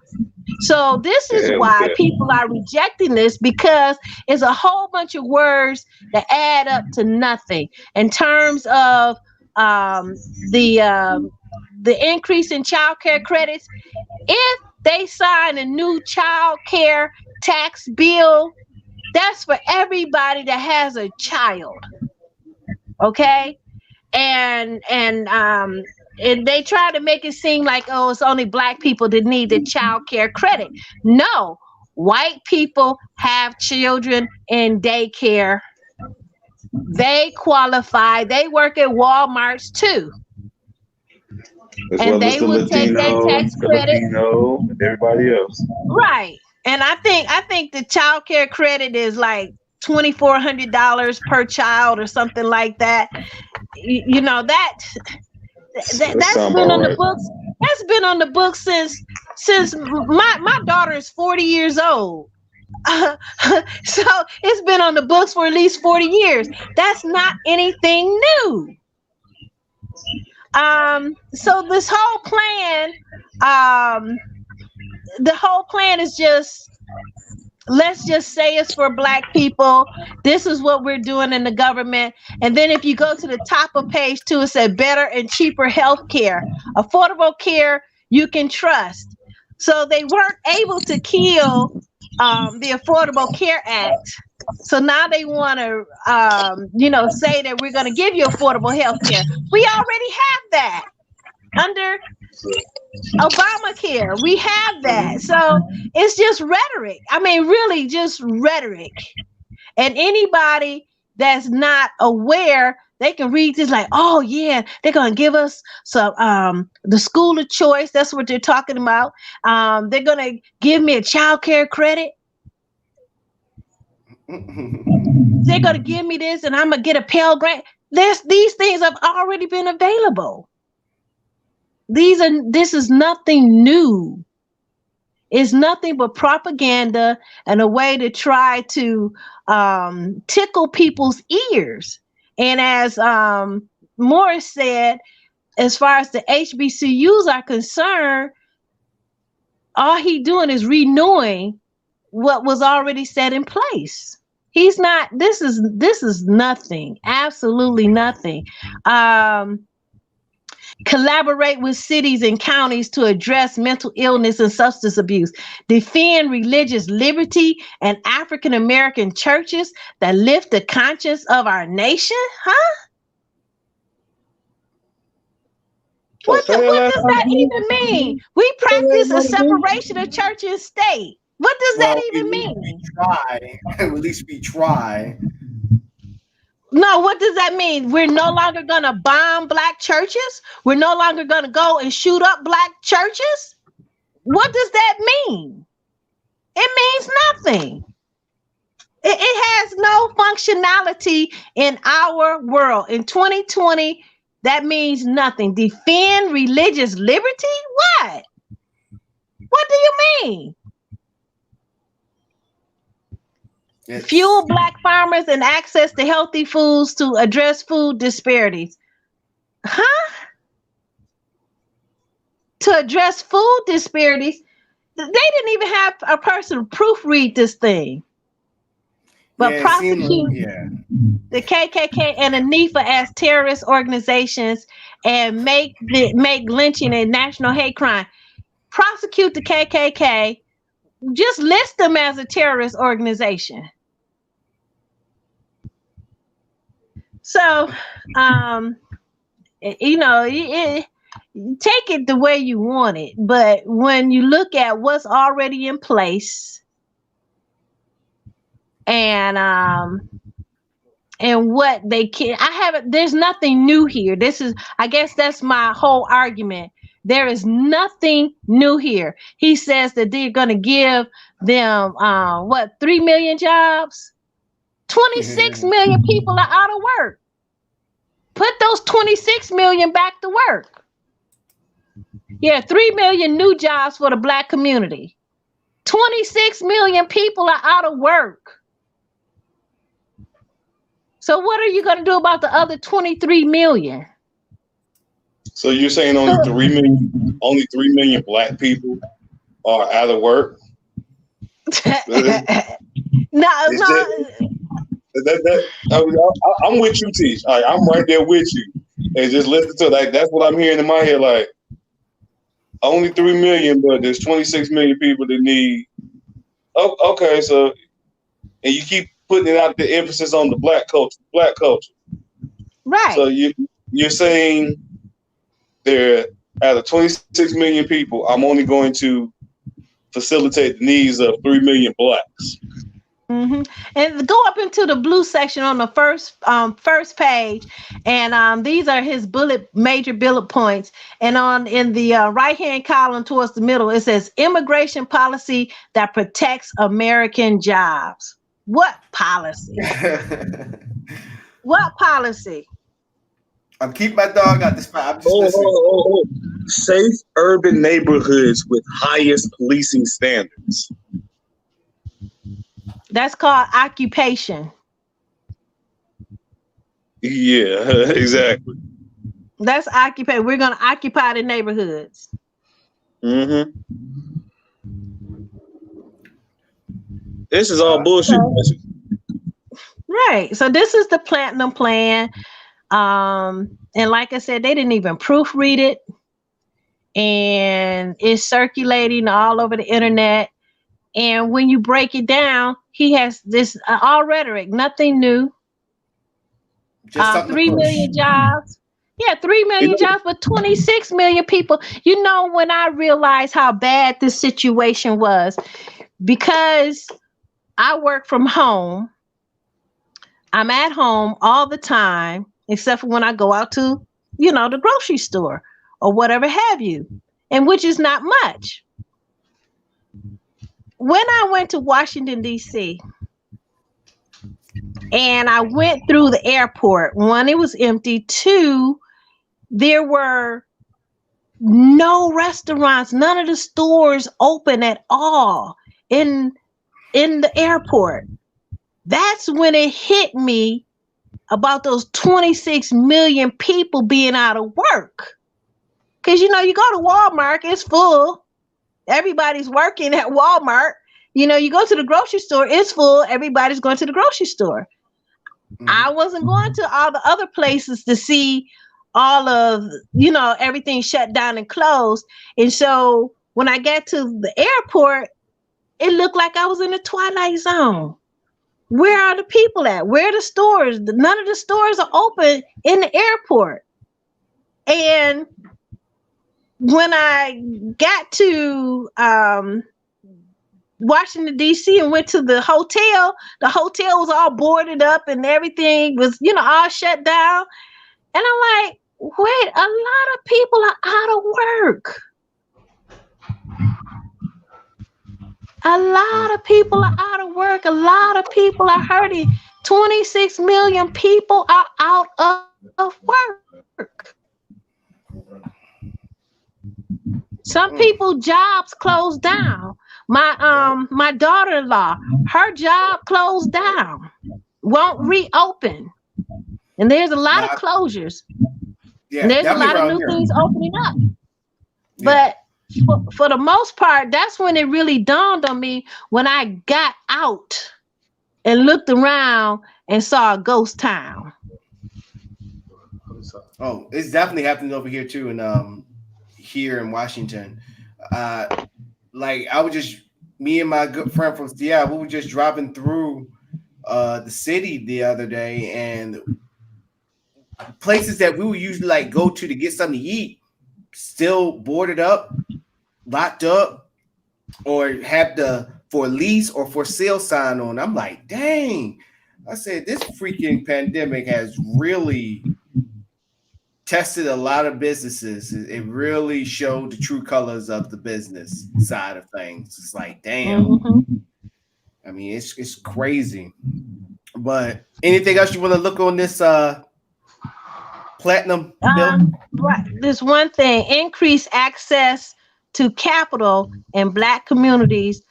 So this is why people are rejecting this, because it's a whole bunch of words that add up to nothing in terms of the increase in child care credits. If they sign a new child care tax bill, that's for everybody that has a child. Okay? And they try to make it seem like, oh, it's only Black people that need the child care credit. No, white people have children in daycare. They qualify. They work at Walmart's too. As And well they as the would take their Latino, tax credit. Filipino, and everybody else. Right. And I think the child care credit is like $2,400 per child or something like that. You know, that's been on the books. That's been on the books since my daughter is 40 years old. So it's been on the books for at least 40 years. That's not anything new. So this whole plan, the whole plan is just, let's just say it's for Black people. This is what we're doing in the government. And then if you go to the top of page 2, it said better and cheaper health care, affordable care you can trust. So they weren't able to kill the Affordable Care Act. So now they want to, say that we're going to give you affordable health care. We already have that under Obamacare. We have that. So it's just rhetoric. I mean, really just rhetoric. And anybody that's not aware, they can read this like, oh yeah, they're going to give us some, the school of choice. That's what they're talking about. They're going to give me a child care credit. They're going to give me this and I'm going to get a Pell Grant. These things have already been available. This is nothing new. It's nothing but propaganda and a way to try to tickle people's ears. And as Morris said, as far as the HBCUs are concerned, all he doing is renewing what was already set in place. He's not, this is nothing, absolutely nothing. Collaborate with cities and counties to address mental illness and substance abuse. Defend religious liberty and African American churches that lift the conscience of our nation. Huh? What does that even mean? We practice a separation of church and state. What does that even mean? We try. At least we try. No, what does that mean? We're no longer going to bomb Black churches? We're no longer going to go and shoot up Black churches? What does that mean? It means nothing. It has no functionality in our world. In 2020, that means nothing. Defend religious liberty? What? What do you mean? Fuel Black farmers and access to healthy foods to address food disparities. Huh? To address food disparities? They didn't even have a person proofread this thing. But prosecute the KKK and Antifa as terrorist organizations and make lynching a national hate crime. Prosecute the KKK. Just list them as a terrorist organization. So, take it the way you want it. But when you look at what's already in place and what they can, there's nothing new here. I guess that's my whole argument. There is nothing new here. He says that they're going to give them 3 million jobs. 26 million people are out of work. Put those 26 million back to work. Yeah, 3 million new jobs for the Black community. 26 million people are out of work. So what are you going to do about the other 23 million? So you're saying only 3 million Black people are out of work? No. I'm with you, Teach. I'm right there with you. And just listen to it. That's what I'm hearing in my head. Like, only 3 million, but there's 26 million people that need. Oh, okay, so, and you keep putting it out, the emphasis on the Black culture. Right. So you're saying there, out of 26 million people, I'm only going to facilitate the needs of 3 million Blacks. Mm-hmm. And go up into the blue section on the first page, and these are his major bullet points. And in the right hand column towards the middle, it says immigration policy that protects American jobs. What policy? What policy? I'm keeping my dog out this spot. Safe urban neighborhoods with highest policing standards. That's called occupation. Yeah, exactly. That's occupation. We're going to occupy the neighborhoods. Mm-hmm. This is all bullshit. Right. So this is the Platinum Plan. And like I said, they didn't even proofread it. And it's circulating all over the internet. And when you break it down, he has this all rhetoric, nothing new. 3 million jobs. Yeah, 3 million jobs, but 26 million people. You know, when I realized how bad this situation was, because I work from home, I'm at home all the time, except for when I go out to, the grocery store or whatever have you, and which is not much. When I went to Washington, D.C., and I went through the airport, one, it was empty. Two, there were no restaurants, none of the stores open at all in the airport. That's when it hit me about those 26 million people being out of work. Because, you go to Walmart, it's full. Everybody's working at Walmart. You go to the grocery store, it's full. Everybody's going to the grocery store. Mm-hmm. I wasn't going to all the other places to see all of, everything shut down and closed. And so when I got to the airport, it looked like I was in the Twilight Zone. Where are the people at? Where are the stores? None of the stores are open in the airport. And when I got to Washington, D.C. and went to the hotel was all boarded up and everything was, all shut down. And I'm like, wait, a lot of people are out of work. A lot of people are out of work. A lot of people are hurting. 26 million people are out of work. Some people jobs closed down. My daughter-in-law, her job closed down, won't reopen. And there's a lot of closures. Yeah, and there's a lot of new things opening up. Yeah. But for the most part, that's when it really dawned on me when I got out and looked around and saw a ghost town. Oh, it's definitely happening over here too, and here in Washington. Me and my good friend from Seattle, we were just driving through the city the other day, and places that we would usually go to get something to eat, still boarded up, locked up, or have the for lease or for sale sign on. I'm like, dang. I said, this freaking pandemic has really tested a lot of businesses. It really showed the true colors of the business side of things. It's like, damn. Mm-hmm. I mean, it's crazy. But anything else you want to look on this platinum bill? Right. There's one thing: increase access to capital in Black communities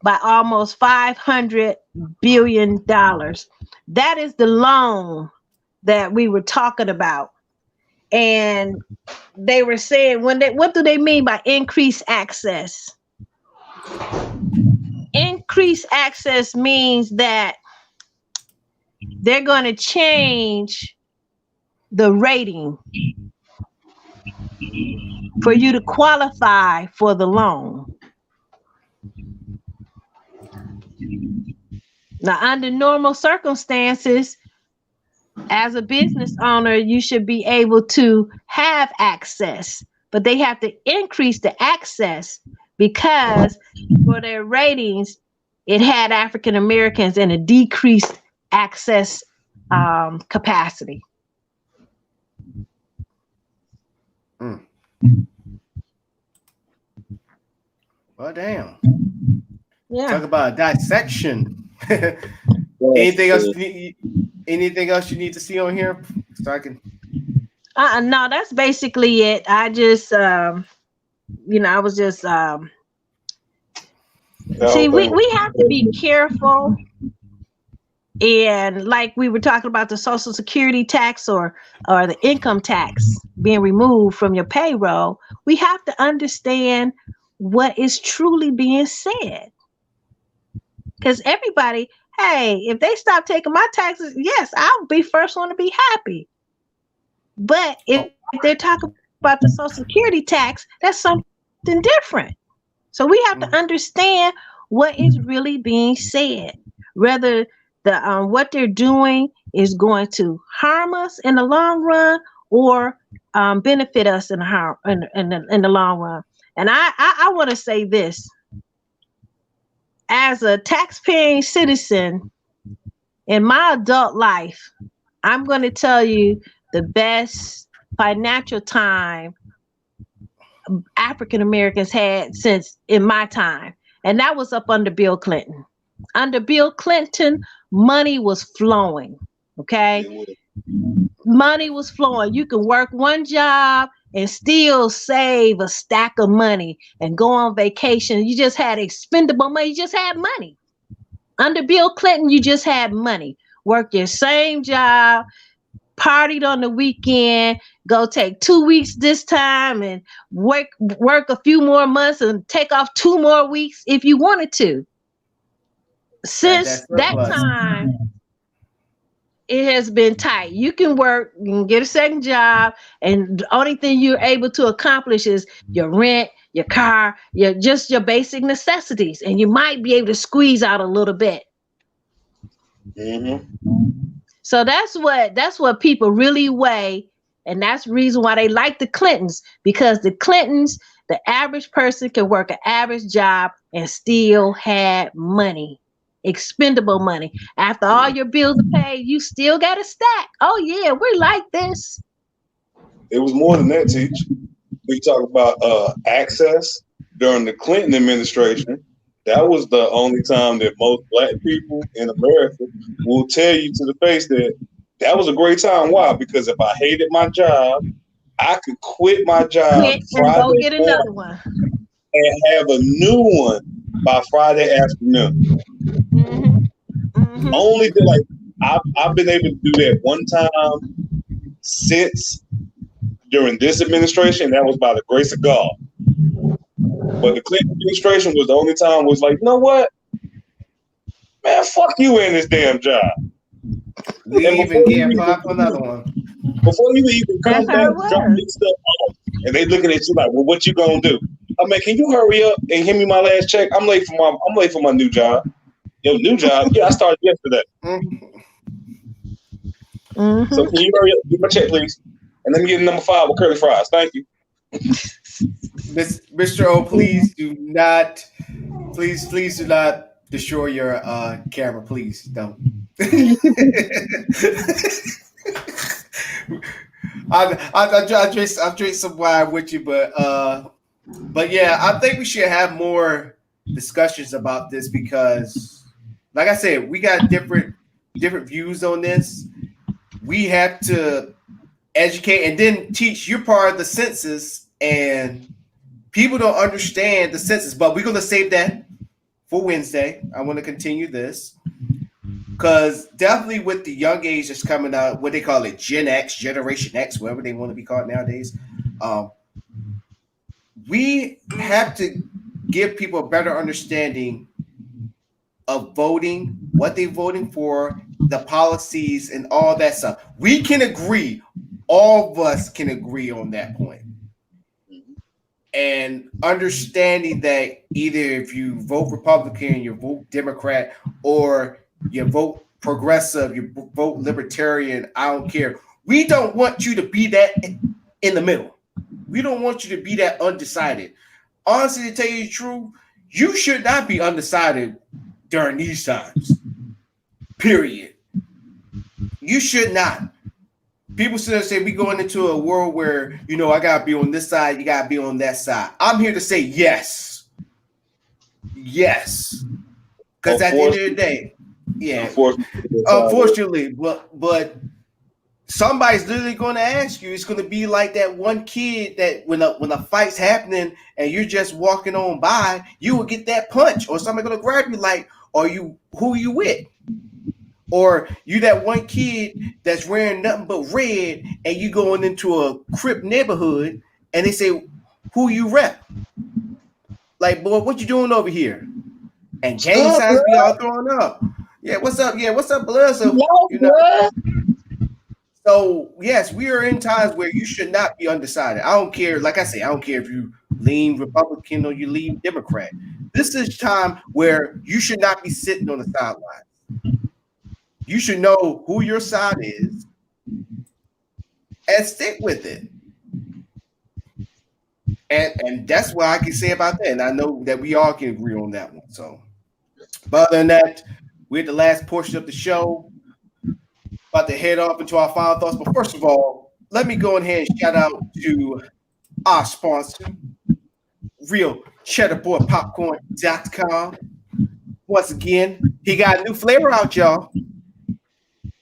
by almost $500 billion. That is the loan that we were talking about. And they were saying, what do they mean by increased access? Increased access means that they're going to change the rating for you to qualify for the loan. Now, under normal circumstances, as a business owner, you should be able to have access, but they have to increase the access because for their ratings, it had African Americans in a decreased access capacity. Well, damn. Yeah. Talk about a dissection. Anything else? Anything else you need to see on here? So I can. No, that's basically it. I just, I was just. See, we have to be careful. And like we were talking about the Social Security tax or the income tax being removed from your payroll, we have to understand what is truly being said. Because everybody, hey, if they stop taking my taxes, yes, I'll be first one to be happy. But if they're talking about the Social Security tax, that's something different. So we have to understand what is really being said, whether the what they're doing is going to harm us in the long run or benefit us in the long run. And I want to say this. As a taxpaying citizen in my adult life, I'm going to tell you the best financial time African Americans had since in my time. And that was up under Bill Clinton. Under Bill Clinton, money was flowing. Okay. Money was flowing. You can work one job and still save a stack of money and go on vacation. You just had expendable money. You just had money. Under Bill Clinton, you just had money. Work your same job, partied on the weekend, go take 2 weeks this time and work a few more months and take off 2 more weeks if you wanted to. Since that time, it has been tight. You can work, you can get a second job, and the only thing you're able to accomplish is your rent, your car, your basic necessities, and you might be able to squeeze out a little bit. Mm-hmm. So that's what people really weigh, and that's the reason why they like the Clintons, because the Clintons, the average person can work an average job and still had money. Expendable money. After all your bills are paid, you still got a stack. Oh yeah, we're like this. It was more than that, Teach. We talk about access during the Clinton administration. That was the only time that most Black people in America will tell you to the face that was a great time. Why? Because if I hated my job, I could quit my job and go get another one and have a new one by Friday afternoon. Mm-hmm. Mm-hmm. Only thing, like I've been able to do that one time since during this administration. That was by the grace of God. But the Clinton administration was the only time was like, you know what, man, fuck you in this damn job. We even get five for another one. Before you even come back, drop this stuff off, and they looking at you like, well, what you gonna do? I'm like, can you hurry up and give me my last check? I'm late for my new job. Your new job? Yeah, I started yesterday. Mm-hmm. So can you hurry up, get my check, please? And let me get number 5 with curly fries. Thank you. Mr. O, please do not destroy your camera. Please don't. I'll drink some wine with you, but yeah, I think we should have more discussions about this because, like I said, we got different views on this. We have to educate and then teach. You're part of the census, and people don't understand the census. But we're gonna save that for Wednesday. I want to continue this. Because definitely with the young age that's coming out, what they call it, Gen X, Generation X, whatever they want to be called nowadays, we have to give people a better understanding of voting, what they're voting for, the policies, and all that stuff. We can agree, all of us can agree on that point. And understanding that either if you vote Republican, you vote Democrat, or you vote progressive, you vote libertarian, I don't care. We don't want you to be that in the middle. We don't want you to be that undecided. Honestly, to tell you the truth, you should not be undecided during these times. Period. You should not. People sit there and say we going into a world where, I gotta be on this side, you gotta be on that side. I'm here to say yes. Yes. Because at the end of the day, yeah, unfortunately, but somebody's literally going to ask you. It's going to be like that one kid that when a fight's happening and you're just walking on by, you will get that punch, or somebody going to grab you like, who you with? Or you that one kid that's wearing nothing but red and you going into a Crip neighborhood and they say, who you rep? Like, boy, what you doing over here? And gang signs be all thrown up. Yeah, what's up? Yeah, what's up, blood? So, so yes, we are in times where you should not be undecided. I don't care. Like I say, I don't care if you lean Republican or you lean Democrat. This is time where you should not be sitting on the sidelines. You should know who your side is and stick with it. And that's what I can say about that. And I know that we all can agree on that one. So, but other than that, we're at the last portion of the show. About to head off into our final thoughts. But first of all, let me go ahead and shout out to our sponsor, RealCheddarBoyPopcorn.com. Once again, he got a new flavor out, y'all.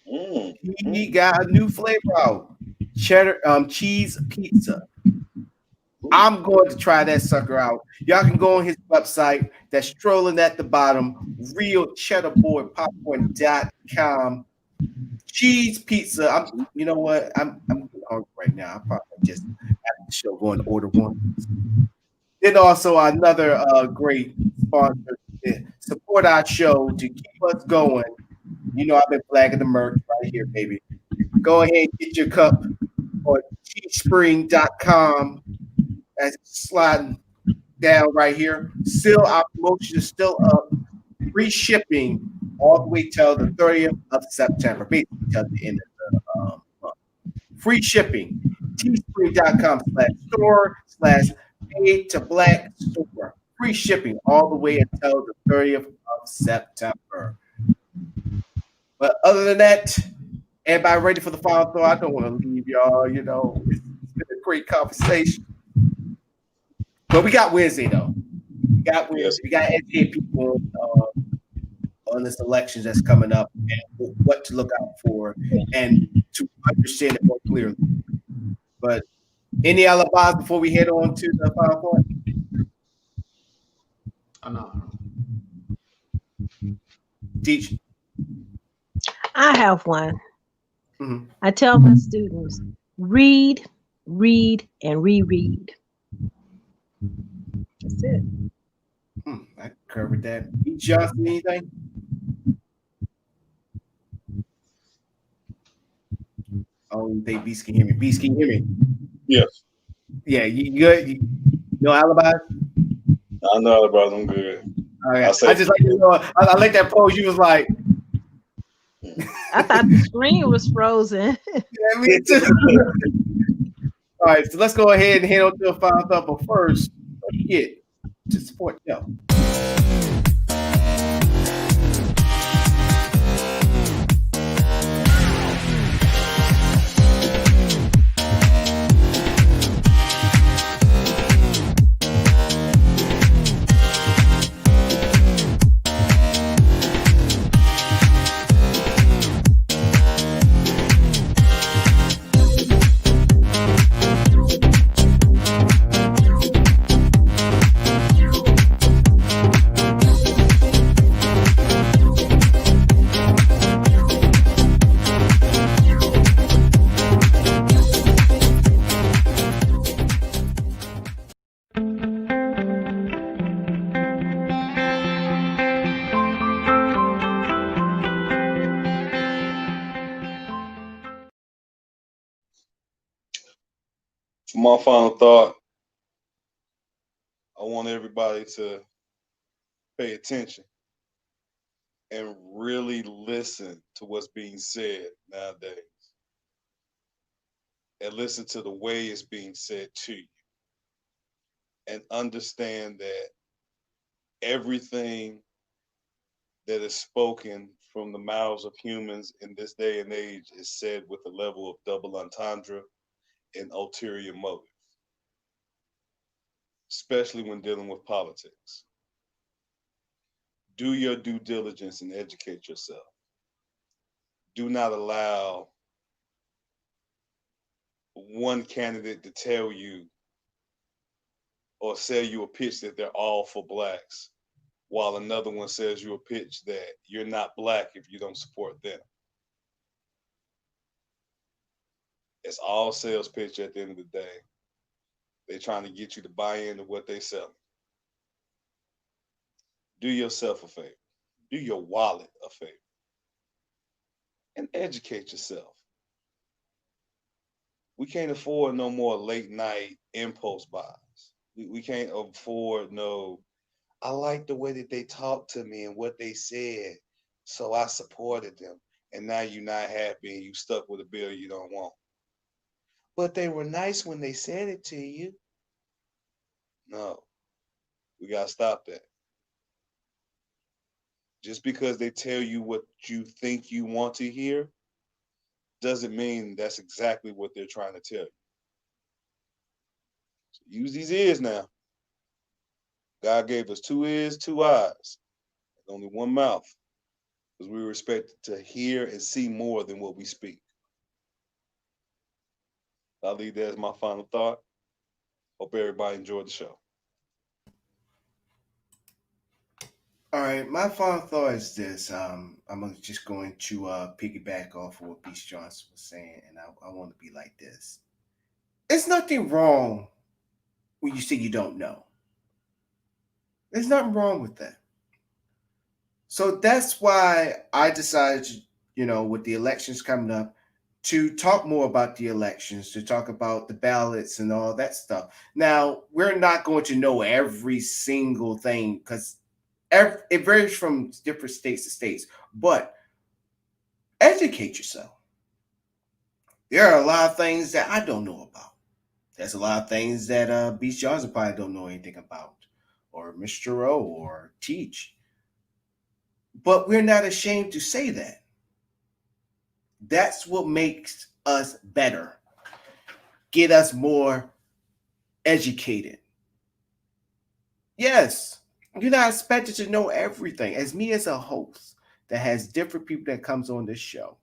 He got a new flavor out. Cheddar cheese pizza. I'm going to try that sucker out. Y'all can go on his website that's strolling at the bottom, RealCheddarBoyPopcorn.com. Cheese pizza. You know what? I'm hungry right now. I'll probably just after the show go and order one. Then also another great sponsor to support our show to keep us going. I've been flagging the merch right here, baby. Go ahead and get your cup on teespring.com. That's sliding down right here. Still, our promotion is still up. Free shipping all the way till the 30th of September, basically till the end of the month. Free shipping. Teespring.com/store/paid-to-black-store. Free shipping all the way until the 30th of September. But other than that, everybody ready for the final thought? I don't want to leave y'all. It's been a great conversation. But we got Wednesday, though. We got Wednesday. We got educate people on this election that's coming up and what to look out for and to understand it more clearly. But any alibis before we head on to the final point? No. Teach. I have one. Mm-hmm. I tell my students, read, and reread. That's it. I covered that. Johnson, anything? Oh, they Beast can hear me. Beast, can you hear me? Yes. Yeah, you good? No alibis? I know, brother. I'm good. Okay. I just like I like that pose. You was like, I thought the screen was frozen. yeah, me too. All right, so let's go ahead and head on to a final thought. But first, don't forget to support the show. For my final thought, I want everybody to pay attention and really listen to what's being said nowadays. And listen to the way it's being said to you. And understand that everything that is spoken from the mouths of humans in this day and age is said with a level of double entendre and ulterior motive, especially when dealing with politics. Do your due diligence and educate yourself. Do not allow one candidate to tell you or sell you a pitch that they're all for blacks, while another one sells you a pitch that you're not black if you don't support them. It's all sales pitch at the end of the day. They're trying to get you to buy into what they're selling. Do yourself a favor. Do your wallet a favor. And educate yourself. We can't afford no more late night impulse buys. We can't afford no, I like the way that they talked to me and what they said, so I supported them. And now you're not happy and you stuck with a bill you don't want. But they were nice when they said it to you. No, we got to stop that. Just because they tell you what you think you want to hear doesn't mean that's exactly what they're trying to tell you. So use these ears now. God gave us 2 ears, 2 eyes, and only 1 mouth, because we were expected to hear and see more than what we speak. I'll leave that as my final thought. Hope everybody enjoyed the show. All right, my final thought is this. I'm just going to piggyback off of what Beast Johnson was saying, and I want to be like this. There's nothing wrong when you say you don't know. There's nothing wrong with that. So that's why I decided, with the elections coming up, to talk more about the elections, to talk about the ballots and all that stuff. Now, we're not going to know every single thing because it varies from different states to states, but educate yourself. There are a lot of things that I don't know about. There's a lot of things that Beast Johnson probably don't know anything about, or Mr. O, or Teach. But we're not ashamed to say that. That's what makes us better. Get us more educated. Yes, you're not expected to know everything. As me as a host that has different people that comes on this show,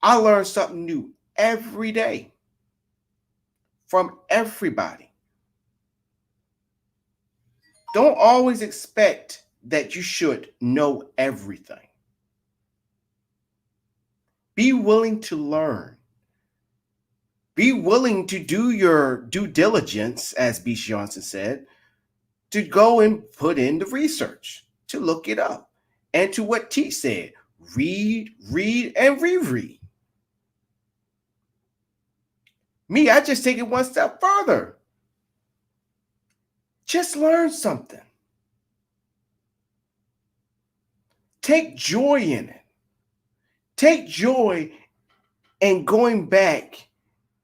I learn something new every day from everybody. Don't always expect that you should know everything. Be willing to learn. Be willing to do your due diligence, as Beast Johnson said, to go and put in the research, to look it up. And to what Teach said, read, and reread. Me, I just take it one step further. Just learn something. Take joy in it. Take joy in going back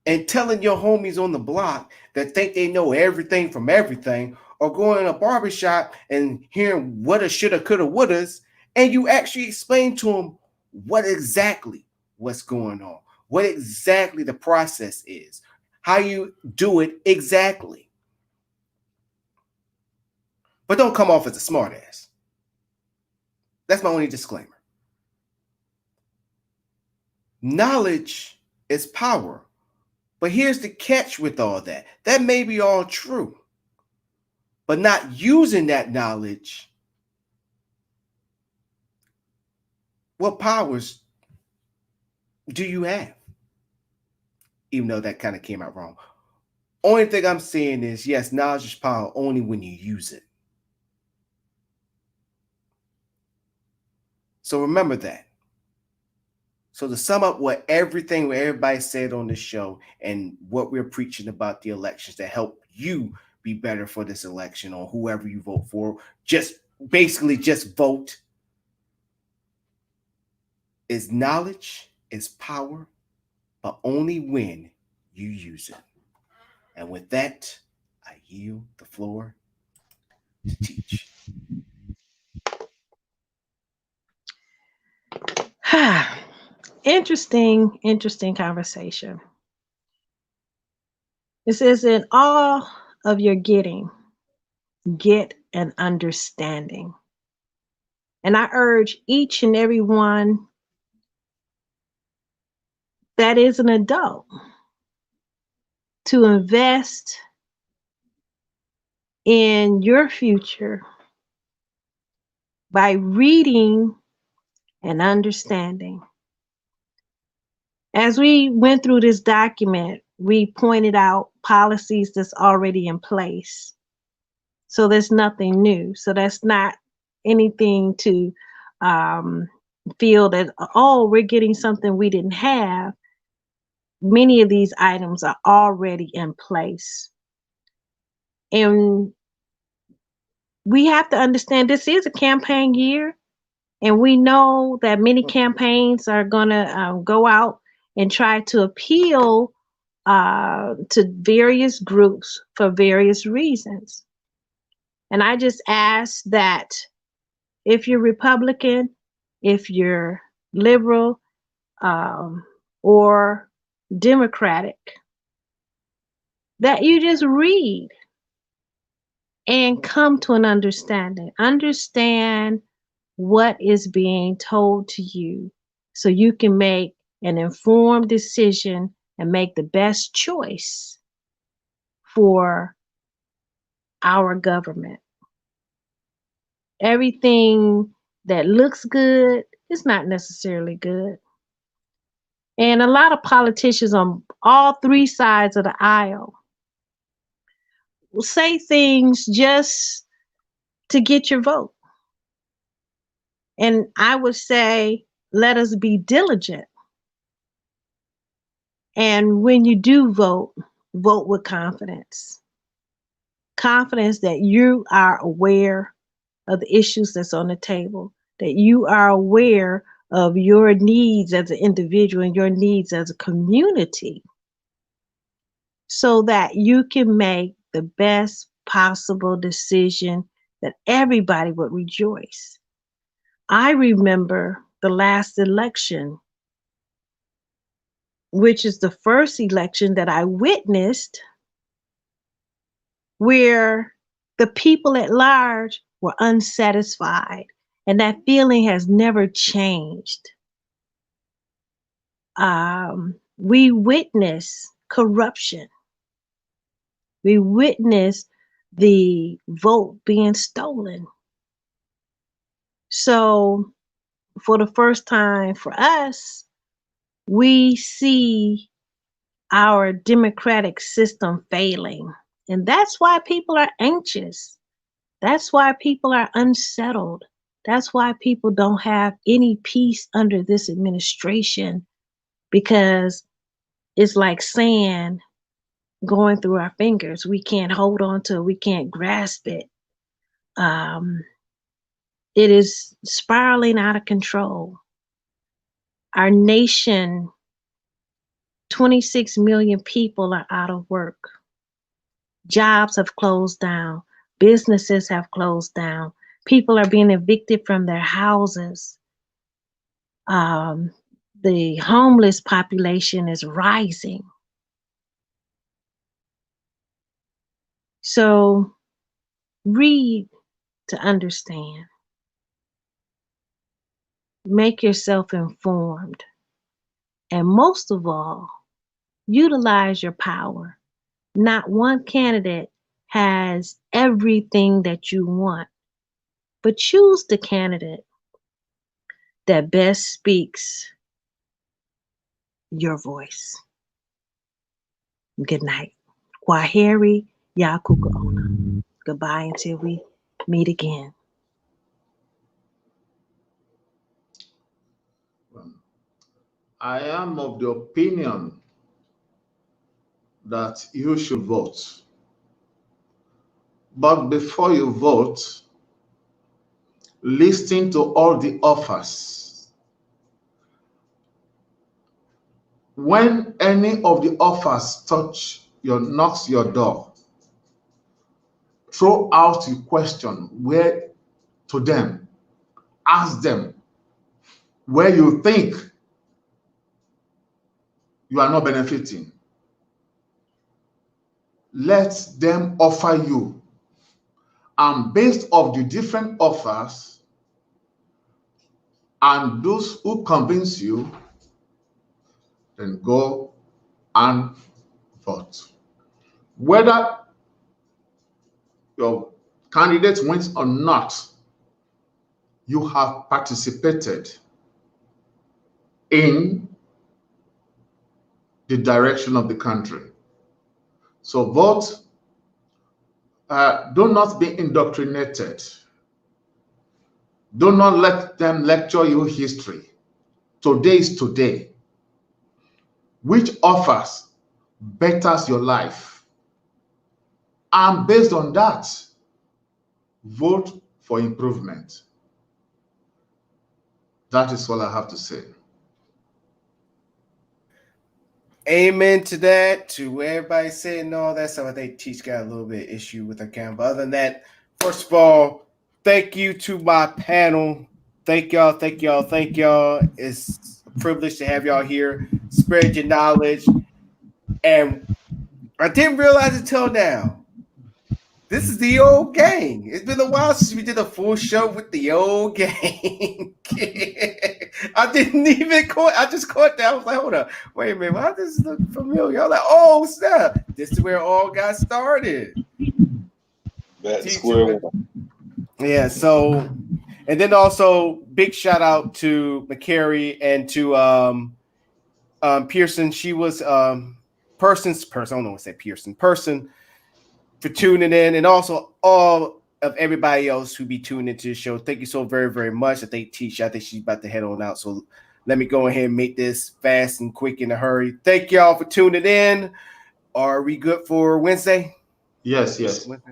and telling your homies on the block that think they know everything from everything, or going in a barbershop and hearing woulda, shoulda, coulda, wouldas, and you actually explain to them what's going on, what exactly the process is, how you do it exactly. But don't come off as a smartass. That's my only disclaimer. Knowledge is power. But here's the catch with all that. That may be all true. But not using that knowledge, what powers do you have? Even though that kind of came out wrong. Only thing I'm saying is, yes, knowledge is power only when you use it. So remember that. So to sum up what everybody said on this show and what we're preaching about the elections to help you be better for this election or whoever you vote for, just vote, is knowledge is power, but only when you use it. And with that, I yield the floor to Teach. Interesting conversation. It says, in all of your getting, get an understanding. And I urge each and every one that is an adult to invest in your future by reading and understanding. As we went through this document, we pointed out policies that's already in place. So there's nothing new. So that's not anything to feel that, oh, we're getting something we didn't have. Many of these items are already in place. And we have to understand this is a campaign year. And we know that many campaigns are going to go out and try to appeal to various groups for various reasons. And I just ask that if you're Republican, if you're liberal, or Democratic, that you just read and come to an understanding. Understand what is being told to you so you can make an informed decision and make the best choice for our government. Everything that looks good is not necessarily good. And a lot of politicians on all three sides of the aisle will say things just to get your vote. And I would say, let us be diligent. And when you do vote, vote with confidence. Confidence that you are aware of the issues that's on the table, that you are aware of your needs as an individual and your needs as a community, so that you can make the best possible decision that everybody would rejoice. I remember the last election, which is the first election that I witnessed, where the people at large were unsatisfied, and that feeling has never changed. We witnessed corruption. We witnessed the vote being stolen. So for the first time for us, we see our democratic system failing. And that's why people are anxious. That's why people are unsettled. That's why people don't have any peace under this administration, because it's like sand going through our fingers. We can't hold on to it. We can't grasp it. It is spiraling out of control. Our nation 26 million people are out of work. Jobs have closed down. Businesses have closed down. People are being evicted from their houses. The homeless population is rising. So read to understand. Make yourself informed. And most of all, utilize your power. Not one candidate has everything that you want, but choose the candidate that best speaks your voice. Good night. Kwaheri Yakukaona. Goodbye until we meet again. I am of the opinion that you should vote. But before you vote, listen to all the offers. When any of the offers knocks your door, throw out a question to them. Ask them where you think you are not benefiting. Let them offer you. And based on the different offers and those who convince you, then go and vote. Whether your candidate wins or not, you have participated in the direction of the country. So vote. Do not be indoctrinated. Do not let them lecture you history. Today is today. Which offers betters your life? And based on that, vote for improvement. That is all I have to say. Amen to that. To everybody saying all that stuff, I think Teach got a little bit of issue with the camera. But other than that, first of all, thank you to my panel. Thank y'all. Thank y'all. Thank y'all. It's a privilege to have y'all here. Spread your knowledge. And I didn't realize until now, this is the old gang. It's been a while since we did a full show with the old gang. I didn't even caught. I just caught that. I was like, hold up, wait a minute. Why does this look familiar? I was like, oh snap! This is where it all got started. That's square one. Yeah. So, and then also big shout out to McCary and to Pearson. She was Person's person. I don't know what to say. Person for tuning in, and also all of everybody else who be tuning into the show. Thank you so very, very much. I think she's about to head on out. So let me go ahead and make this fast and quick in a hurry. Thank y'all for tuning in. Are we good for Wednesday? Yes.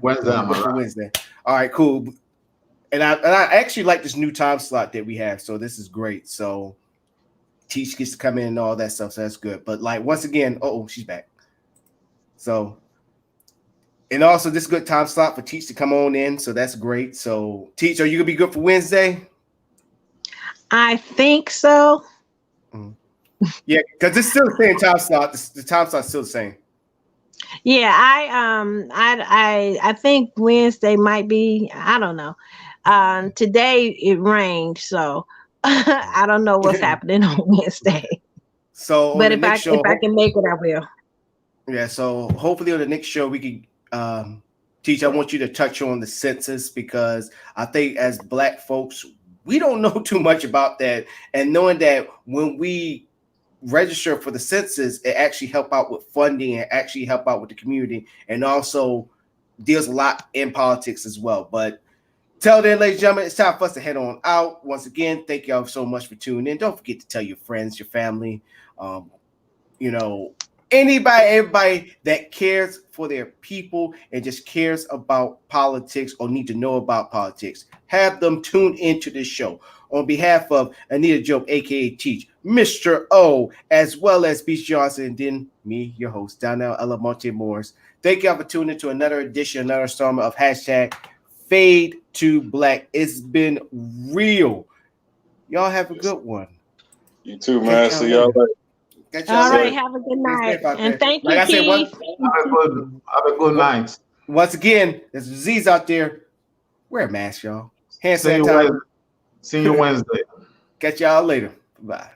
Wednesday. I'm good for Wednesday. All right, cool. And I actually like this new time slot that we have. So this is great. So Teach gets to come in and all that stuff. So that's good. But like once again, she's back. So. And also, this is a good time slot for Teach to come on in, so that's great. So, Teach, are you gonna be good for Wednesday? I think so. Yeah, because it's still the same time slot. The time slot's still the same. Yeah, I think Wednesday might be. I don't know. Today it rained, so I don't know what's happening on Wednesday. So, but if I can make it, I will. Yeah. So hopefully on the next show we can. Teach, I want you to touch on the census because I think as Black folks, we don't know too much about that. And knowing that when we register for the census, it actually help out with funding and actually help out with the community and also deals a lot in politics as well. But till then, ladies and gentlemen, it's time for us to head on out. Once again, thank y'all so much for tuning in. Don't forget to tell your friends, your family, everybody that cares for their people and just cares about politics or need to know about politics, have them tune into this show. On behalf of Anita Job, aka Teach, Mr. O, as well as Beach Johnson, and then me, your host, Donnell Elamonte Morris. Thank y'all for tuning into another edition, another installment of hashtag Fade to Black. It's been real. Y'all have a good one. You too, man. See y'all later. All right, have a good night. And thank you, Keith. Have a good night. Once again, there's a disease out there. Wear a mask, y'all. Hand sanitizer. See you Wednesday. Catch y'all later. Bye.